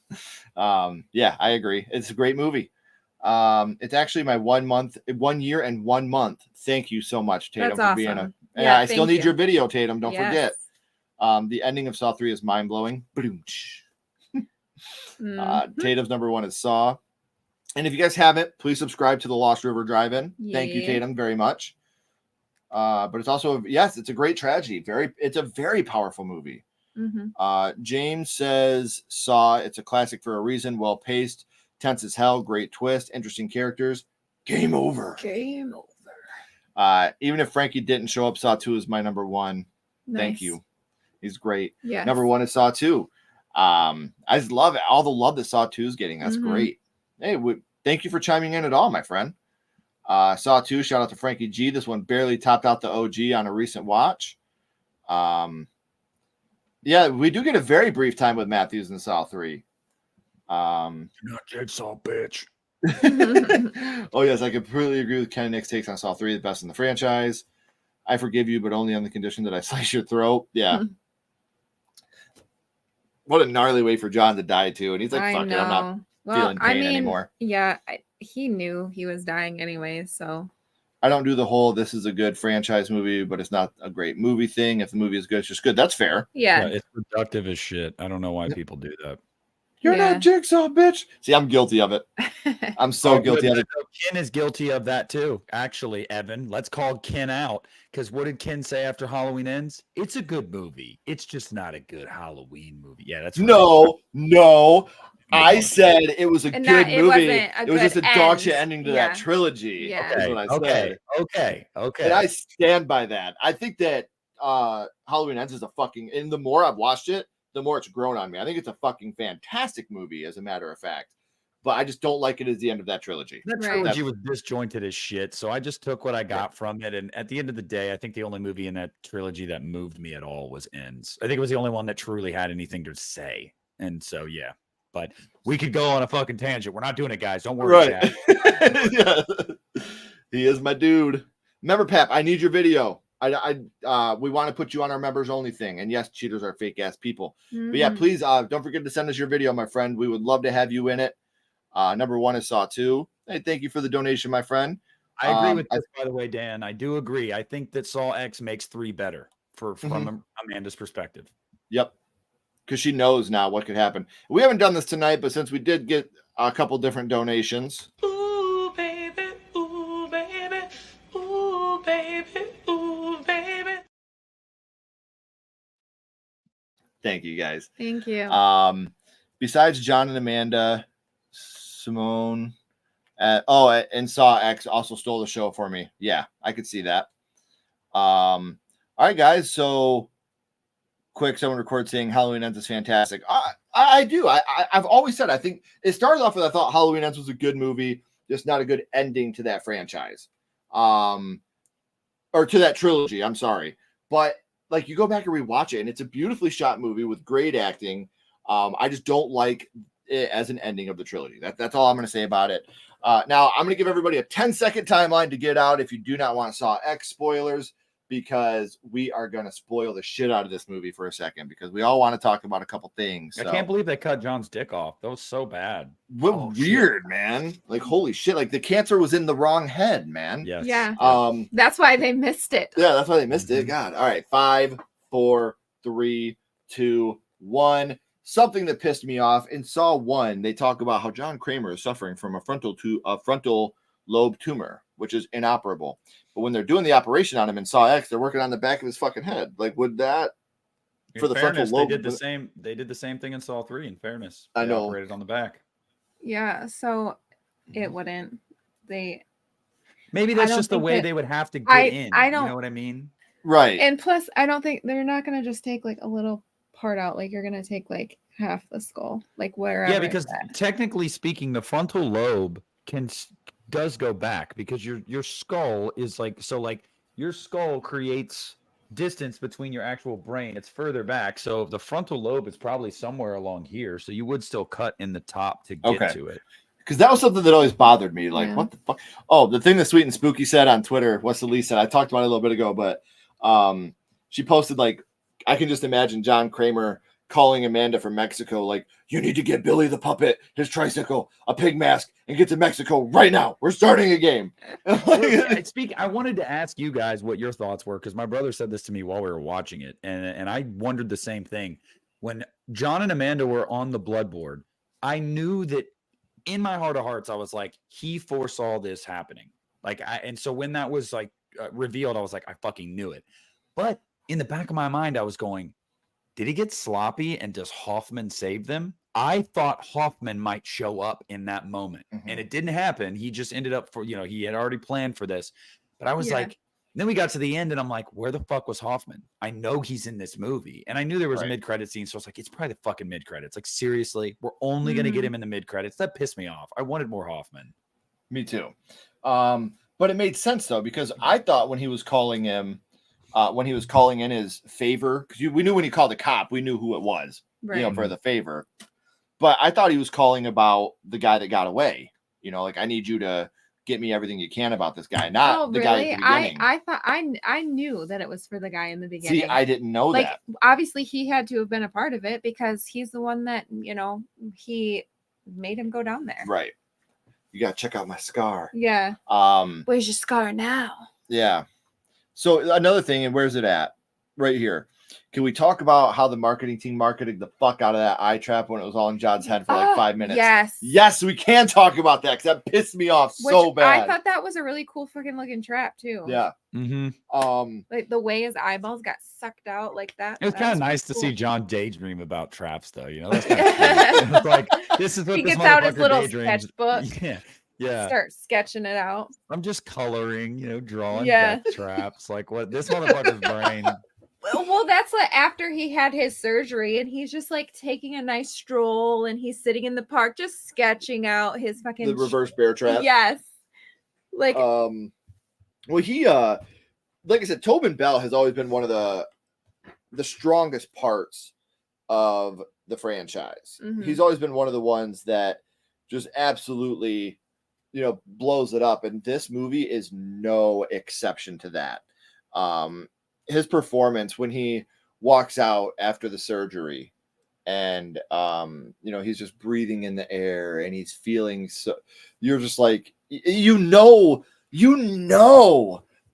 Yeah, I agree. It's a great movie. It's actually my 1 year and 1 month. Thank you so much, Tatum, for being I still need your video, Tatum. Don't forget. The ending of Saw 3 is mind-blowing. Tatum's number 1 is Saw. And if you guys haven't, please subscribe to the Lost River Drive-In. Thank you, Tatum, very much. But it's also, it's a great tragedy. It's a very powerful movie. James says Saw, it's a classic for a reason. Well paced, tense as hell, great twist, interesting characters. Game over. Even if Frankie didn't show up, Saw 2 is my number one. Thank Nice. you. He's great. Yes. Number one is Saw 2. I just love it. All the love that Saw 2 is getting. That's great. Hey, thank you for chiming in at all, my friend. Saw 2, shout out to Frankie G. This one barely topped out the OG on a recent watch. Yeah, we do get a very brief time with Matthews in Saw 3. You're not Jigsaw, bitch. Oh, yes, I completely agree with Ken and Nick's takes on Saw 3, the best in the franchise. I forgive you, but only on the condition that I slice your throat. Yeah. What a gnarly way for John to die, too. And he's like, fuck it, I'm not feeling pain anymore. Yeah, he knew he was dying anyway, so. I don't do the whole, this is a good franchise movie, but it's not a great movie thing. If the movie is good, it's just good. That's fair. Yeah. It's productive as shit. I don't know why people do that. You're not Jigsaw, bitch. See, I'm guilty of it. I'm so guilty of it. Ken is guilty of that too. Actually, Evan, let's call Ken out. Because what did Ken say after Halloween Ends? It's a good movie. It's just not a good Halloween movie. Yeah, that's right. No. I said it was a good movie. It was just a dog shit ending to that trilogy. Yeah. That's what I said. Okay. And I stand by that. I think that Halloween Ends is and the more I've watched it, the more it's grown on me. I think it's a fucking fantastic movie, as a matter of fact. But I just don't like it as the end of that trilogy. That trilogy was disjointed as shit, so I just took what I got from it. And at the end of the day, I think the only movie in that trilogy that moved me at all was Ends. I think it was the only one that truly had anything to say. And so, yeah. But we could go on a fucking tangent. We're not doing it, guys. Don't worry, Chad. Yeah. He is my dude. Remember, Pep, I need your video. We want to put you on our members only thing. And yes, cheaters are fake ass people. But yeah, please don't forget to send us your video, my friend. We would love to have you in it. Number one is Saw 2. Hey, thank you for the donation, my friend. I agree with this, by the way, Dan. I do agree. I think that Saw X makes 3 better from Amanda's perspective. Yep. Because she knows now what could happen. We haven't done this tonight, but since we did get a couple different donations. Ooh, baby. Ooh, baby. Ooh, baby. Ooh, baby. Thank you, guys. Thank you. Besides John and Amanda, Simone, and Saw X also stole the show for me. Yeah, I could see that. All right, guys. So, quick, someone records saying Halloween Ends is fantastic. I do. I've always said I think it started off with I thought Halloween Ends was a good movie, just not a good ending to that franchise, or to that trilogy. I'm sorry, but like you go back and rewatch it, and it's a beautifully shot movie with great acting. I just don't like it as an ending of the trilogy. That's all I'm going to say about it. Now, I'm going to give everybody a 10-second timeline to get out if you do not want Saw X spoilers, because we are going to spoil the shit out of this movie for a second, because we all want to talk about a couple things. I can't believe they cut John's dick off. That was so bad. What weird, man. Like, holy shit. Like, the cancer was in the wrong head, man. Yes. Yeah. That's why they missed it. Yeah, that's why they missed it. God. All right. 5, 4, 3, 2, 1. Something that pissed me off in Saw 1, they talk about how John Kramer is suffering from a frontal lobe tumor, which is inoperable. But when they're doing the operation on him in Saw X, they're working on the back of his fucking head. Like, would that for the frontal lobe? They did the same thing in Saw 3. In fairness, I know. Operated on the back. Yeah, so it wouldn't. Maybe that's just the way they would have to get in. I don't. You know what I mean? Right. And plus, I don't think they're not going to just take like a little part out. Like, you're going to take like half the skull, like wherever. Yeah, because technically speaking, the frontal lobe does go back, because your skull is like, so like your skull creates distance between your actual brain. It's further back. So the frontal lobe is probably somewhere along here. So you would still cut in the top to get to it. Because that was something that always bothered me. Like, what the fuck? Oh, the thing that Sweet and Spooky said on Twitter, what's the Lee said? I talked about it a little bit ago, but she posted, like, I can just imagine John Kramer calling Amanda from Mexico, like, you need to get Billy the puppet, his tricycle, a pig mask, and get to Mexico right now. We're starting a game. I wanted to ask you guys what your thoughts were, because my brother said this to me while we were watching it, and I wondered the same thing. When John and Amanda were on the blood board, I knew that in my heart of hearts, I was like, he foresaw this happening. And so when that was like revealed, I was like, I fucking knew it. But in the back of my mind, I was going, did he get sloppy and does Hoffman save them? I thought Hoffman might show up in that moment, and it didn't happen. He just ended up he had already planned for this. But I was like, Then we got to the end, and I'm like, where the fuck was Hoffman? I know he's in this movie. And I knew there was a mid-credit scene, so I was like, it's probably the fucking mid-credits. Like, seriously? We're only going to get him in the mid-credits? That pissed me off. I wanted more Hoffman. Me too. But it made sense, though, because I thought when he was calling him, when he was calling in his favor, because we knew when he called the cop, we knew who it was, for the favor. But I thought he was calling about the guy that got away. Like, I need you to get me everything you can about this guy, not the guy at the beginning. I thought I knew that it was for the guy in the beginning. See, I didn't know that. Obviously, he had to have been a part of it because he's the one that he made him go down there. Right. You gotta check out my scar. Yeah. Where's your scar now? Yeah. So another thing, and where's it at? Right here. Can we talk about how the marketing team marketed the fuck out of that eye trap when it was all in John's head for like 5 minutes? Yes, we can talk about that because that pissed me off so bad. I thought that was a really cool fucking looking trap too. Yeah. Like the way his eyeballs got sucked out like that. It was kind of nice to see John daydream about traps, though. That's kind of cool. It's like, this is what he this gets out his little daydreams. sketchbook. Yeah. Start sketching it out. I'm just coloring, drawing death traps. Like what this motherfucker's brain. Well, that's like after he had his surgery, and he's just like taking a nice stroll, and he's sitting in the park just sketching out his fucking the reverse bear trap. Yes. Like well, he like I said, Tobin Bell has always been one of the strongest parts of the franchise. He's always been one of the ones that just absolutely blows it up, and this movie is no exception to that. His performance when he walks out after the surgery and he's just breathing in the air and he's feeling so, you're just like that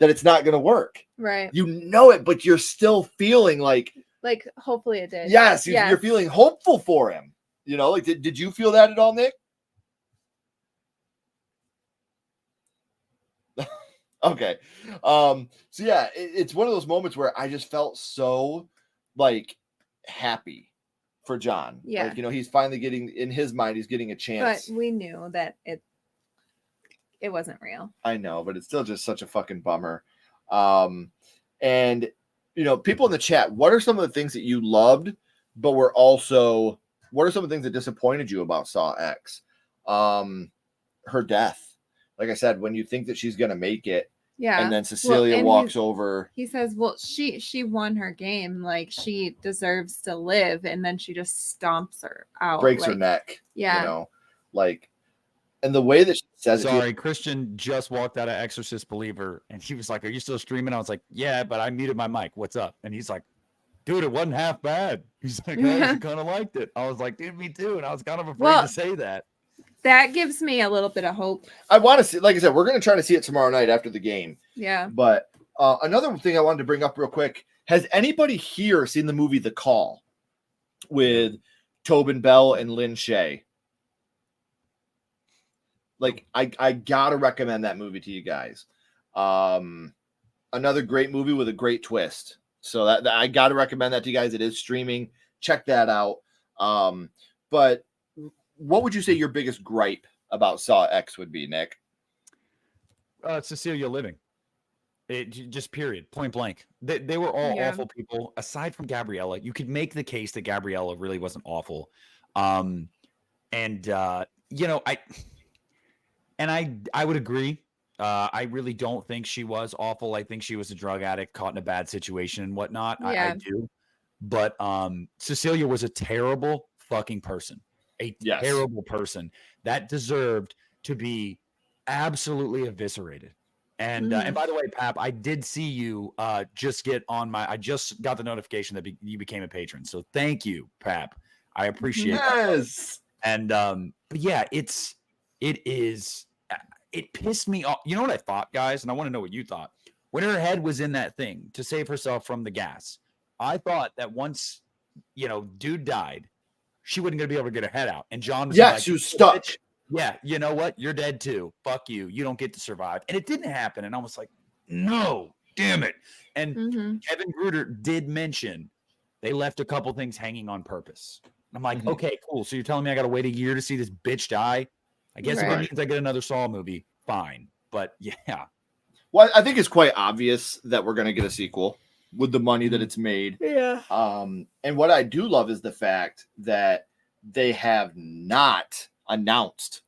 it's not going to work, right? It, but you're still feeling like hopefully it did. Yes. You're feeling hopeful for him, like did you feel that at all, Nick? Okay. So yeah, it's one of those moments where I just felt so happy for John. Yeah. He's finally getting, in his mind, he's getting a chance. But we knew that it wasn't real. I know, but it's still just such a fucking bummer. And people in the chat, what are some of the things that you loved, but what are some of the things that disappointed you about Saw X? Her death. Like I said, when you think that she's going to make it, and then Cecilia walks over. He says, well, she won her game. Like, she deserves to live. And then she just stomps her out. Breaks her neck. Yeah. And the way that she says Sorry, Christian just walked out of Exorcist Believer. And he was like, are you still streaming? I was like, yeah, but I muted my mic. What's up? And he's like, dude, it wasn't half bad. He's like, I kind of liked it. I was like, dude, me too. And I was kind of afraid to say that. That gives me a little bit of hope. I want to see, like I said, we're going to try to see it tomorrow night after the game. Yeah. But another thing I wanted to bring up real quick. Has anybody here seen the movie The Call with Tobin Bell and Lynn Shay? I got to recommend that movie to you guys. Another great movie with a great twist. So that I got to recommend that to you guys. It is streaming. Check that out. But what would you say your biggest gripe about Saw X would be, Nick? Cecilia living. It just period, point blank. They were all awful people. Aside from Gabriella, you could make the case that Gabriella really wasn't awful. I would agree. I really don't think she was awful. I think she was a drug addict caught in a bad situation and whatnot. Yeah. I do. But Cecilia was a terrible fucking person. Terrible person that deserved to be absolutely eviscerated. And by the way, Pap, I did see you just get on I just got the notification that you became a patron. So thank you, Pap. I appreciate it. And but yeah, it pissed me off. You know what I thought, guys? And I want to know what you thought. When her head was in that thing to save herself from the gas, I thought that once, dude died, she wasn't going to be able to get her head out. And John was she was stuck. Yeah, you know what? You're dead too. Fuck you. You don't get to survive. And it didn't happen. And I was like, no, damn it. And Kevin Gruder did mention they left a couple things hanging on purpose. I'm like, okay, cool. So you're telling me I got to wait a year to see this bitch die? I guess if it means I get another Saw movie, fine. But yeah. Well, I think it's quite obvious that we're going to get a sequel with the money that it's made. Yeah. And what I do love is the fact that they have not announced,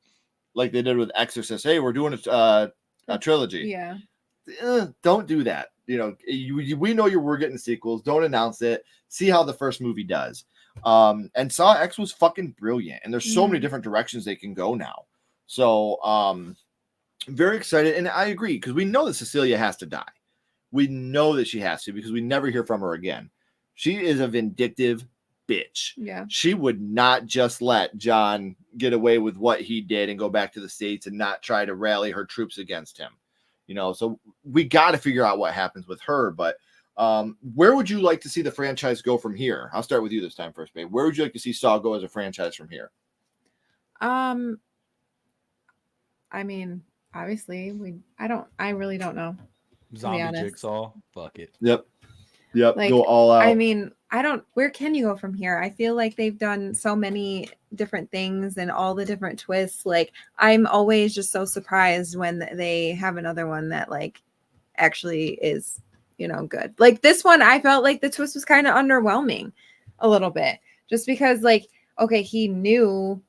like they did with Exorcist, hey, we're doing a trilogy. Yeah. Don't do that. You know, we know we're getting sequels. Don't announce it. See how the first movie does. And Saw X was fucking brilliant. And there's so many different directions they can go now. So, very excited. And I agree, because we know that Cecilia has to die. We know that she has to, because we never hear from her again. She is a vindictive bitch. Yeah. She would not just let John get away with what he did and go back to the States and not try to rally her troops against him. You know, so we got to figure out what happens with her. But where would you like to see the franchise go from here? I'll start with you this time first, babe. Where would you like to see Saw go as a franchise from here? I mean, obviously, I really don't know. Zombie honest. Jigsaw. Fuck it. Yep. Like, Go all out. I mean, where can you go from here? I feel like they've done so many different things and all the different twists. Like, I'm always just so surprised when they have another one that like actually is, you know, good. Like this one, I felt like the twist was kind of underwhelming a little bit, just because like, okay, he knew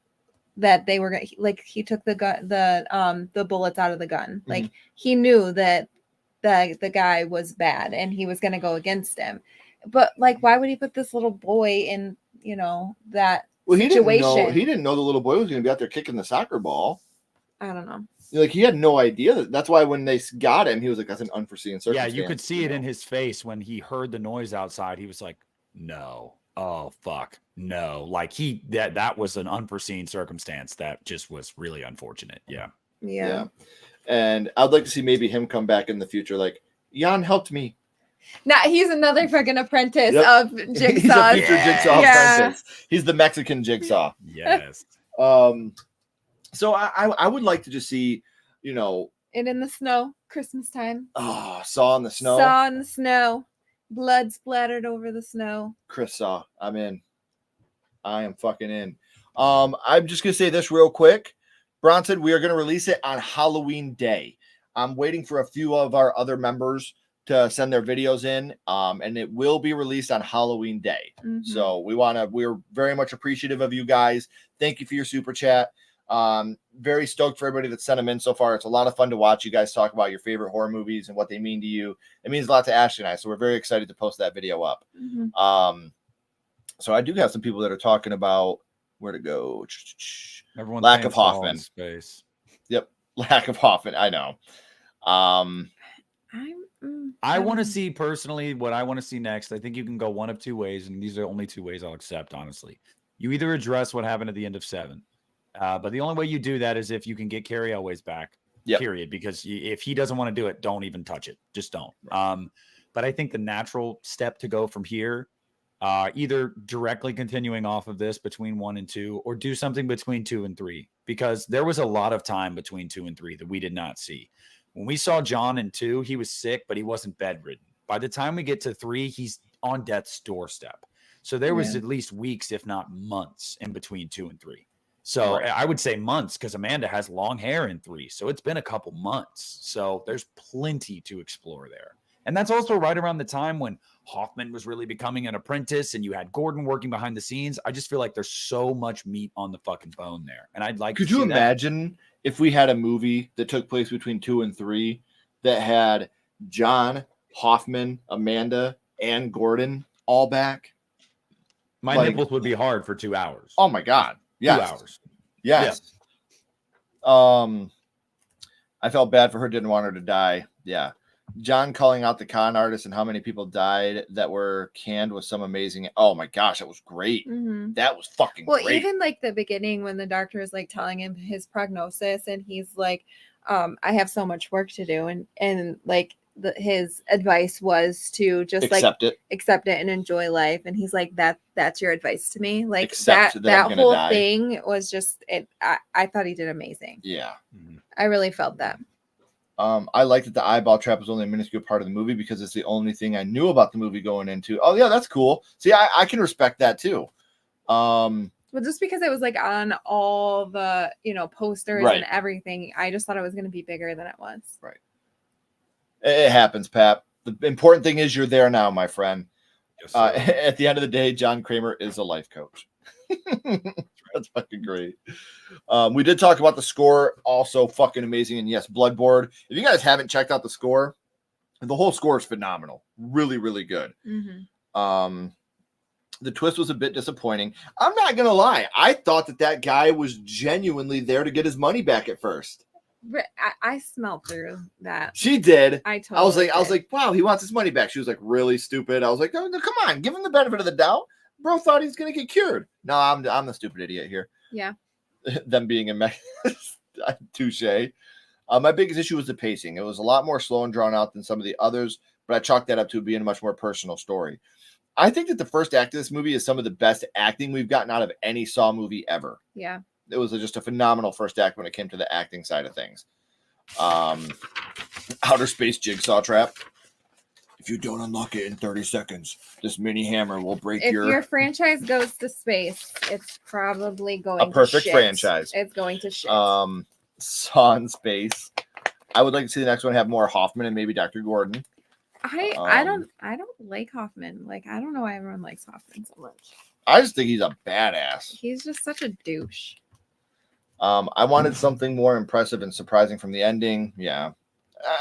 that they were like, he took the gun, the bullets out of the gun. Mm-hmm. Like he knew that the guy was bad and he was going to go against him. But like, why would he put this little boy in, you know, that situation? He didn't know the little boy was going to be out there kicking the soccer ball. I don't know. Like, he had no idea. That's why when they got him, he was like, that's an unforeseen circumstance. Yeah, you could see it in his face when he heard the noise outside. He was like, no. Oh, fuck. No. Like that was an unforeseen circumstance that just was really unfortunate. Yeah. And I'd like to see maybe him come back in the future. Like, Jan helped me. Nah, he's another fucking apprentice of Jigsaw. He's a future Jigsaw apprentice. He's the Mexican Jigsaw. Yes. So I would like to just see, you know, it in the snow, Christmas time. Oh, Saw in the snow. Saw in the snow. Blood splattered over the snow. Chris Saw. I'm in. I am fucking in. I'm just gonna say this real quick. Bronson, we are going to release it on Halloween Day. I'm waiting for a few of our other members to send their videos in, and it will be released on Halloween Day. Mm-hmm. So we're very much appreciative of you guys. Thank you for your super chat. Very stoked for everybody that sent them in so far. It's a lot of fun to watch you guys talk about your favorite horror movies and what they mean to you. It means a lot to Ashley and I, so we're very excited to post that video up. Mm-hmm. So I do have some people that are talking about where to go. Everyone's lack of Hoffman. Space. Yep, lack of Hoffman. I know. I want to see personally what I want to see next. I think you can go one of two ways, and these are the only two ways I'll accept, honestly. You either address what happened at the end of 7, but the only way you do that is if you can get Carrie Elways back, period. Because if he doesn't want to do it, don't even touch it. Just don't. But I think the natural step to go from here, either directly continuing off of this between 1 and 2, or do something between 2 and 3, because there was a lot of time between 2 and 3 that we did not see. When we saw John in 2, he was sick, but he wasn't bedridden. By the time we get to 3, he's on death's doorstep. So there was at least weeks, if not months, in between 2 and 3. So I would say months, because Amanda has long hair in 3. So it's been a couple months. So there's plenty to explore there. And that's also right around the time when Hoffman was really becoming an apprentice and you had Gordon working behind the scenes. I just feel like there's so much meat on the fucking bone there. And I'd like Could you imagine if we had a movie that took place between 2 and 3 that had John, Hoffman, Amanda, and Gordon all back? My nipples would be hard for 2 hours. Oh my God. Yes. 2 hours. Yes. Yeah. I felt bad for her. Didn't want her to die. Yeah. John calling out the con artist and how many people died that were canned was some amazing. Oh my gosh, that was great. Mm-hmm. That was fucking great. Well, even like the beginning when the doctor is like telling him his prognosis and he's like, I have so much work to do. And like his advice was to just accept it and enjoy life. And he's like, that's your advice to me. Like that whole thing was just it. I thought he did amazing. Yeah. I really felt that. I like that the eyeball trap was only a minuscule part of the movie because it's the only thing I knew about the movie going into. Oh yeah, that's cool. See, I can respect that too. Well, just because it was like on all the, posters and everything, I just thought it was going to be bigger than it was. Right. It happens, Pap. The important thing is you're there now, my friend. Yes, sir. At the end of the day, John Kramer is a life coach. That's fucking great. We did talk about the score, also fucking amazing. And yes, Bloodborne. If you guys haven't checked out the score, the whole score is phenomenal. Really, really good. The twist was a bit disappointing. I'm not gonna lie. I thought that guy was genuinely there to get his money back at first. I smelled through that. She did. I was totally like, wow, he wants his money back. She was like, really stupid. I was like, oh, no, come on, give him the benefit of the doubt. Bro thought he's gonna get cured. No, I'm the stupid idiot here. Yeah. Them being a touche. My biggest issue was the pacing. It was a lot more slow and drawn out than some of the others, but I chalked that up to being a much more personal story. I think that the first act of this movie is some of the best acting we've gotten out of any Saw movie ever. Yeah. It was just a phenomenal first act when it came to the acting side of things. Outer space jigsaw trap. If you don't unlock it in 30 seconds, this mini hammer will break If your franchise goes to space, it's probably going a perfect to shit. franchise. It's going to shit. Saw in space. I would like to see the next one have more Hoffman and maybe Dr. Gordon. I don't like Hoffman. Like, I don't know why everyone likes Hoffman so much. I just think he's a badass. He's just such a douche. I wanted something more impressive and surprising from the ending. Yeah.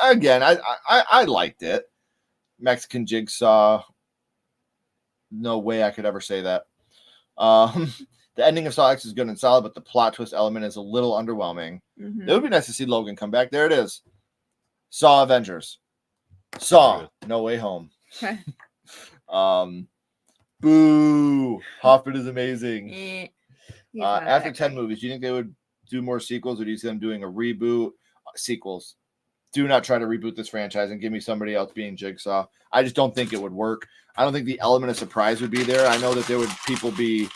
Again, I liked it. Mexican jigsaw. No way I could ever say that. The ending of Saw X is good and solid, but the plot twist element is a little underwhelming. It would be nice to see Logan come back. There it is. Saw Avengers. Saw No Way Home. Okay. Boo. Hoffman is amazing. After 10 great. movies, do you think they would do more sequels, or do you see them doing a reboot? Sequels. Do not try to reboot this franchise and give me somebody else being Jigsaw. I just don't think it would work. I don't think the element of surprise would be there. I know that there would people be,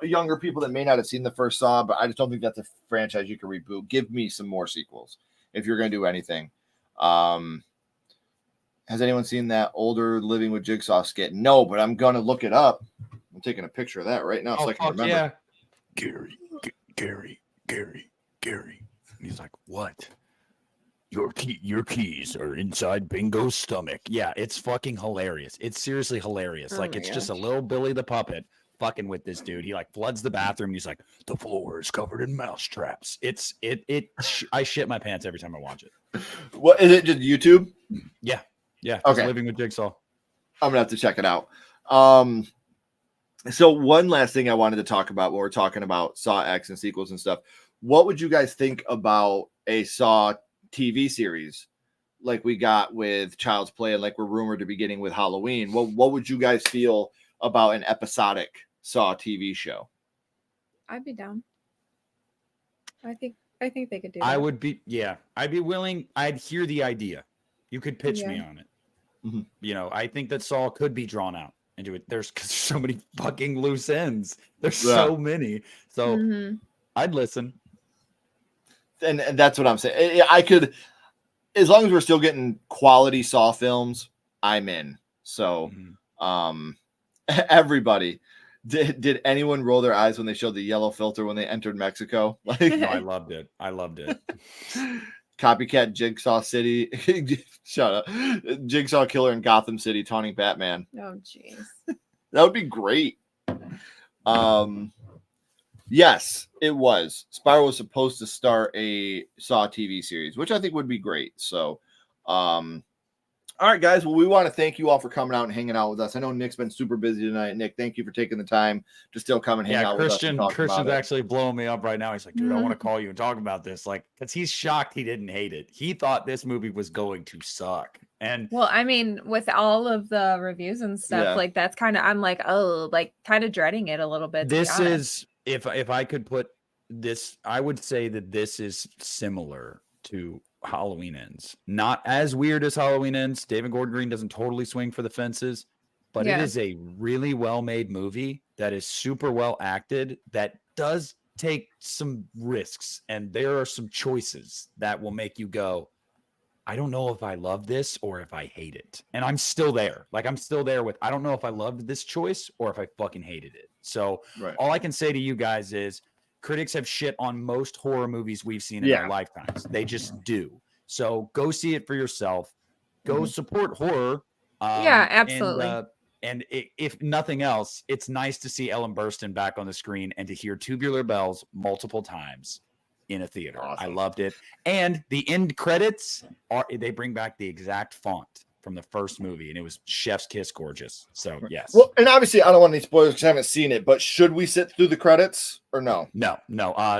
younger people that may not have seen the first Saw, but I just don't think that's a franchise you can reboot. Give me some more sequels if you're going to do anything. Has anyone seen that older Living with Jigsaw skit? No, but I'm going to look it up. I'm taking a picture of that right now so I can remember. Yeah. Gary. And he's like, what? Your keys are inside Bingo's stomach. Yeah, it's fucking hilarious. It's seriously hilarious. Oh It's my just a gosh. little Billy the Puppet fucking with this dude. He like floods the bathroom. And he's like, the floor is covered in mouse traps. I shit my pants every time I watch it. What is it? Just YouTube? Yeah. Okay. Living with Jigsaw. I'm gonna have to check it out. So one last thing I wanted to talk about when we're talking about Saw X and sequels and stuff. What would you guys think about a Saw TV series like we got with Child's Play and like we're rumored to be getting with Halloween? What would you guys feel about an episodic Saw TV show? I'd be down. I think they could do that. I would be, I'd be willing. I'd hear the idea. You could pitch me on it. Mm-hmm. I think that Saw could be drawn out into it. There's so many fucking loose ends. There's so many. So I'd listen. And that's what I'm saying. I could, as long as we're still getting quality Saw films, I'm in. So, everybody, did anyone roll their eyes when they showed the yellow filter when they entered Mexico? Like, No, I loved it. Copycat Jigsaw City. Shut up. Jigsaw Killer in Gotham City taunting Batman. Oh, jeez. That would be great. Yes, it was. Spiral was supposed to start a Saw TV series, which I think would be great. So, all right, guys. Well, we want to thank you all for coming out and hanging out with us. I know Nick's been super busy tonight. Nick, thank you for taking the time to still come and hang out with us. Christian's actually blowing me up right now. He's like, dude, I want to call you and talk about this. Like, because he's shocked he didn't hate it. He thought this movie was going to suck. And well, I mean, with all of the reviews and stuff, like that's kind of, I'm like, oh, like kind of dreading it a little bit. This is, if I could put this, I would say that this is similar to Halloween Ends. Not as weird as Halloween Ends. David Gordon Green doesn't totally swing for the fences, but it is a really well-made movie that is super well acted, that does take some risks, and there are some choices that will make you go, I don't know if I love this or if I hate it. And I'm still there. Like, I'm still there with, I don't know if I loved this choice or if I fucking hated it. So all I can say to you guys is critics have shit on most horror movies we've seen in our lifetimes. They just do. So go see it for yourself. Go support horror. Yeah, absolutely. If nothing else, it's nice to see Ellen Burstyn back on the screen and to hear Tubular Bells multiple times in a theater. Awesome. I loved it. And the end credits they bring back the exact font from the first movie, and it was chef's kiss gorgeous. So yes. Well, and obviously I don't want any spoilers because I haven't seen it, but should we sit through the credits or no? No.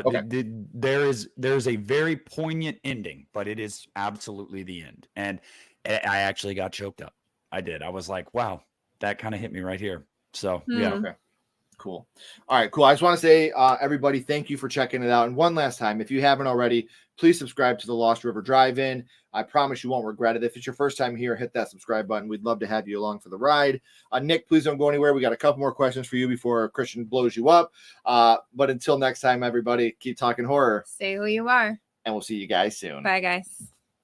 Okay. There's a very poignant ending, but it is absolutely the end. And I actually got choked up. I did. I was like, wow, that kind of hit me right here. So yeah. Okay. Cool. All right, cool. I just want to say, everybody, thank you for checking it out. And one last time, if you haven't already, please subscribe to the Lost River Drive-In. I promise you won't regret it. If it's your first time here, hit that subscribe button. We'd love to have you along for the ride. Nick, please don't go anywhere. We got a couple more questions for you before Christian blows you up. But until next time, everybody, keep talking horror. Say who you are. And we'll see you guys soon. Bye, guys.